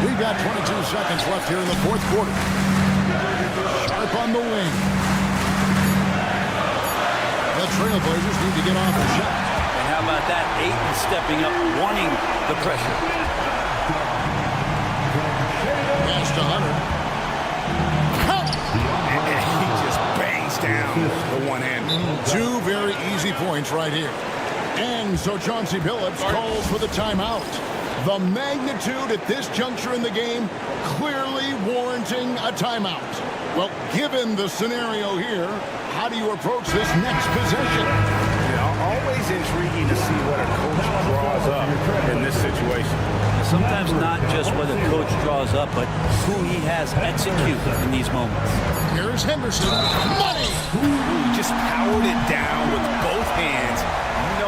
Speaker 6: We've got 22 seconds left here in the 4th quarter. Sharp on the wing. The Trailblazers need to get off the shot.
Speaker 2: And how How about that? Ayton stepping up, wanting the pressure.
Speaker 6: Pass to Hunter.
Speaker 7: And he just bangs down the one hand.
Speaker 6: Two very easy points right here. And so Chauncey Billups calls for the timeout. The magnitude at this juncture in the game clearly warranting a timeout. Well, given the scenario here, how do you approach this next possession?
Speaker 7: Always intriguing to see what a coach draws up in this situation.
Speaker 2: Sometimes not just what a coach draws up, but who he has execute in these moments.
Speaker 6: Here's Henderson. Money!
Speaker 7: He just powered it down with both hands.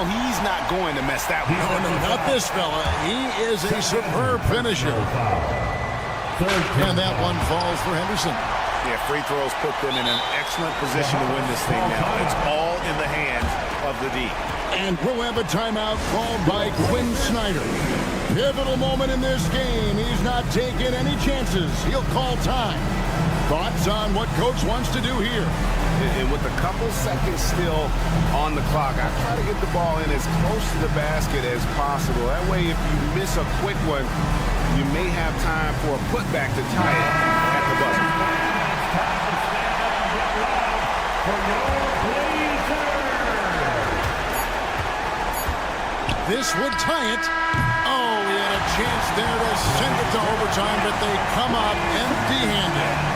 Speaker 7: He's not going to mess that one up.
Speaker 6: No, not this fella. He is a superb finisher. And that one falls for Henderson.
Speaker 7: Yeah, free throws put them in an excellent position to win this thing now. It's all in the hands of the D.
Speaker 6: And we'll have a timeout called by Quinn Snyder. Pivotal moment in this game. He's not taking any chances. He'll call time. Thoughts on what coach wants to do here?
Speaker 7: And with a couple seconds still on the clock, I try to get the ball in as close to the basket as possible. That way, if you miss a quick one, you may have time for a putback to tie it at the buzzer.
Speaker 6: This would tie it. Oh, he had a chance there to send it to overtime, but they come up empty-handed.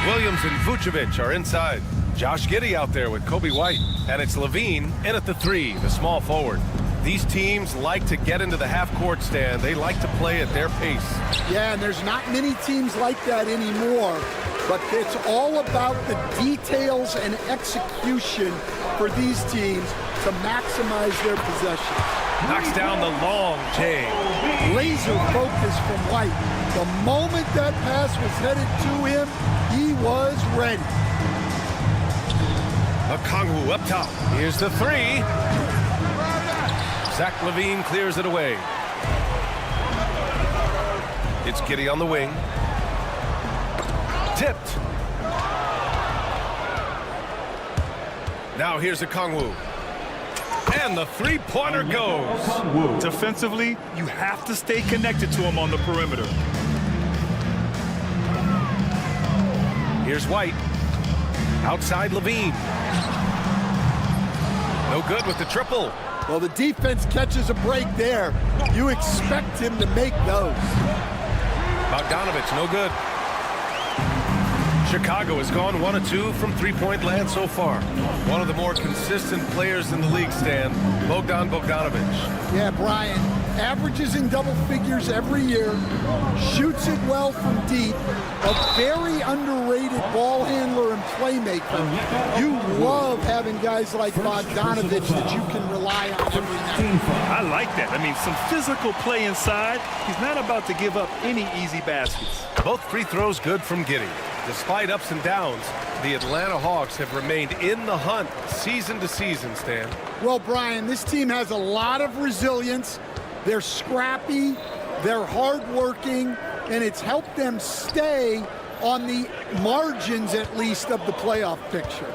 Speaker 1: Williams and Vucevic are inside. Josh Giddey out there with Kobe White. And it's Levine in at the 3, the small forward. These teams like to get into the half-court stand. They like to play at their pace.
Speaker 8: Yeah, and there's not many teams like that anymore. But it's all about the details and execution for these teams to maximize their possession.
Speaker 1: Knocks down the long J.
Speaker 8: Laser focus from White. The moment that pass was headed to him, he was ready.
Speaker 1: Okongwu up top. Here's the 3. Zach LaVine clears it away. It's Giddey on the wing. Tipped. Now here's Okongwu. And the three-pointer goes.
Speaker 3: Defensively, you have to stay connected to him on the perimeter.
Speaker 1: Here's White. Outside Levine. No good with the triple.
Speaker 8: Well, the defense catches a break there. You expect him to make those.
Speaker 1: Bogdanovich, no good. Chicago has gone 1 of 2 from three-point land so far. One of the more consistent players in the league, Stan, Bogdanovich.
Speaker 8: Yeah, Brian, averages in double figures every year, shoots it well from deep, a very underrated ball handler and playmaker. You love having guys like Bogdanovich that you can rely on every night.
Speaker 3: I like that. I mean, some physical play inside. He's not about to give up any easy baskets.
Speaker 1: Both free throws good from Giddey. Despite ups and downs, the Atlanta Hawks have remained in the hunt season to season, Stan.
Speaker 8: Well, Brian, this team has a lot of resilience. They're scrappy, they're hardworking, and it's helped them stay on the margins, at least, of the playoff picture.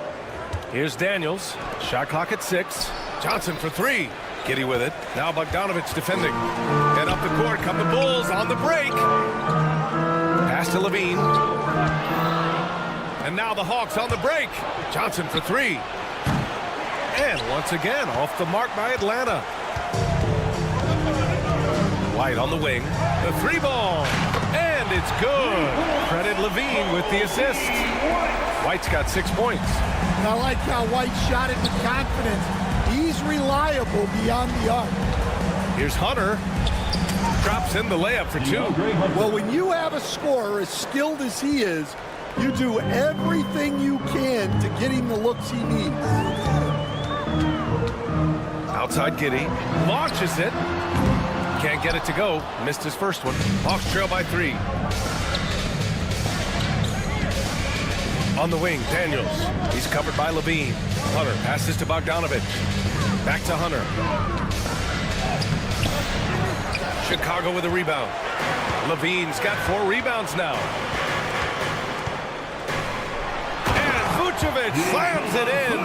Speaker 1: Here's Daniels. Shot clock at 6. Johnson for 3. Giddey with it. Now Bogdanovich defending. And up the court come the Bulls on the break. Pass to Levine. And now the Hawks on the break. Johnson for 3. And once again, off the mark by Atlanta. White on the wing. The 3-ball. And it's good. Credit Levine with the assist. White's got 6 points.
Speaker 8: And I like how White shot it with confidence. He's reliable beyond the arc.
Speaker 1: Here's Hunter. Drops in the layup for 2.
Speaker 8: Well, when you have a scorer as skilled as he is, you do everything you can to get him the looks he needs.
Speaker 1: Outside Giddey. Launches it. Can't get it to go. Missed his first one. Hawks trail by 3. On the wing, Daniels. He's covered by Levine. Hunter passes to Bogdanovich. Back to Hunter. Chicago with a rebound. Levine's got 4 rebounds now. And Vucevic slams it in.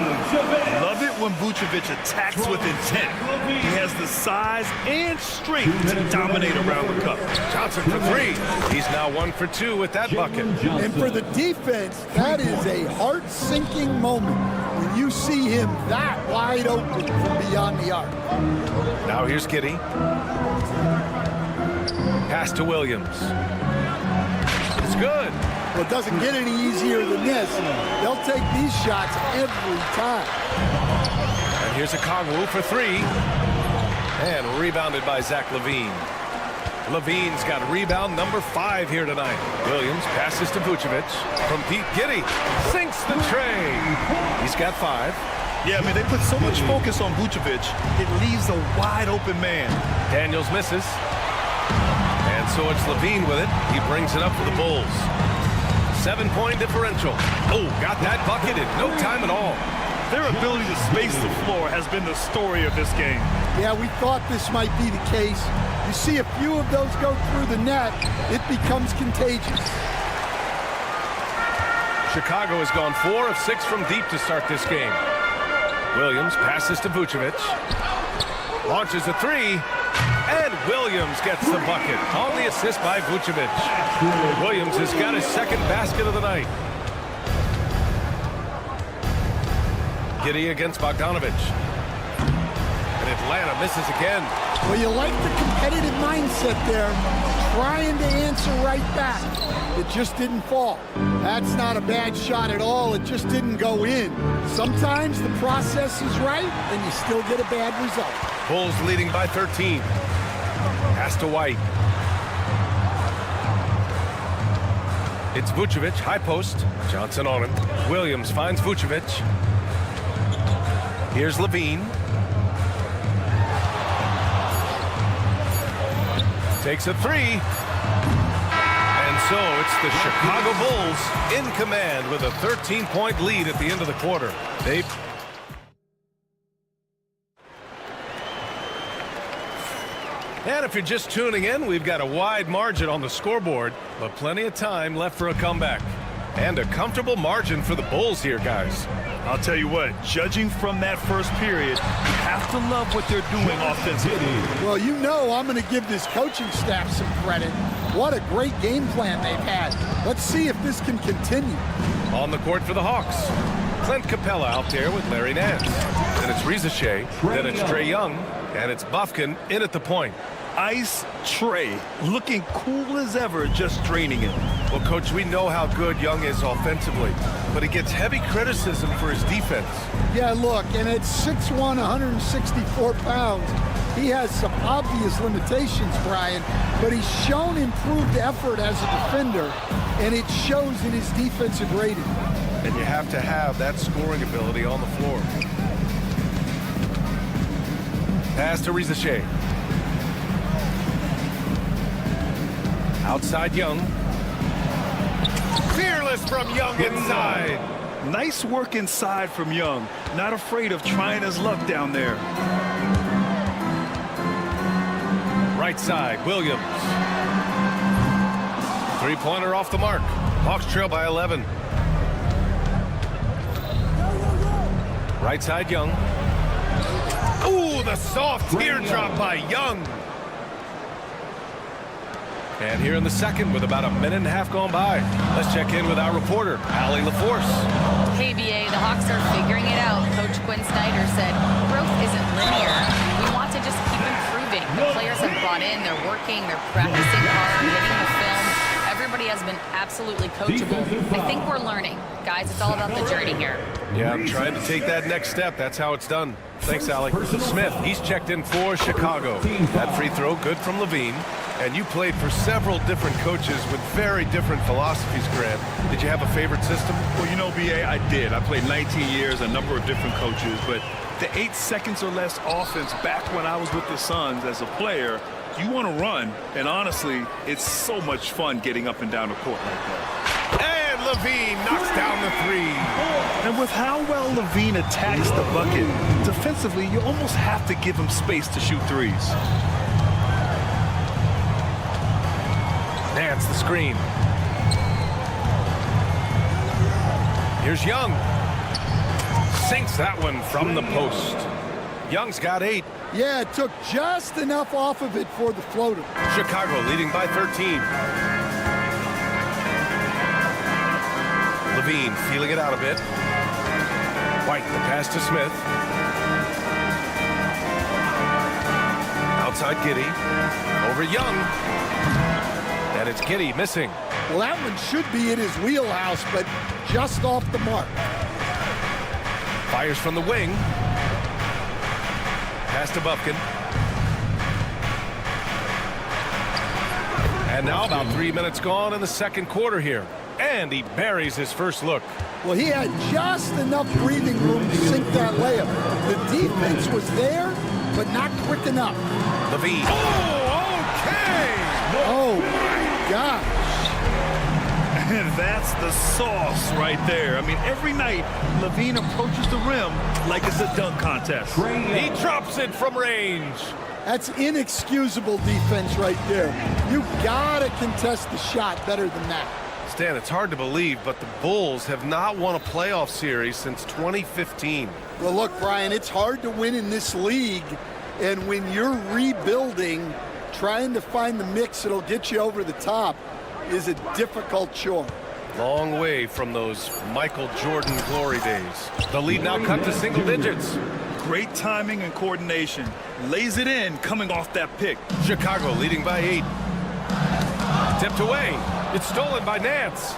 Speaker 3: Love it when Vucevic attacks with intent. He has the size and strength to dominate around the cup.
Speaker 1: Johnson for 3. He's now 1 for 2 with that bucket.
Speaker 8: And for the defense, that is a heart-sinking moment when you see him that wide open from beyond the arc.
Speaker 1: Now here's Giddey. Pass to Williams. It's good.
Speaker 8: Well, it doesn't get any easier than this. They'll take these shots every time.
Speaker 1: And here's Okongwu for 3. And rebounded by Zach LaVine. LaVine's got rebound number 5 here tonight. Williams passes to Vucevic. From Pete Giddey. Sinks the tray. He's got 5.
Speaker 3: Yeah, I mean, they put so much focus on Vucevic, it leaves a wide open man.
Speaker 1: Daniels misses. And so it's Levine with it. He brings it up for the Bulls. 7-point differential. Oh, got that bucket in no time at all.
Speaker 3: Their ability to space the floor has been the story of this game.
Speaker 8: Yeah, we thought this might be the case. You see a few of those go through the net, it becomes contagious.
Speaker 1: Chicago has gone 4 of 6 from deep to start this game. Williams passes to Vucevic. Launches a three. And Williams gets the bucket on the assist by Vucevic. Williams has got his second basket of the night. Giddey against Bogdanovic. And Atlanta misses again.
Speaker 8: Well, you like the competitive mindset there, trying to answer right back. It just didn't fall. That's not a bad shot at all. It just didn't go in. Sometimes the process is right, and you still get a bad result.
Speaker 1: Bulls leading by 13. Pass to White. It's Vucevic, high post. Johnson on him. Williams finds Vucevic. Here's Levine. Takes a three. And so it's the Chicago Bulls in command with a 13-point lead at the end of the quarter. And if you're just tuning in, we've got a wide margin on the scoreboard, but plenty of time left for a comeback. And a comfortable margin for the Bulls here, guys.
Speaker 3: I'll tell you what, judging from that first period, you have to love what they're doing offensively.
Speaker 8: Well, you know I'm going to give this coaching staff some credit. What a great game plan they've had. Let's see if this can continue.
Speaker 1: On the court for the Hawks, Clint Capella out there with Larry Nance. Then it's Rizachet, then it's Trae Young, and it's Bufkin in at the point.
Speaker 3: Ice Trae, looking cool as ever, just draining it.
Speaker 1: Well, Coach, we know how good Young is offensively, but he gets heavy criticism for his defense.
Speaker 8: Yeah, look, and at 6'1", 164 pounds, he has some obvious limitations, Brian, but he's shown improved effort as a defender, and it shows in his defensive rating.
Speaker 1: And you have to have that scoring ability on the floor. Pass to Rizachet. Outside Young. Fearless from Young inside.
Speaker 3: Nice work inside from Young. Not afraid of trying his luck down there.
Speaker 1: Right side, Williams. Three-pointer off the mark. Hawks trail by 11. Right side, Young. Ooh, the soft teardrop by Young. And here in the second with about a minute and a half gone by. Let's check in with our reporter, Allie LaForce.
Speaker 4: Hey, BA, the Hawks are figuring it out. Coach Quinn Snyder said growth isn't linear. We want to just keep improving. The players have bought in. They're working. They're practicing hard, hitting the film. Everybody has been absolutely coachable. I think we're learning. Guys, it's all about the journey here.
Speaker 1: Yeah, I'm trying to take that next step. That's how it's done. Thanks, Allie. Smith, he's checked in for Chicago. That free throw, good from Levine. And you played for several different coaches with very different philosophies, Grant. Did you have a favorite system?
Speaker 3: Well, you know, BA, I did. I played 19 years, a number of different coaches, but the 8 seconds or less offense back when I was with the Suns as a player, you want to run, and honestly, it's so much fun getting up and down the court like that.
Speaker 1: And Levine knocks down the three.
Speaker 3: And with how well Levine attacks the bucket, defensively, you almost have to give him space to shoot threes.
Speaker 1: Nance the screen. Here's Young. Sinks that one from the post. Young's got 8.
Speaker 8: Yeah, it took just enough off of it for the floater.
Speaker 1: Chicago leading by 13. Levine feeling it out a bit. White, the pass to Smith. Outside Giddey. Over Young. And it's Giddey missing.
Speaker 8: Well, that one should be in his wheelhouse, but just off the mark.
Speaker 1: Fires from the wing. Pass to Bufkin. And now about 3 minutes gone in the second quarter here. And he buries his first look.
Speaker 8: Well, he had just enough breathing room to sink that layup. The defense was there, but not quick enough.
Speaker 1: Levine. Oh, okay!
Speaker 8: Oh, my gosh.
Speaker 3: And that's the sauce right there. I mean, every night, Levine approaches the rim like it's a dunk contest.
Speaker 1: He drops it from range.
Speaker 8: That's inexcusable defense right there. You gotta contest the shot better than that.
Speaker 1: Stan, it's hard to believe, but the Bulls have not won a playoff series since 2015.
Speaker 8: Well, look, Brian, it's hard to win in this league, and when you're rebuilding, trying to find the mix that'll get you over the top is a difficult chore.
Speaker 1: Long way from those Michael Jordan glory days. The lead now cut to single digits.
Speaker 3: Great timing and coordination. Lays it in coming off that pick.
Speaker 1: Chicago leading by 8. Tipped away. It's stolen by Nance.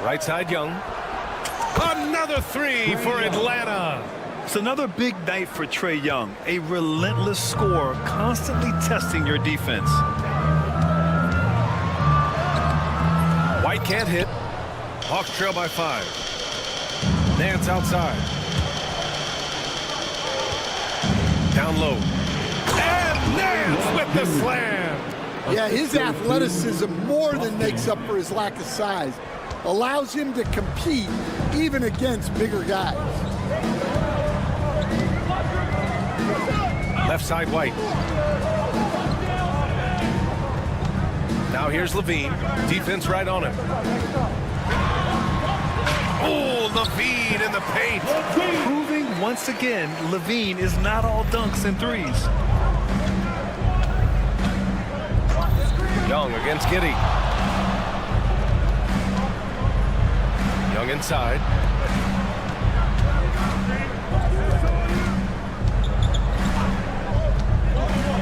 Speaker 1: Right side, Young. Another 3 for Atlanta.
Speaker 3: It's another big night for Trae Young. A relentless scorer, constantly testing your defense.
Speaker 1: White can't hit. Hawks trail by 5. Nance outside. Down low. And Nance with the slam.
Speaker 8: Yeah, his athleticism more than makes up for his lack of size. Allows him to compete even against bigger guys.
Speaker 1: Left side, White. Now here's Levine. Defense right on him. Oh, Levine in the paint.
Speaker 3: Proving once again, Levine is not all dunks and threes.
Speaker 1: Young against Giddey. Young inside.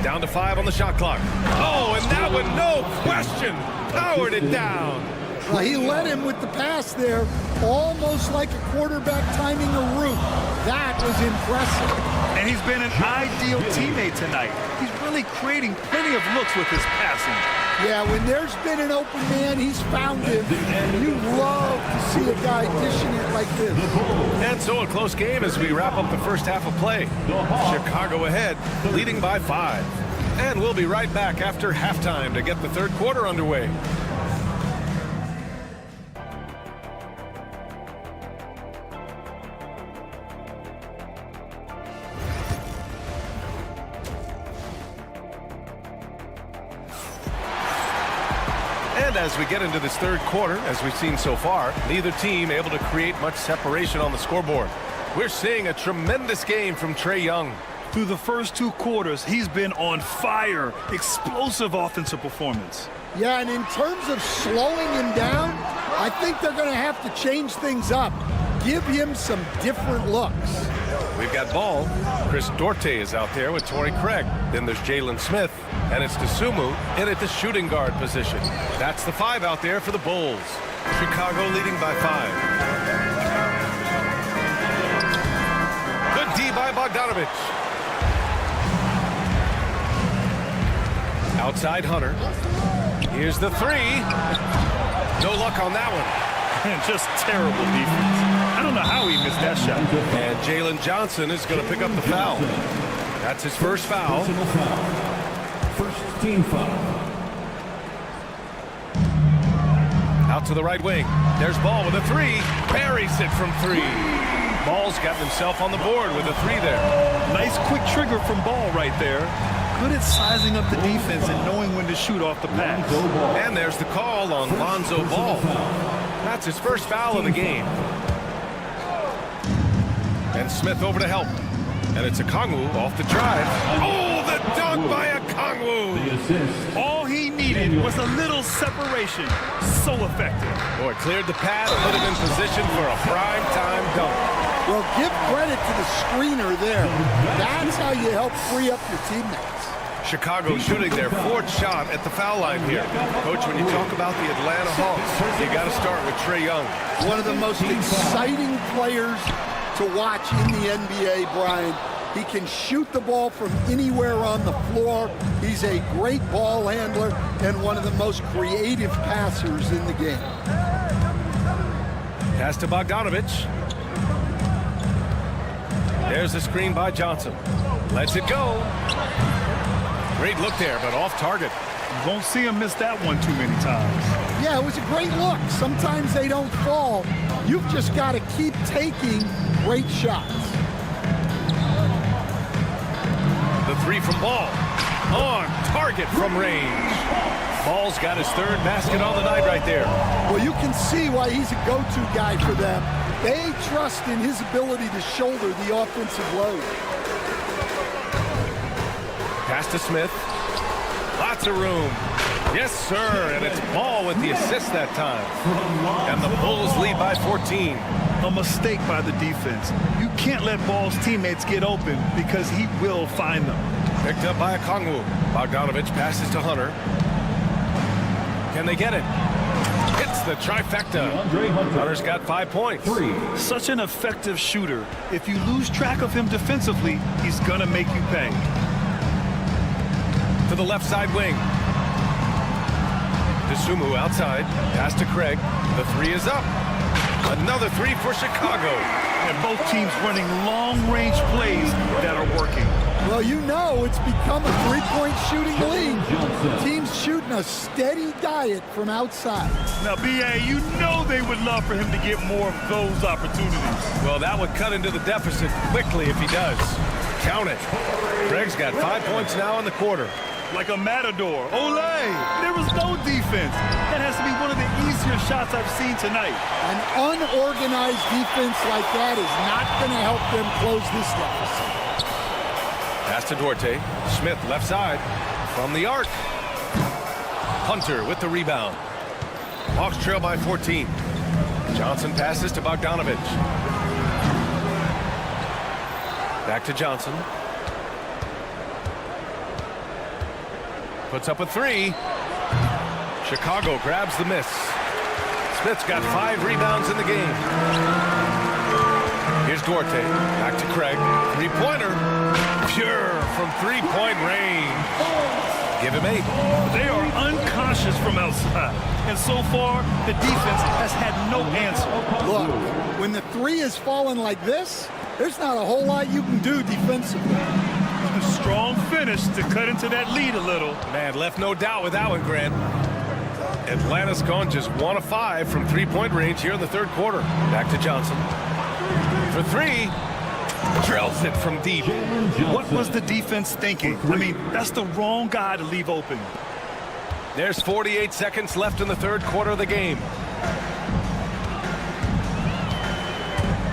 Speaker 1: Down to 5 on the shot clock. Oh, and that one, no question, powered it down.
Speaker 8: Well, he led him with the pass there, almost like a quarterback timing a route. That was impressive.
Speaker 3: And he's been an ideal teammate tonight. He's really creating plenty of looks with his passing.
Speaker 8: Yeah, when there's been an open man, he's found him. You love to see a guy dishing it like this.
Speaker 1: And so a close game as we wrap up the first half of play. Chicago ahead, leading by 5. And we'll be right back after halftime to get the third quarter underway. And as we get into this third quarter, as we've seen so far, neither team able to create much separation on the scoreboard. We're seeing a tremendous game from Trae Young.
Speaker 3: Through the first 2 quarters, he's been on fire. Explosive offensive performance.
Speaker 8: Yeah, and in terms of slowing him down, I think they're going to have to change things up. Give him some different looks.
Speaker 1: We've got ball. Chris Duarte is out there with Torrey Craig. Then there's Jalen Smith, and it's Dosunmu in at the shooting guard position. That's the 5 out there for the Bulls. Chicago leading by 5. Good D by Bogdanovich. Outside Hunter. Here's the 3. No luck on that one.
Speaker 3: Just terrible defense. I don't know how he missed that shot.
Speaker 1: And Jalen Johnson is going to pick up the foul. That's his first foul.
Speaker 5: First team foul.
Speaker 1: Out to the right wing. There's Ball with a 3. Buries it from 3. Ball's got himself on the board with a 3 there.
Speaker 3: Nice quick trigger from Ball right there. Good at sizing up the defense and knowing when to shoot off the pass.
Speaker 1: And there's the call on Lonzo Ball. That's his first foul of the game. And Smith over to help. And it's Okongwu off the drive. Oh, the dunk by Okongwu.
Speaker 3: All he needed was a little separation. So effective.
Speaker 1: Boy, cleared the pad and put him in position for a prime-time dunk.
Speaker 8: Well, give credit to the screener there. That's how you help free up your teammates.
Speaker 1: Chicago shooting their 4th shot at the foul line here. Coach, when you talk about the Atlanta Hawks, you got to start with Trae Young.
Speaker 8: One of the most exciting players to watch in the NBA, Brian. He can shoot the ball from anywhere on the floor. He's a great ball handler and one of the most creative passers in the game.
Speaker 1: Pass to Bogdanovich. There's the screen by Johnson. Lets it go. Great look there, but off target.
Speaker 3: You won't see him miss that one too many times.
Speaker 8: Yeah, it was a great look. Sometimes they don't fall. You've just got to keep taking great shots.
Speaker 1: The 3 from Ball. On target from range. Ball's got his third basket on the night right there.
Speaker 8: Well, you can see why he's a go-to guy for them. They trust in his ability to shoulder the offensive load.
Speaker 1: Pass to Smith. Lots of room. Yes, sir. And it's Ball with the assist that time. And the Bulls lead by 14.
Speaker 3: A mistake by the defense. You can't let Ball's teammates get open because he will find them.
Speaker 1: Picked up by Okongwu. Bogdanovich passes to Hunter. Can they get it? Hits the trifecta. Hunter's got 5 points.
Speaker 3: Such an effective shooter. If you lose track of him defensively, he's going to make you pay.
Speaker 1: To the left side wing. DeSumo outside. Pass to Craig. The three is up. Another three for Chicago.
Speaker 3: And both teams running long-range plays that are working.
Speaker 8: Well, you know it's become a three-point shooting league. Teams shooting a steady diet from outside.
Speaker 3: Now, B.A., you know they would love for him to get more of those opportunities.
Speaker 1: Well, that would cut into the deficit quickly if he does. Count it. Craig's got 5 points now in the quarter.
Speaker 3: Like a matador. Olay! There was no defense. That has to be one of the easier shots I've seen tonight.
Speaker 8: An unorganized defense like that is not going to help them close this deficit.
Speaker 1: Pass to Duarte. Smith left side from the arc. Hunter with the rebound. Hawks trail by 14. Johnson passes to Bogdanovich. Back to Johnson. Puts up a three. Chicago grabs the miss. Smith's got 5 rebounds in the game. Here's Duarte. Back to Craig. Three-pointer. Pure from three-point range. Give him 8.
Speaker 3: They are unconscious from outside. And so far, the defense has had no answer.
Speaker 8: Look, when the three is falling like this, there's not a whole lot you can do defensively.
Speaker 3: A strong finish to cut into that lead a little.
Speaker 1: Man, left no doubt with that one, Grant. Atlanta's gone just 1 of 5 from three-point range here in the third quarter. Back to Johnson. For three. Drills it from deep.
Speaker 3: What was the defense thinking? I mean, that's the wrong guy to leave open.
Speaker 1: There's 48 seconds left in the third quarter of the game.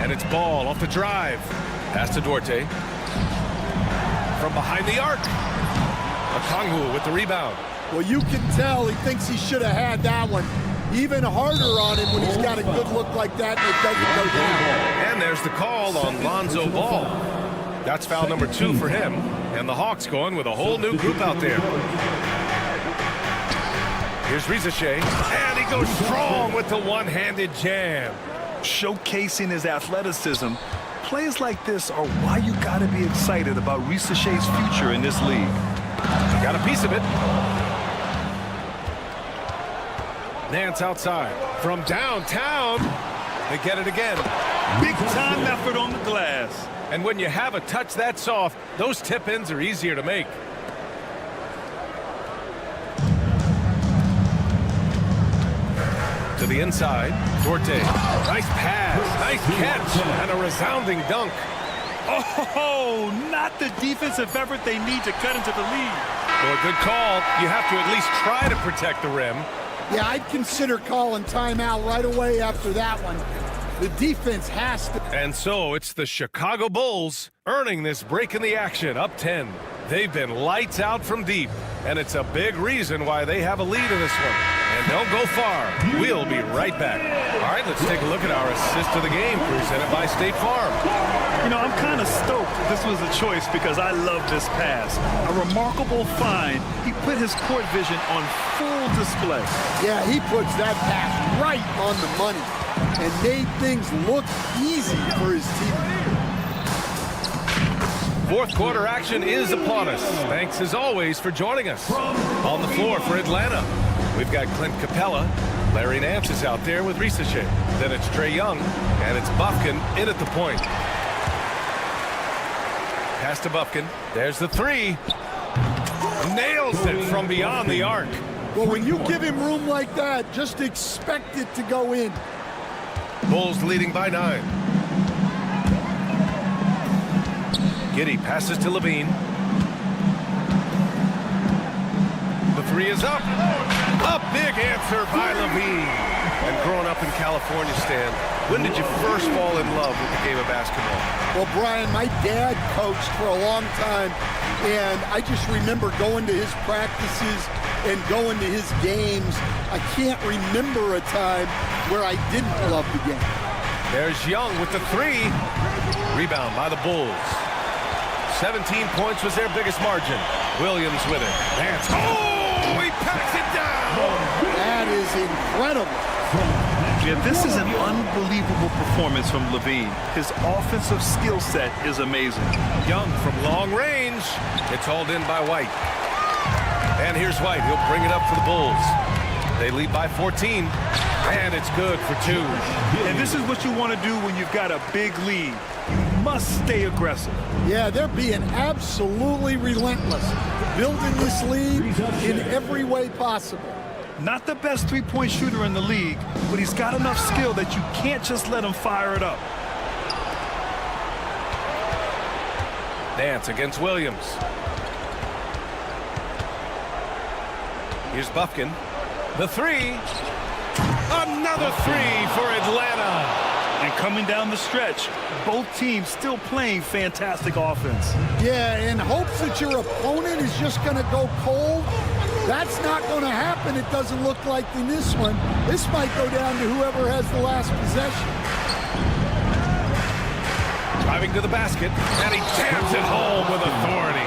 Speaker 1: And it's Ball off the drive. Pass to Duarte. From behind the arc. Okongwu with the rebound.
Speaker 8: Well, you can tell he thinks he should have had that one. Even harder on him when he's got a good look like that and it doesn't go down.
Speaker 1: And there's the call on Lonzo Ball. That's foul number 2 for him. And the Hawks going with a whole new group out there. Here's Rizachet. And he goes strong with the one-handed jam.
Speaker 3: Showcasing his athleticism. Plays like this are why you got to be excited about Rizachet's future in this league.
Speaker 1: Got a piece of it. Nance outside. From downtown, they get it again.
Speaker 3: Big time effort on the glass.
Speaker 1: And when you have a touch that soft, those tip-ins are easier to make. To the inside, Duarte. Nice pass, nice catch, and a resounding dunk.
Speaker 3: Oh, not the defensive effort they need to cut into the lead.
Speaker 1: Well, a good call. You have to at least try to protect the rim.
Speaker 8: Yeah, I'd consider calling timeout right away after that one. The defense has to.
Speaker 1: And so it's the Chicago Bulls earning this break in the action, up 10. They've been lights out from deep, and it's a big reason why they have a lead in this one. And don't go far. We'll be right back. All right, let's take a look at our assist of the game presented by State Farm.
Speaker 3: You know, I'm kind of stoked this was a choice because I love this pass. A remarkable find. He put his court vision on full display.
Speaker 8: Yeah, he puts that pass right on the money and made things look easy for his team.
Speaker 1: Fourth quarter action is upon us. Thanks as always for joining us. On the floor for Atlanta, we've got Clint Capella. Larry Nance is out there with Rizachet. Then it's Trae Young, and it's Bufkin in at the point. Pass to Bufkin. There's the three. Nails it from beyond the arc.
Speaker 8: Well, when you give him room like that, just expect it to go in.
Speaker 1: Bulls leading by 9. Giddey passes to Levine. The three is up. A big answer by Levine. And growing up in California, Stan, when did you first fall in love with the game of basketball?
Speaker 8: Well, Brian, my dad coached for a long time, and I just remember going to his practices and going to his games. I can't remember a time where I didn't love the game.
Speaker 1: There's Young with the three. Rebound by the Bulls. 17 points was their biggest margin. Williams with it. Nance. Oh, he packs it down.
Speaker 8: That is incredible.
Speaker 3: Yeah, this is an unbelievable performance from Levine. His offensive skill set is amazing.
Speaker 1: Young from long range. It's hauled in by White. And here's White. He'll bring it up for the Bulls. They lead by 14. And it's good for 2.
Speaker 3: And this is what you want to do when you've got a big lead. You must stay aggressive.
Speaker 8: Yeah, they're being absolutely relentless, building this lead in every way possible.
Speaker 3: Not the best three-point shooter in the league, but he's got enough skill that you can't just let him fire it up.
Speaker 1: Nance against Williams. Here's Bufkin. The three. Another three for Atlanta.
Speaker 3: And coming down the stretch, both teams still playing fantastic offense.
Speaker 8: Yeah, in hopes that your opponent is just going to go cold. That's not going to happen, it doesn't look like, in this one. This might go down to whoever has the last possession.
Speaker 1: Driving to the basket, and he jams it home with authority.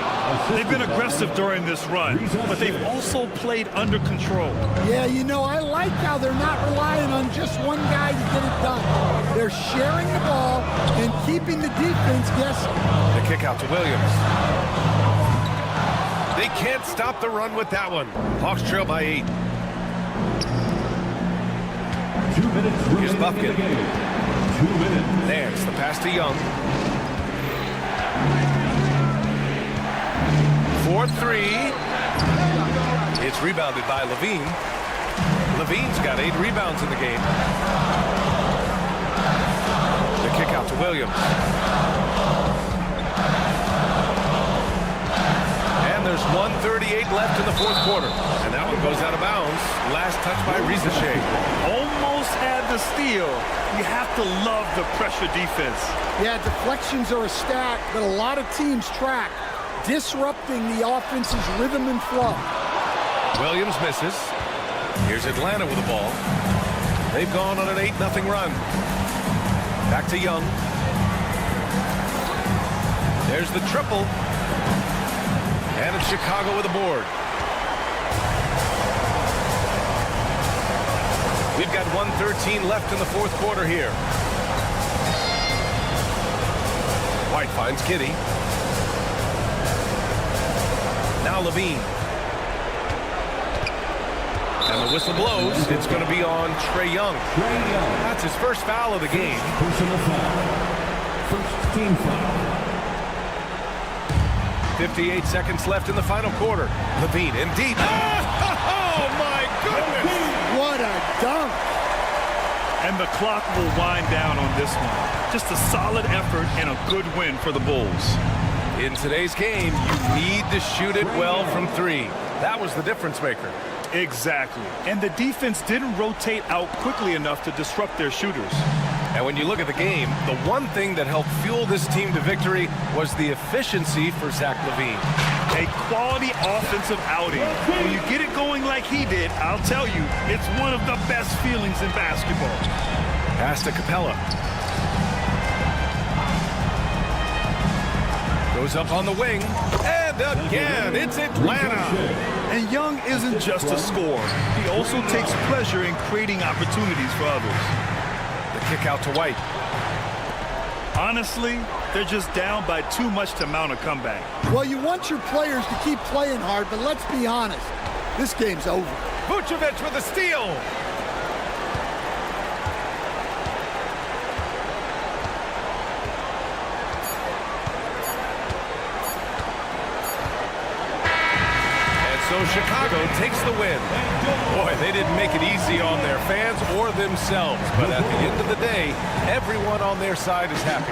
Speaker 3: They've been aggressive during this run, but they've also played under control.
Speaker 8: Yeah, you know, I like how they're not relying on just one guy to get it done. They're sharing the ball and keeping the defense guessing.
Speaker 1: The kick out to Williams. They can't stop the run with that one. Hawks trail by 8.
Speaker 5: 2 minutes.
Speaker 1: Here's Bufkin.
Speaker 5: 2 minutes.
Speaker 1: Nance, the pass to Young. 4-3. It's rebounded by Levine. Levine's got 8 rebounds in the game. The kick out to Williams. And there's 1:38 left in the fourth quarter. And that one goes out of bounds. Last touch by Rizachet.
Speaker 3: Almost had the steal. You have to love the pressure defense.
Speaker 8: Yeah, deflections are a stat that a lot of teams track, disrupting the offense's rhythm and flow.
Speaker 1: Williams misses. Here's Atlanta with the ball. They've gone on an 8-0 run. Back to Young. There's the triple. And it's Chicago with a board. We've got 1:13 left in the fourth quarter here. White finds Kitty. Now Levine. And the whistle blows. It's going to be on Trae Young. That's his first foul of the game.
Speaker 5: Personal foul. First team foul.
Speaker 1: 58 seconds left in the final quarter. Levine in deep. Oh, my goodness.
Speaker 8: What a dunk.
Speaker 3: And the clock will wind down on this one. Just a solid effort and a good win for the Bulls.
Speaker 1: In today's game, you need to shoot it well from 3. That was the difference maker.
Speaker 3: Exactly. And the defense didn't rotate out quickly enough to disrupt their shooters.
Speaker 1: And when you look at the game, the one thing that helped fuel this team to victory was the efficiency for Zach LaVine.
Speaker 3: A quality offensive outing. When you get it going like he did, I'll tell you, it's one of the best feelings in basketball.
Speaker 1: Pass to Capella. Goes up on the wing. And again, it's Atlanta.
Speaker 3: And Young isn't just a scorer. He also takes pleasure in creating opportunities for others.
Speaker 1: The kick out to White.
Speaker 3: Honestly, they're just down by too much to mount a comeback.
Speaker 8: Well, you want your players to keep playing hard, but let's be honest. This game's over.
Speaker 1: Vucevic with a steal. So Chicago takes the win. Boy, they didn't make it easy on their fans or themselves. But at the end of the day, everyone on their side is happy.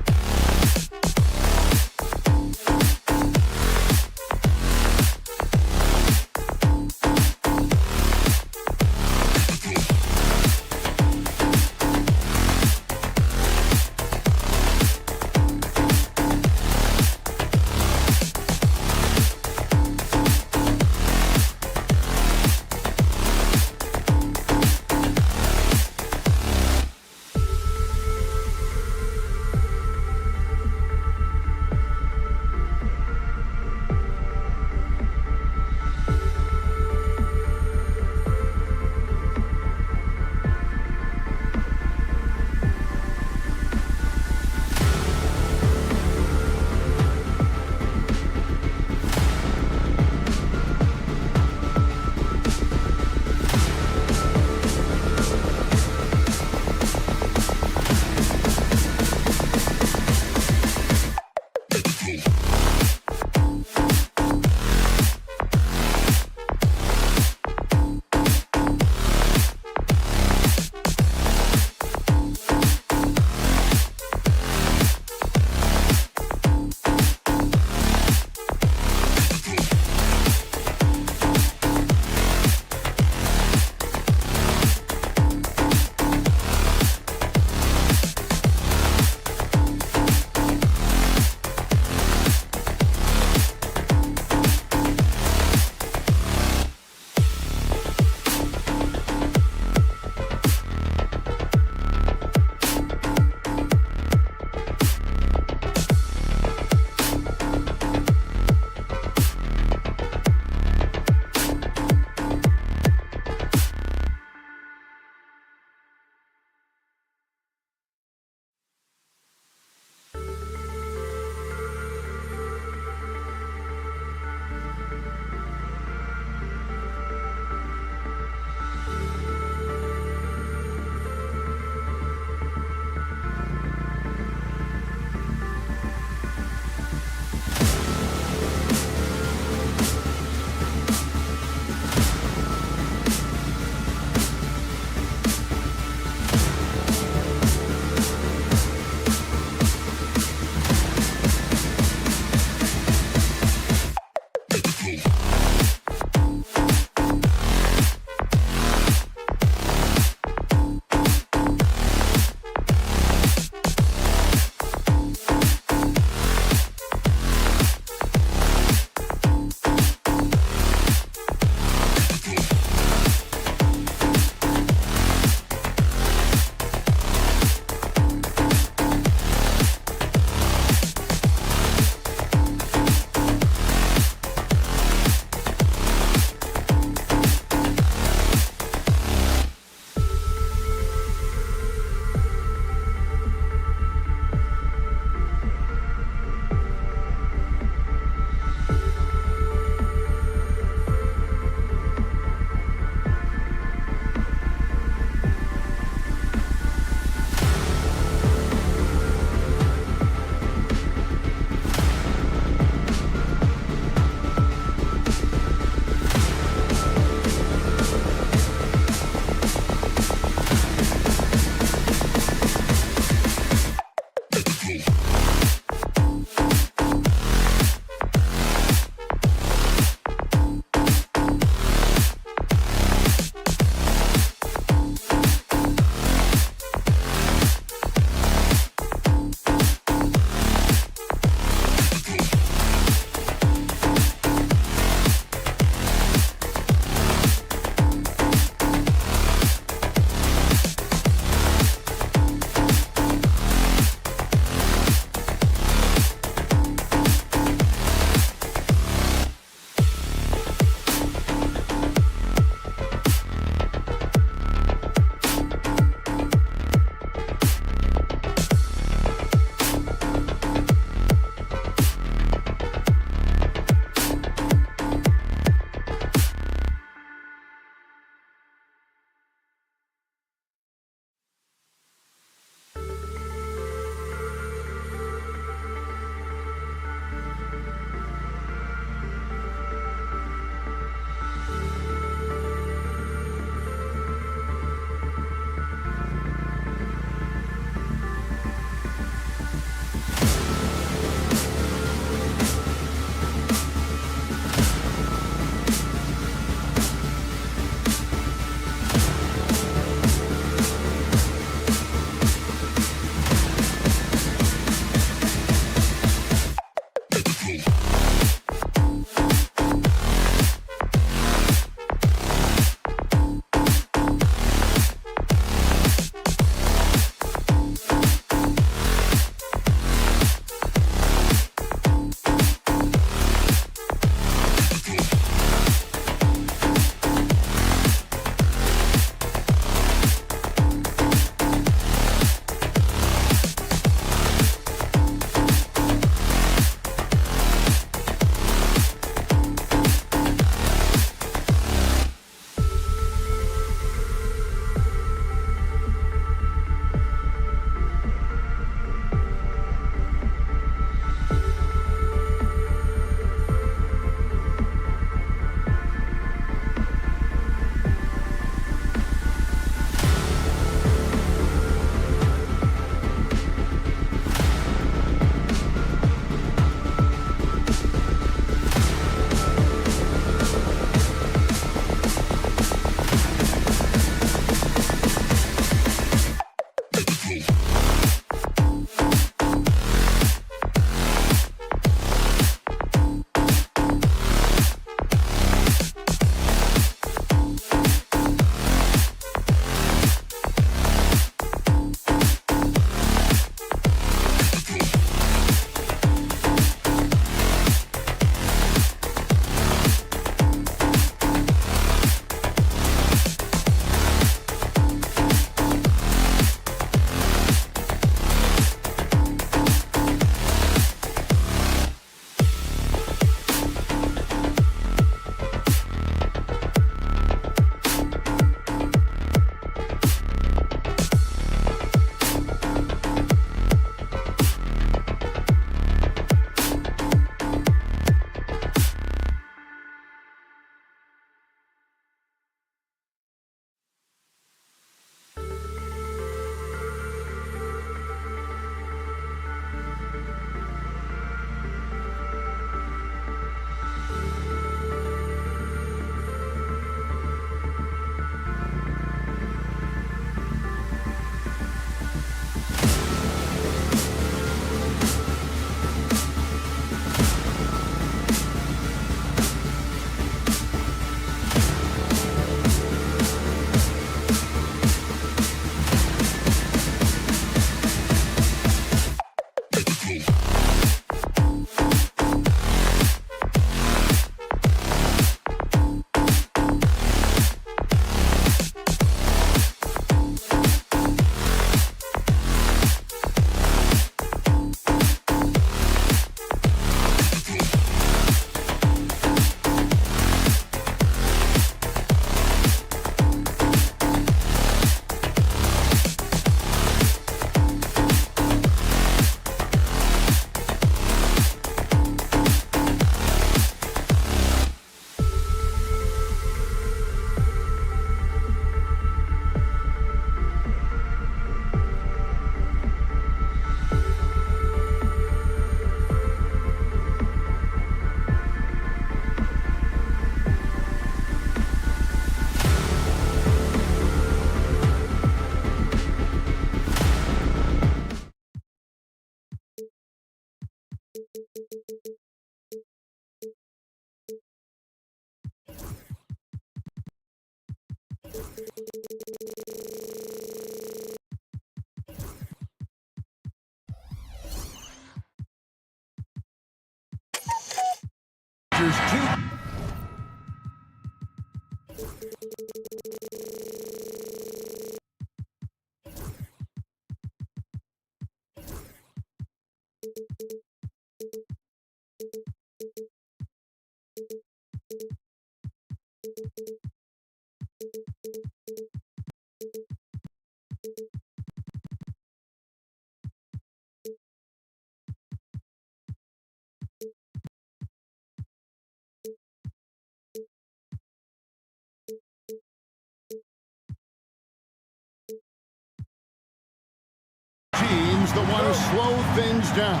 Speaker 6: Teams that want to slow things down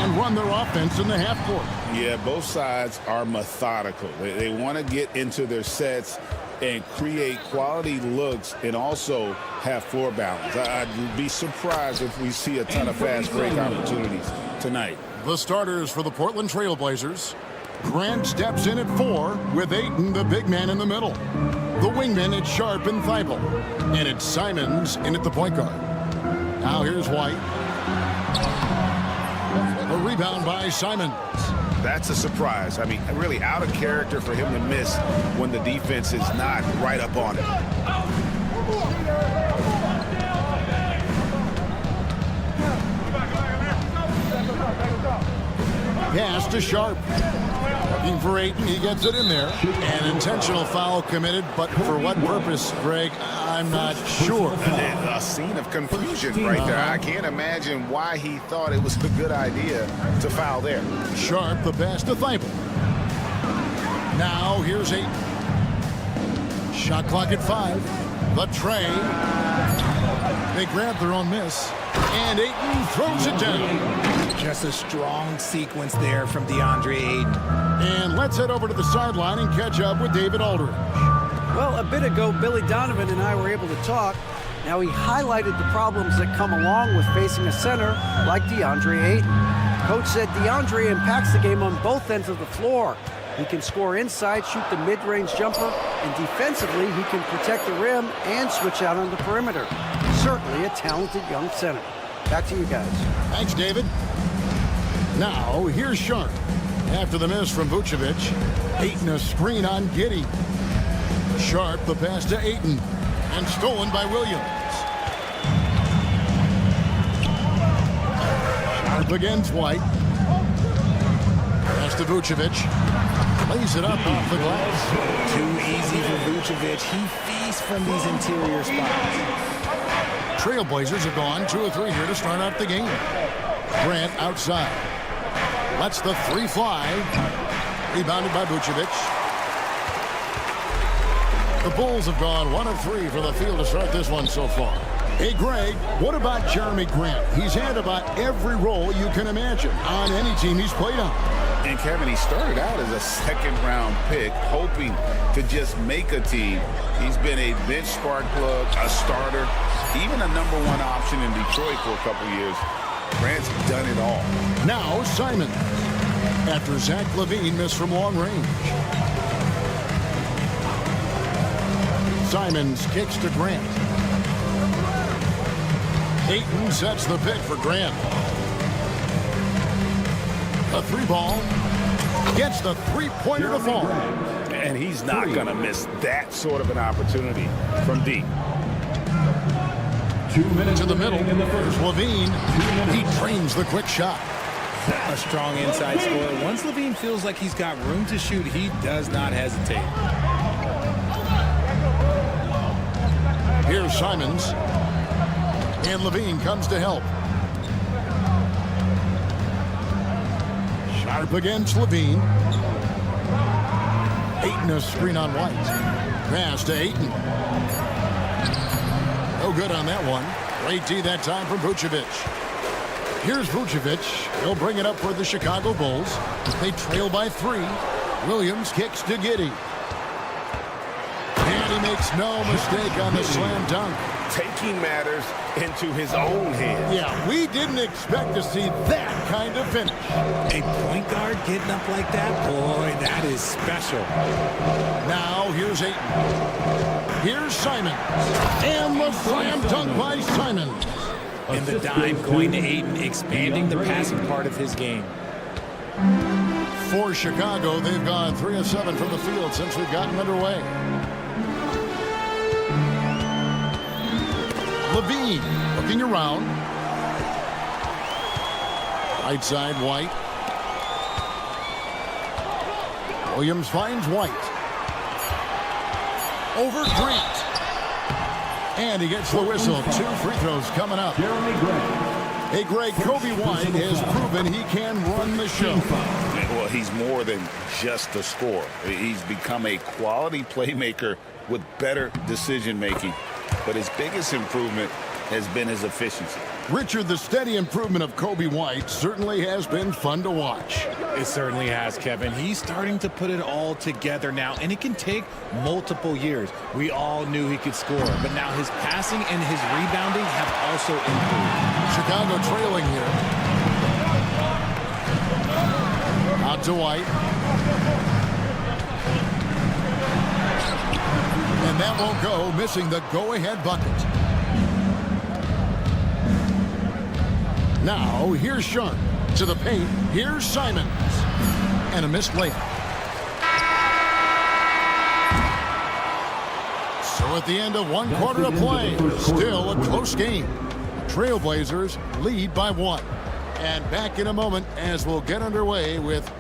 Speaker 6: and run their offense in the half court.
Speaker 7: Yeah, both sides are methodical. They want to get into their sets and create quality looks and also have floor balance. I'd be surprised if we see a ton of fast break opportunities tonight.
Speaker 6: The starters for the Portland Trail Blazers. Grant steps in at 4 with Ayton, the big man, in the middle. The wingmen, it's Sharp and Thibault. And it's Simons in at the point guard. Now here's White. A rebound by Simons.
Speaker 7: That's a surprise. I mean, really out of character for him to miss when the defense is not right up on it.
Speaker 6: Pass to Sharp. Looking for Ayton. He gets it in there. An intentional foul committed, but for what purpose, Greg? I'm not sure.
Speaker 7: A scene of confusion right there. I can't imagine why he thought it was a good idea to foul there.
Speaker 6: Sharp, the pass to Thibault. Now here's Ayton. Shot clock at 5. The tray. They grab their own miss. And Ayton throws it down.
Speaker 10: Just a strong sequence there from DeAndre Ayton.
Speaker 6: And let's head over to the sideline and catch up with David Aldridge.
Speaker 9: Well, a bit ago, Billy Donovan and I were able to talk. Now, he highlighted the problems that come along with facing a center like DeAndre Ayton. Coach said DeAndre impacts the game on both ends of the floor. He can score inside, shoot the mid-range jumper, and defensively, he can protect the rim and switch out on the perimeter. Certainly a talented young center. Back to you guys.
Speaker 6: Thanks, David. Now, here's Sharp. After the miss from Vucevic, Ayton a screen on Giddey. Sharp, the pass to Ayton, and stolen by Williams. Sharp against White. Pass to Vucevic. Lays it up off the glass.
Speaker 10: Too easy for Vucevic. He feasts from these interior spots.
Speaker 6: Trailblazers have gone 2 or 3 here to start out the game. Grant outside. Lets the 3 fly. Rebounded by Vucevic. The Bulls have gone 1 of 3 for the field to start this one so far. Hey, Greg, what about Jeremy Grant? He's had about every role you can imagine on any team he's played on.
Speaker 7: And Kevin, he started out as a second-round pick, hoping to just make a team. He's been a bench spark plug, a starter, even a #1 option in Detroit for a couple years. Grant's done it all.
Speaker 6: Now Simon, after Zach LaVine missed from long range. Simons kicks to Grant. Ayton sets the pick for Grant. A 3 ball. Gets the 3-pointer to fall.
Speaker 7: And he's not going to miss that sort of an opportunity from deep.
Speaker 5: 2 minutes
Speaker 6: To the middle.
Speaker 5: in the first.
Speaker 6: LaVine. He trains the quick shot.
Speaker 10: A strong inside scorer. Once LaVine feels like he's got room to shoot, he does not hesitate.
Speaker 6: Here's Simons. And LaVine comes to help. Sharp against LaVine. Ayton a screen on White. Pass to Ayton. No good on that one. Great D that time from Vucevic. Here's Vucevic. He'll bring it up for the Chicago Bulls. They trail by 3. Williams kicks to Giddey. And he makes no mistake on the slam dunk.
Speaker 7: Taking matters into his own hands.
Speaker 6: Yeah, we didn't expect to see that kind of finish.
Speaker 10: A point guard getting up like that, boy, that is special.
Speaker 6: Now here's Ayton. Here's Simons. And the slam dunk by Simons.
Speaker 10: And the dime going to Ayton, expanding the passing part of his game.
Speaker 6: For Chicago, they've gone 3 of 7 from the field since we've gotten underway. Levine looking around. Right side, White. Williams finds White. Over Grant. And he gets the whistle. 2 free throws coming up. Hey, Greg, Kobe White has proven he can run the show.
Speaker 7: Well, he's more than just a scorer. He's become a quality playmaker with better decision-making. But his biggest improvement has been his efficiency.
Speaker 6: Richard, the steady improvement of Kobe White certainly has been fun to watch.
Speaker 10: It certainly has, Kevin. He's starting to put it all together now, and it can take multiple years. We all knew he could score, but now his passing and his rebounding have also improved.
Speaker 6: Chicago trailing here. Out to White. And that won't go, missing the go-ahead bucket. Now, here's Sharp to the paint. Here's Simons. And a missed layup. So at the end of 1 quarter of play, still a close game. Trailblazers lead by 1. And back in a moment as we'll get underway with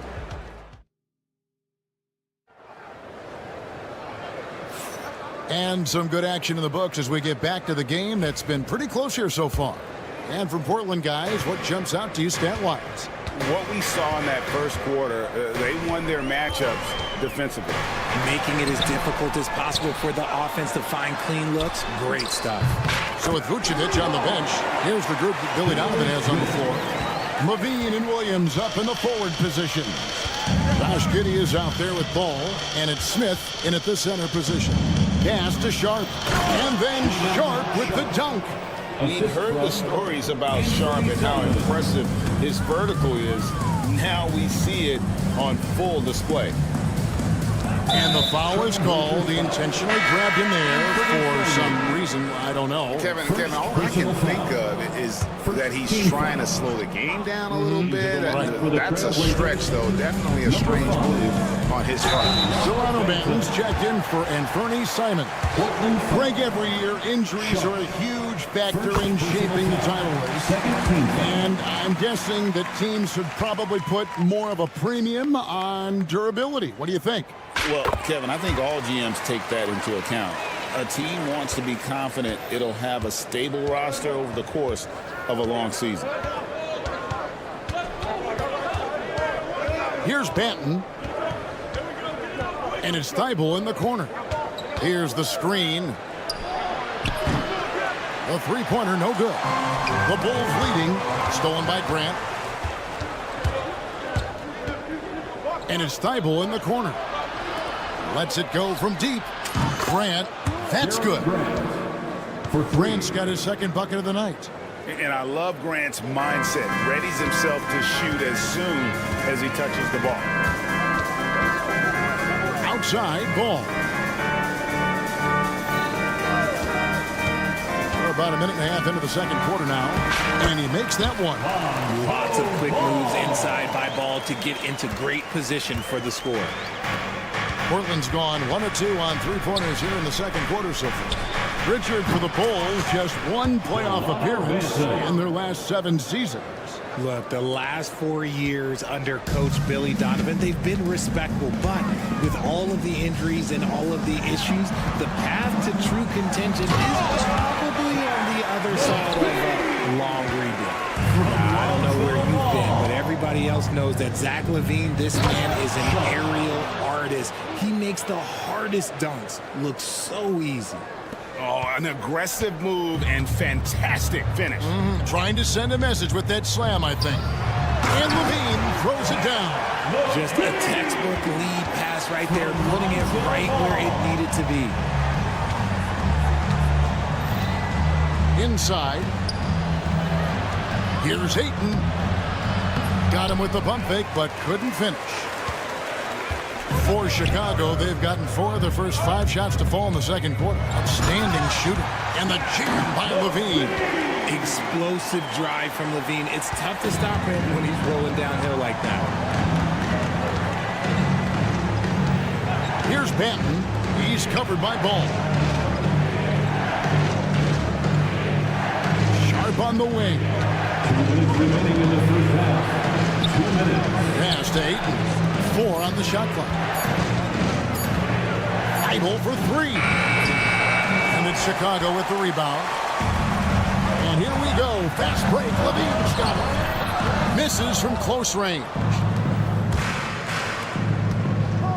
Speaker 6: and some good action in the books as we get back to the game that's been pretty close here so far. And from Portland, guys, what jumps out to you stat-wise?
Speaker 7: What we saw in that first quarter, they won their matchups defensively.
Speaker 10: Making it as difficult as possible for the offense to find clean looks. Great stuff.
Speaker 6: So with Vucevic on the bench, here's the group that Billy Donovan has on the floor. Levine and Williams up in the forward position. Josh Giddey is out there with ball, and it's Smith in at the center position. Pass to Sharp, and then Sharp with the dunk.
Speaker 7: We've heard the stories about Sharp and how impressive his vertical is. Now we see it on full display.
Speaker 6: And the foul is called. He intentionally grabbed him there for some reason. I don't know.
Speaker 7: Kevin, all I can think of is that he's trying to slow the game down a little bit. That's a stretch, though. Definitely a strange move on his part.
Speaker 6: Toronto Banton's checked in for Anthony Simon. Greg, every year, injuries are a huge factor in shaping the title race. And I'm guessing that teams should probably put more of a premium on durability. What do you think?
Speaker 7: Well, Kevin, I think all GMs take that into account. A team wants to be confident it'll have a stable roster over the course of a long season.
Speaker 6: Here's Banton. And it's Thibault in the corner. Here's the screen. The three-pointer, no good. The Bulls leading. Stolen by Grant. And it's Thibault in the corner. Lets it go from deep. Grant, that's good. Grant's got his second bucket of the night.
Speaker 7: And I love Grant's mindset. Readies himself to shoot as soon as he touches the ball.
Speaker 6: Outside ball. We're about a minute and a half into the second quarter now. And he makes that one.
Speaker 10: Lots of quick moves inside by Ball to get into great position for the score.
Speaker 6: Portland's gone 1 of 2 on three-pointers here in the second quarter so far. Richard for the Bulls, just one playoff appearance in their last 7 seasons.
Speaker 10: Look, the last 4 years under Coach Billy Donovan, they've been respectable. But with all of the injuries and all of the issues, the path to true contention is probably on the other side of a long rebuild. I don't know where you've been, but everybody else knows that Zach LaVine, this man is an aerial artist. He makes the hardest dunks look so easy.
Speaker 7: Oh, an aggressive move and fantastic finish.
Speaker 6: Trying to send a message with that slam, I think. And LaVine throws it down.
Speaker 10: Just a textbook lead pass right there, putting it right where it needed to be.
Speaker 6: inside. Here's Ayton. Got him with the pump fake, but couldn't finish. For Chicago, they've gotten 4 of their first 5 shots to fall in the second quarter. Outstanding shooting. And the jam by Levine.
Speaker 10: Explosive drive from Levine. It's tough to stop him when he's rolling downhill like that.
Speaker 6: Here's Banton. He's covered by Ball. Sharp on the wing.
Speaker 5: 2 minutes remaining in the first half. 2 minutes.
Speaker 6: Pass to Ayton. 4 on the shot clock. Idle for 3. And it's Chicago with the rebound. And here we go. Fast break. Levine's got it. Misses from close range.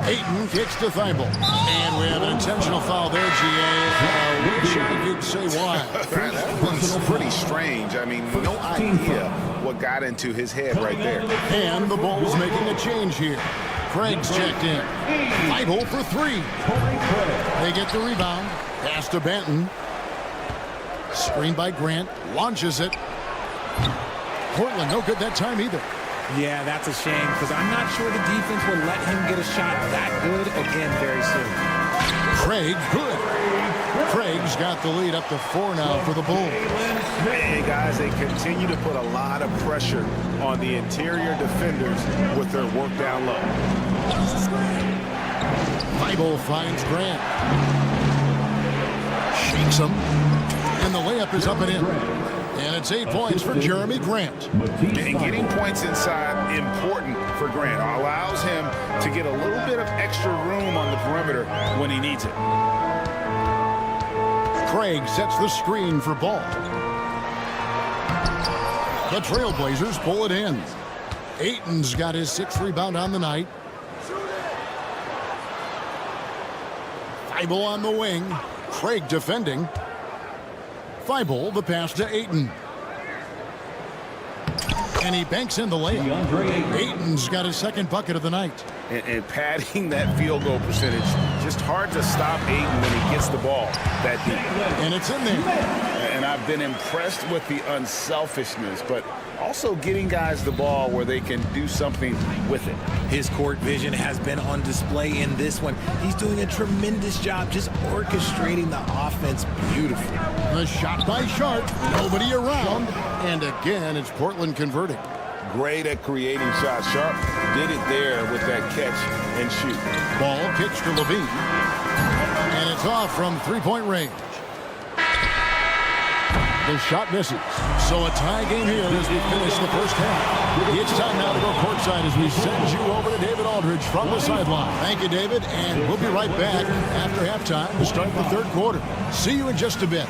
Speaker 6: Ayton kicks to Thibault. And we have an intentional foul there, GA. Wish I could say why.
Speaker 7: That one's pretty strange. I mean, no idea what got into his head right there.
Speaker 6: And the Bulls making a change here. Craig's checked in. Thibault for 3. They get the rebound. Pass to Banton. Screen by Grant. Launches it. Portland no good that time either.
Speaker 10: Yeah, that's a shame because I'm not sure the defense will let him get a shot that good again very soon.
Speaker 6: Craig, good. Craig's got the lead up to 4 now for the Bulls.
Speaker 7: And guys, they continue to put a lot of pressure on the interior defenders with their work down low.
Speaker 6: Thibault finds Grant. Shakes him. And the layup is up and in. And it's 8 points for Jeremy Grant.
Speaker 7: And getting points inside important for Grant. Allows him to get a little bit of extra room on the perimeter when he needs it.
Speaker 6: Craig sets the screen for Ball. The Trailblazers pull it in. Ayton's got his 6th rebound on the night. Thibault on the wing. Craig defending. Thibault the pass to Ayton. And he banks in the layup. Ayton's got his 2nd bucket of the night.
Speaker 7: And padding that field goal percentage, just hard to stop Ayton when he gets the ball that deep.
Speaker 6: And it's in there.
Speaker 7: And I've been impressed with the unselfishness, but also getting guys the ball where they can do something with it.
Speaker 10: His court vision has been on display in this one. He's doing a tremendous job just orchestrating the offense beautifully.
Speaker 6: The shot by Sharp. Nobody around. And again, it's Portland converting.
Speaker 7: Great at creating shots. Sharp did it there with that catch and shoot.
Speaker 6: Ball kicks to Levine. And it's off from 3-point range. The shot misses. So a tie game here as we finish the first half. It's time now to go courtside as we send you over to David Aldridge from the sideline. Thank you, David, and we'll be right back after halftime to start the 3rd quarter. See you in just a bit.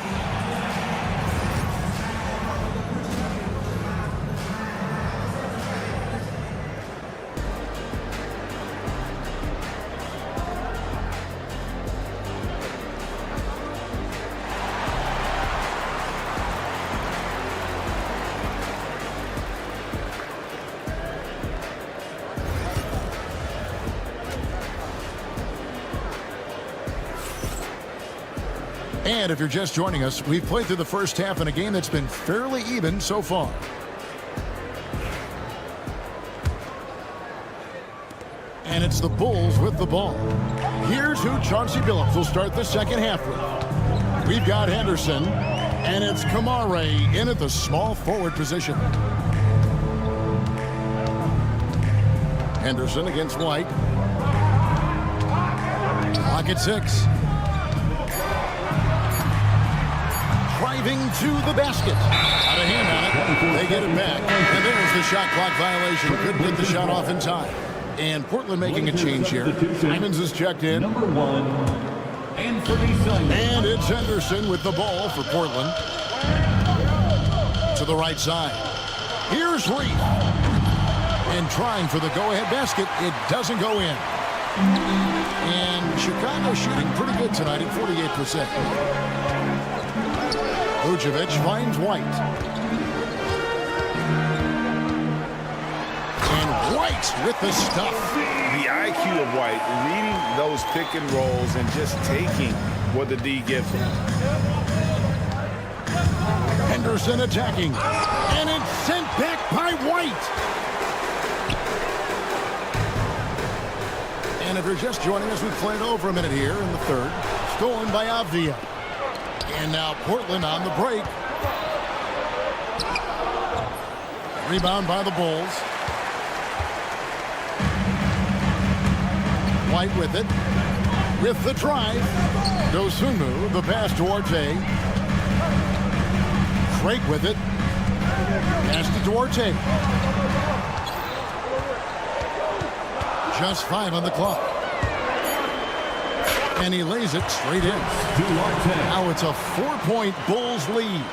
Speaker 6: And if you're just joining us, we've played through the first half in a game that's been fairly even so far. And it's the Bulls with the ball. Here's who Chauncey Billups will start the second half with. We've got Henderson, and it's Kamare in at the small forward position. Henderson against White. Clock at 6. Driving to the basket. Out of hand on it. They get it back. And there's the shot clock violation. Couldn't get the shot off in time. And Portland making a change here. Simons is checked in.
Speaker 5: Number 1, Anthony Simons.
Speaker 6: And it's Henderson with the ball for Portland. To the right side. Here's Reed. And trying for the go-ahead basket. It doesn't go in. And Chicago shooting pretty good tonight at 48%. Vucevic finds White. And White with the stuff.
Speaker 7: The IQ of White, reading those pick and rolls and just taking what the D gives him.
Speaker 6: Henderson attacking. And it's sent back by White. And if you're just joining us, we've played over a minute here in the third. Stolen by Avdia. And now Portland on the break. Rebound by the Bulls. White with it. With the drive. Dosunmu, the pass towards A. Craig with it. Pass to Duarte. Just 5 on the clock. And he lays it straight in. Now it's a 4-point Bulls lead.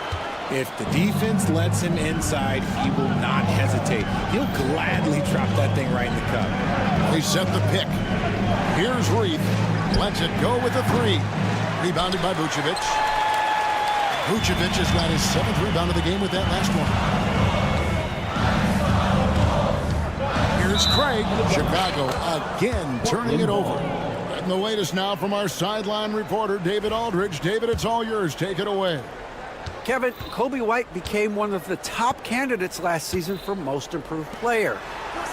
Speaker 10: If the defense lets him inside, he will not hesitate. He'll gladly drop that thing right in the cup.
Speaker 6: They set the pick. Here's Reith. Lets it go with a 3. Rebounded by Vucevic. Vucevic has got his 7th rebound of the game with that last one. Here's Craig. Chicago again turning it over. And the latest now from our sideline reporter, David Aldridge. David, it's all yours. Take it away.
Speaker 9: Kevin, Kobe White became one of the top candidates last season for Most Improved Player.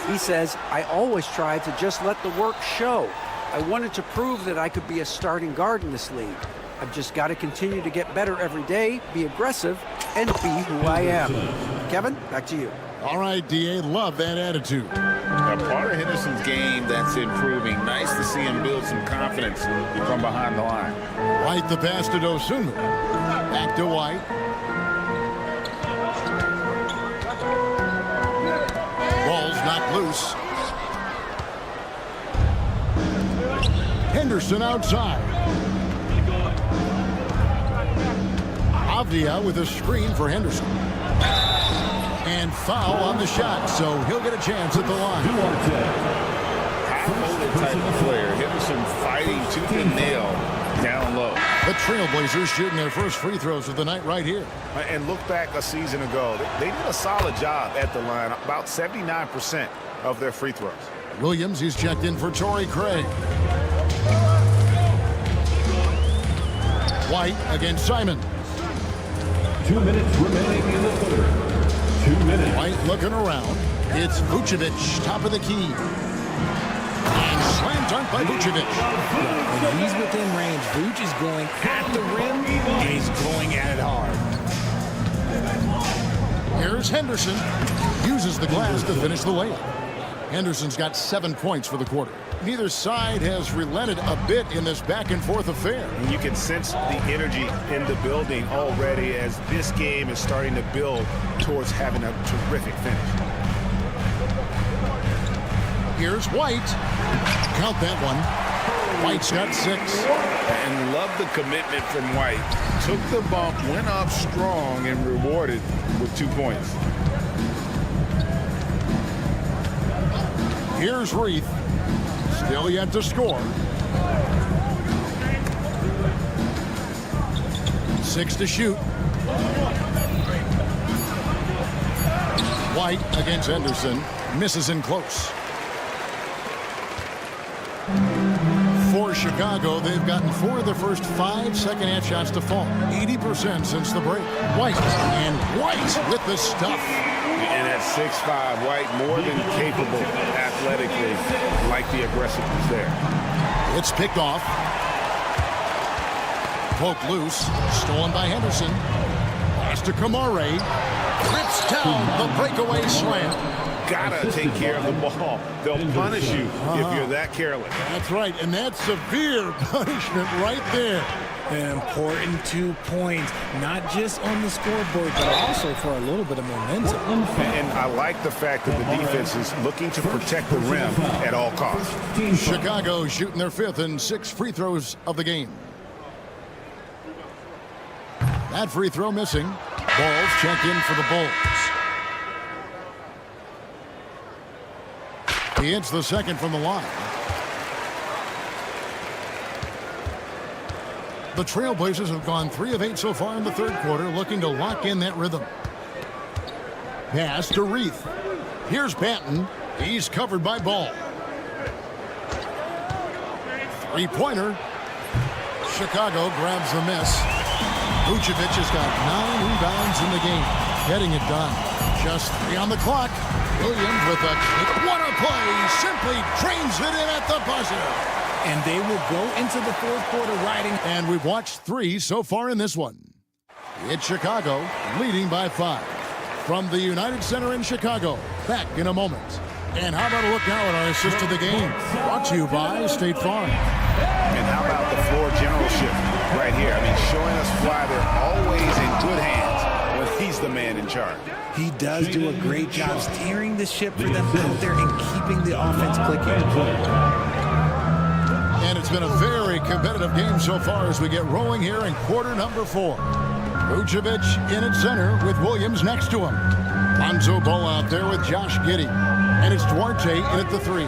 Speaker 9: He says, I always tried to just let the work show. I wanted to prove that I could be a starting guard in this league. I've just got to continue to get better every day, be aggressive, and be who I am. Kevin, back to you.
Speaker 6: All right, D.A., love that attitude.
Speaker 7: A part of Henderson's game that's improving. Nice to see him build some confidence from behind the line.
Speaker 6: White the pass to Dosunmu. Back to White. Ball's knocked loose. Henderson outside. Avdia with a screen for Henderson. And foul on the shot, so he'll get a chance at the line.
Speaker 7: High-molded type of player. Henderson fighting tooth and nail down low.
Speaker 6: The Trailblazers shooting their first free throws of the night right here.
Speaker 7: And look back a season ago. They did a solid job at the line. About 79% of their free throws.
Speaker 6: Williams, he's checked in for Torrey Craig. White against Simon.
Speaker 5: 2 minutes remaining in the third. 2 minutes.
Speaker 6: White looking around. It's Vucevic, top of the key. And slam dunk by Vucevic.
Speaker 10: When he's within range, Vuce is going at the rim, and he's going at it hard.
Speaker 6: Here's Henderson. Uses the glass to finish the layup. Henderson's got 7 points for the quarter. Neither side has relented a bit in this back-and-forth affair.
Speaker 1: And you can sense the energy in the building already as this game is starting to build towards having a terrific finish.
Speaker 6: Here's White. Count that one. White's got 6.
Speaker 7: And love the commitment from White. Took the bump, went up strong, and rewarded with 2 points.
Speaker 6: Here's Reith. Still yet to score. 6 to shoot. White against Henderson. Misses in close. For Chicago, they've gotten 4 of their first 5 second-half shots to fall. 80% since the break. White. And White with the stuff.
Speaker 7: And at 6'5", White more than capable athletically, like the aggressiveness there.
Speaker 6: It's picked off. Poke loose. Stolen by Henderson. Pass to Kamare. Rips down the breakaway slam.
Speaker 7: Gotta take care of the ball. They'll punish you if you're that careless.
Speaker 6: That's right, and that's severe punishment right there.
Speaker 10: An important 2 points, not just on the scoreboard, but also for a little bit of momentum.
Speaker 7: And I like the fact that the defense is looking to protect the rim at all costs.
Speaker 6: Chicago shooting their 5th and 6 free throws of the game. That free throw missing. Balls check in for the Bulls. He hits the second from the line. The Trailblazers have gone 3 of 8 so far in the third quarter, looking to lock in that rhythm. Pass to Reith. Here's Banton. He's covered by Ball. 3-pointer. Chicago grabs the miss. Vucevic has got 9 rebounds in the game, getting it done. Just 3 on the clock. Williams with a what a play, simply trains it in at the buzzer.
Speaker 10: And they will go into the fourth quarter riding.
Speaker 6: And we've watched 3 so far in this one. It's Chicago leading by 5. From the United Center in Chicago, back in a moment. And how about a look now at our assist of the game? Brought to you by State Farm.
Speaker 7: And how about the floor generalship right here? I mean, showing us why they're always in good hands when he's the man in charge.
Speaker 10: He does do a great job steering the ship for them out there and keeping the offense clicking.
Speaker 6: And it's been a very competitive game so far as we get rolling here in quarter number 4. Vucevic in at center with Williams next to him. Lonzo Ball out there with Josh Giddey. And it's Duarte in at the 3.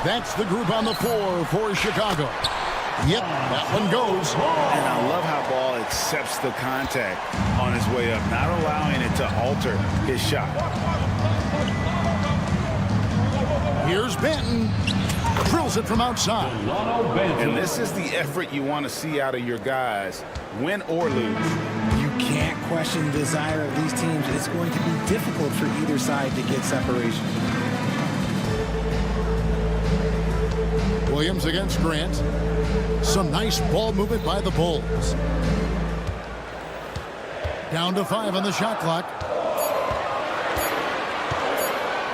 Speaker 6: That's the group on the floor for Chicago. Yep, that one goes.
Speaker 7: And I love how Ball accepts the contact on his way up, not allowing it to alter his shot.
Speaker 6: Here's Benton. Drills it from outside.
Speaker 7: And this is the effort you want to see out of your guys, win or lose.
Speaker 10: You can't question the desire of these teams. It's going to be difficult for either side to get separation.
Speaker 6: Williams against Grant. Some nice ball movement by the Bulls. Down to 5 on the shot clock.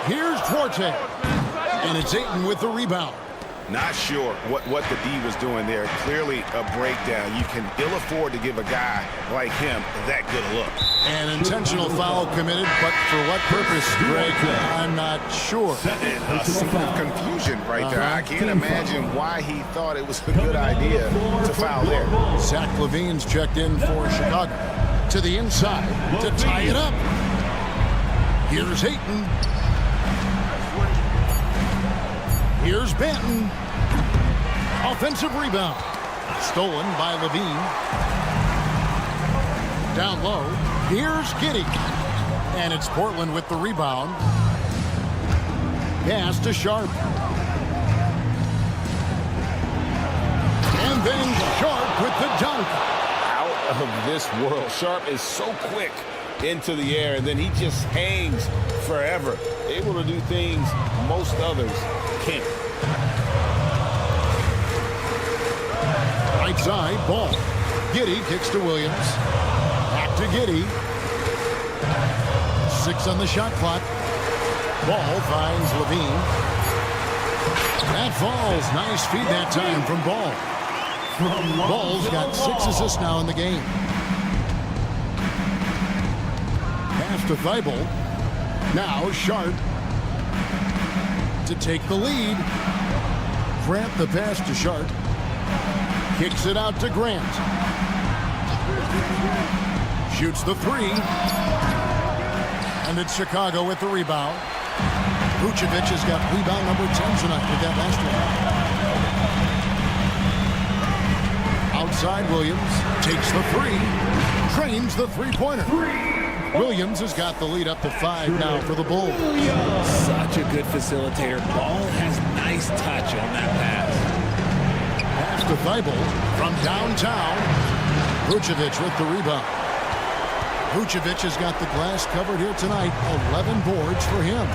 Speaker 6: Here's Duarte. And it's Ayton with the rebound.
Speaker 7: Not sure what the D was doing there. Clearly a breakdown. You can ill afford to give a guy like him that good a look.
Speaker 6: An intentional foul committed, but for what purpose, Greg? I'm not sure.
Speaker 7: A scene of confusion right there. I can't imagine why he thought it was a good idea to foul there.
Speaker 6: Zach LaVine's checked in for Chicago. To the inside to tie it up. Here's Ayton. Here's Benton. Offensive rebound. Stolen by LaVine. Down low. Here's Giddey. And it's Portland with the rebound. Pass to Sharp. And then Sharp with the dunk.
Speaker 7: Out of this world. Sharp is so quick into the air, and then he just hangs forever. Able to do things most others can't.
Speaker 6: Right side, Ball. Giddey kicks to Williams. Back to Giddey. 6 on the shot clock. Ball finds LaVine. That falls. Nice feed that time from Ball. Ball's got 6 assists now in the game. Pass to Thibault. Now Sharp to take the lead. Grant the pass to Sharp. Kicks it out to Grant. Shoots the 3. And it's Chicago with the rebound. Vucevic has got rebound number 10 tonight with that last one. Outside Williams takes the 3. Trains the 3-pointer. Williams has got the lead up to 5 now for the Bulls.
Speaker 10: Such a good facilitator. Ball has nice touch on that pass.
Speaker 6: Pass to Thibault from downtown. Vucevic with the rebound. Vucevic has got the glass covered here tonight. 11 boards for him.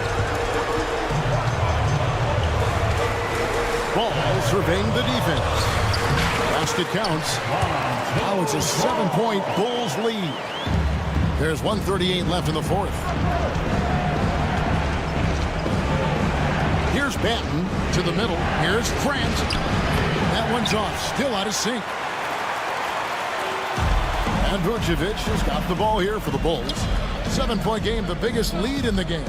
Speaker 6: Ball surveying the defense. Basket counts. Now it's a 7-point Bulls lead. There's 1:38 left in the 4th. Here's Benton to the middle. Here's Grant. That one's off. Still out of sync. And Vucevic has got the ball here for the Bulls. 7-point game, the biggest lead in the game.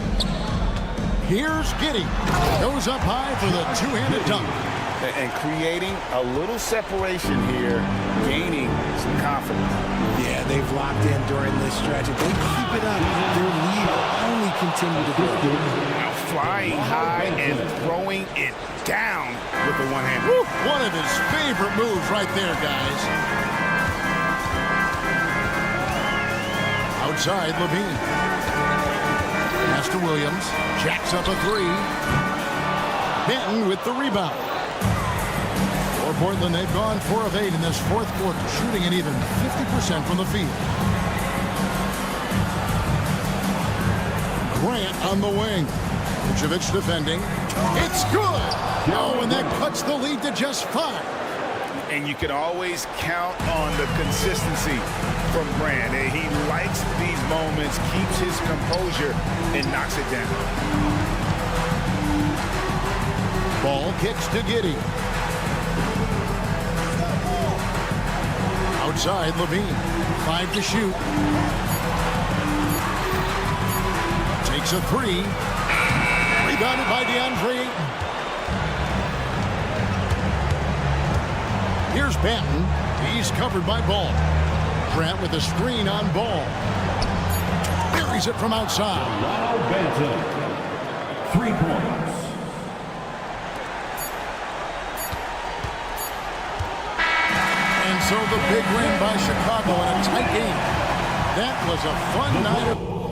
Speaker 6: Here's Giddey. Goes up high for the two-handed dunk.
Speaker 7: And creating a little separation here, gaining some confidence.
Speaker 10: Yeah, they've locked in during this stretch. If they keep it up, their lead will only continue to grow.
Speaker 7: Now flying high and throwing it down with the one hand.
Speaker 6: One of his favorite moves right there, guys. Outside, LaVine. Pass to Williams. Jacks up a 3. Benton with the rebound. Portland, they've gone 4 of 8 in this fourth quarter, shooting an even 50% from the field. Grant on the wing. Vucevic defending. It's good! Oh, and that cuts the lead to just 5.
Speaker 7: And you can always count on the consistency from Grant. He likes these moments, keeps his composure, and knocks it down.
Speaker 6: Ball kicks to Giddey. Outside, Levine. 5 to shoot. Takes a 3. Rebounded by DeAndre Ayton. Here's Banton. He's covered by Ball. Grant with a screen on Ball. Buries it from outside.
Speaker 5: Wow, Banton. 3 points.
Speaker 6: And so the big win by Chicago in a tight game. That was a fun night of...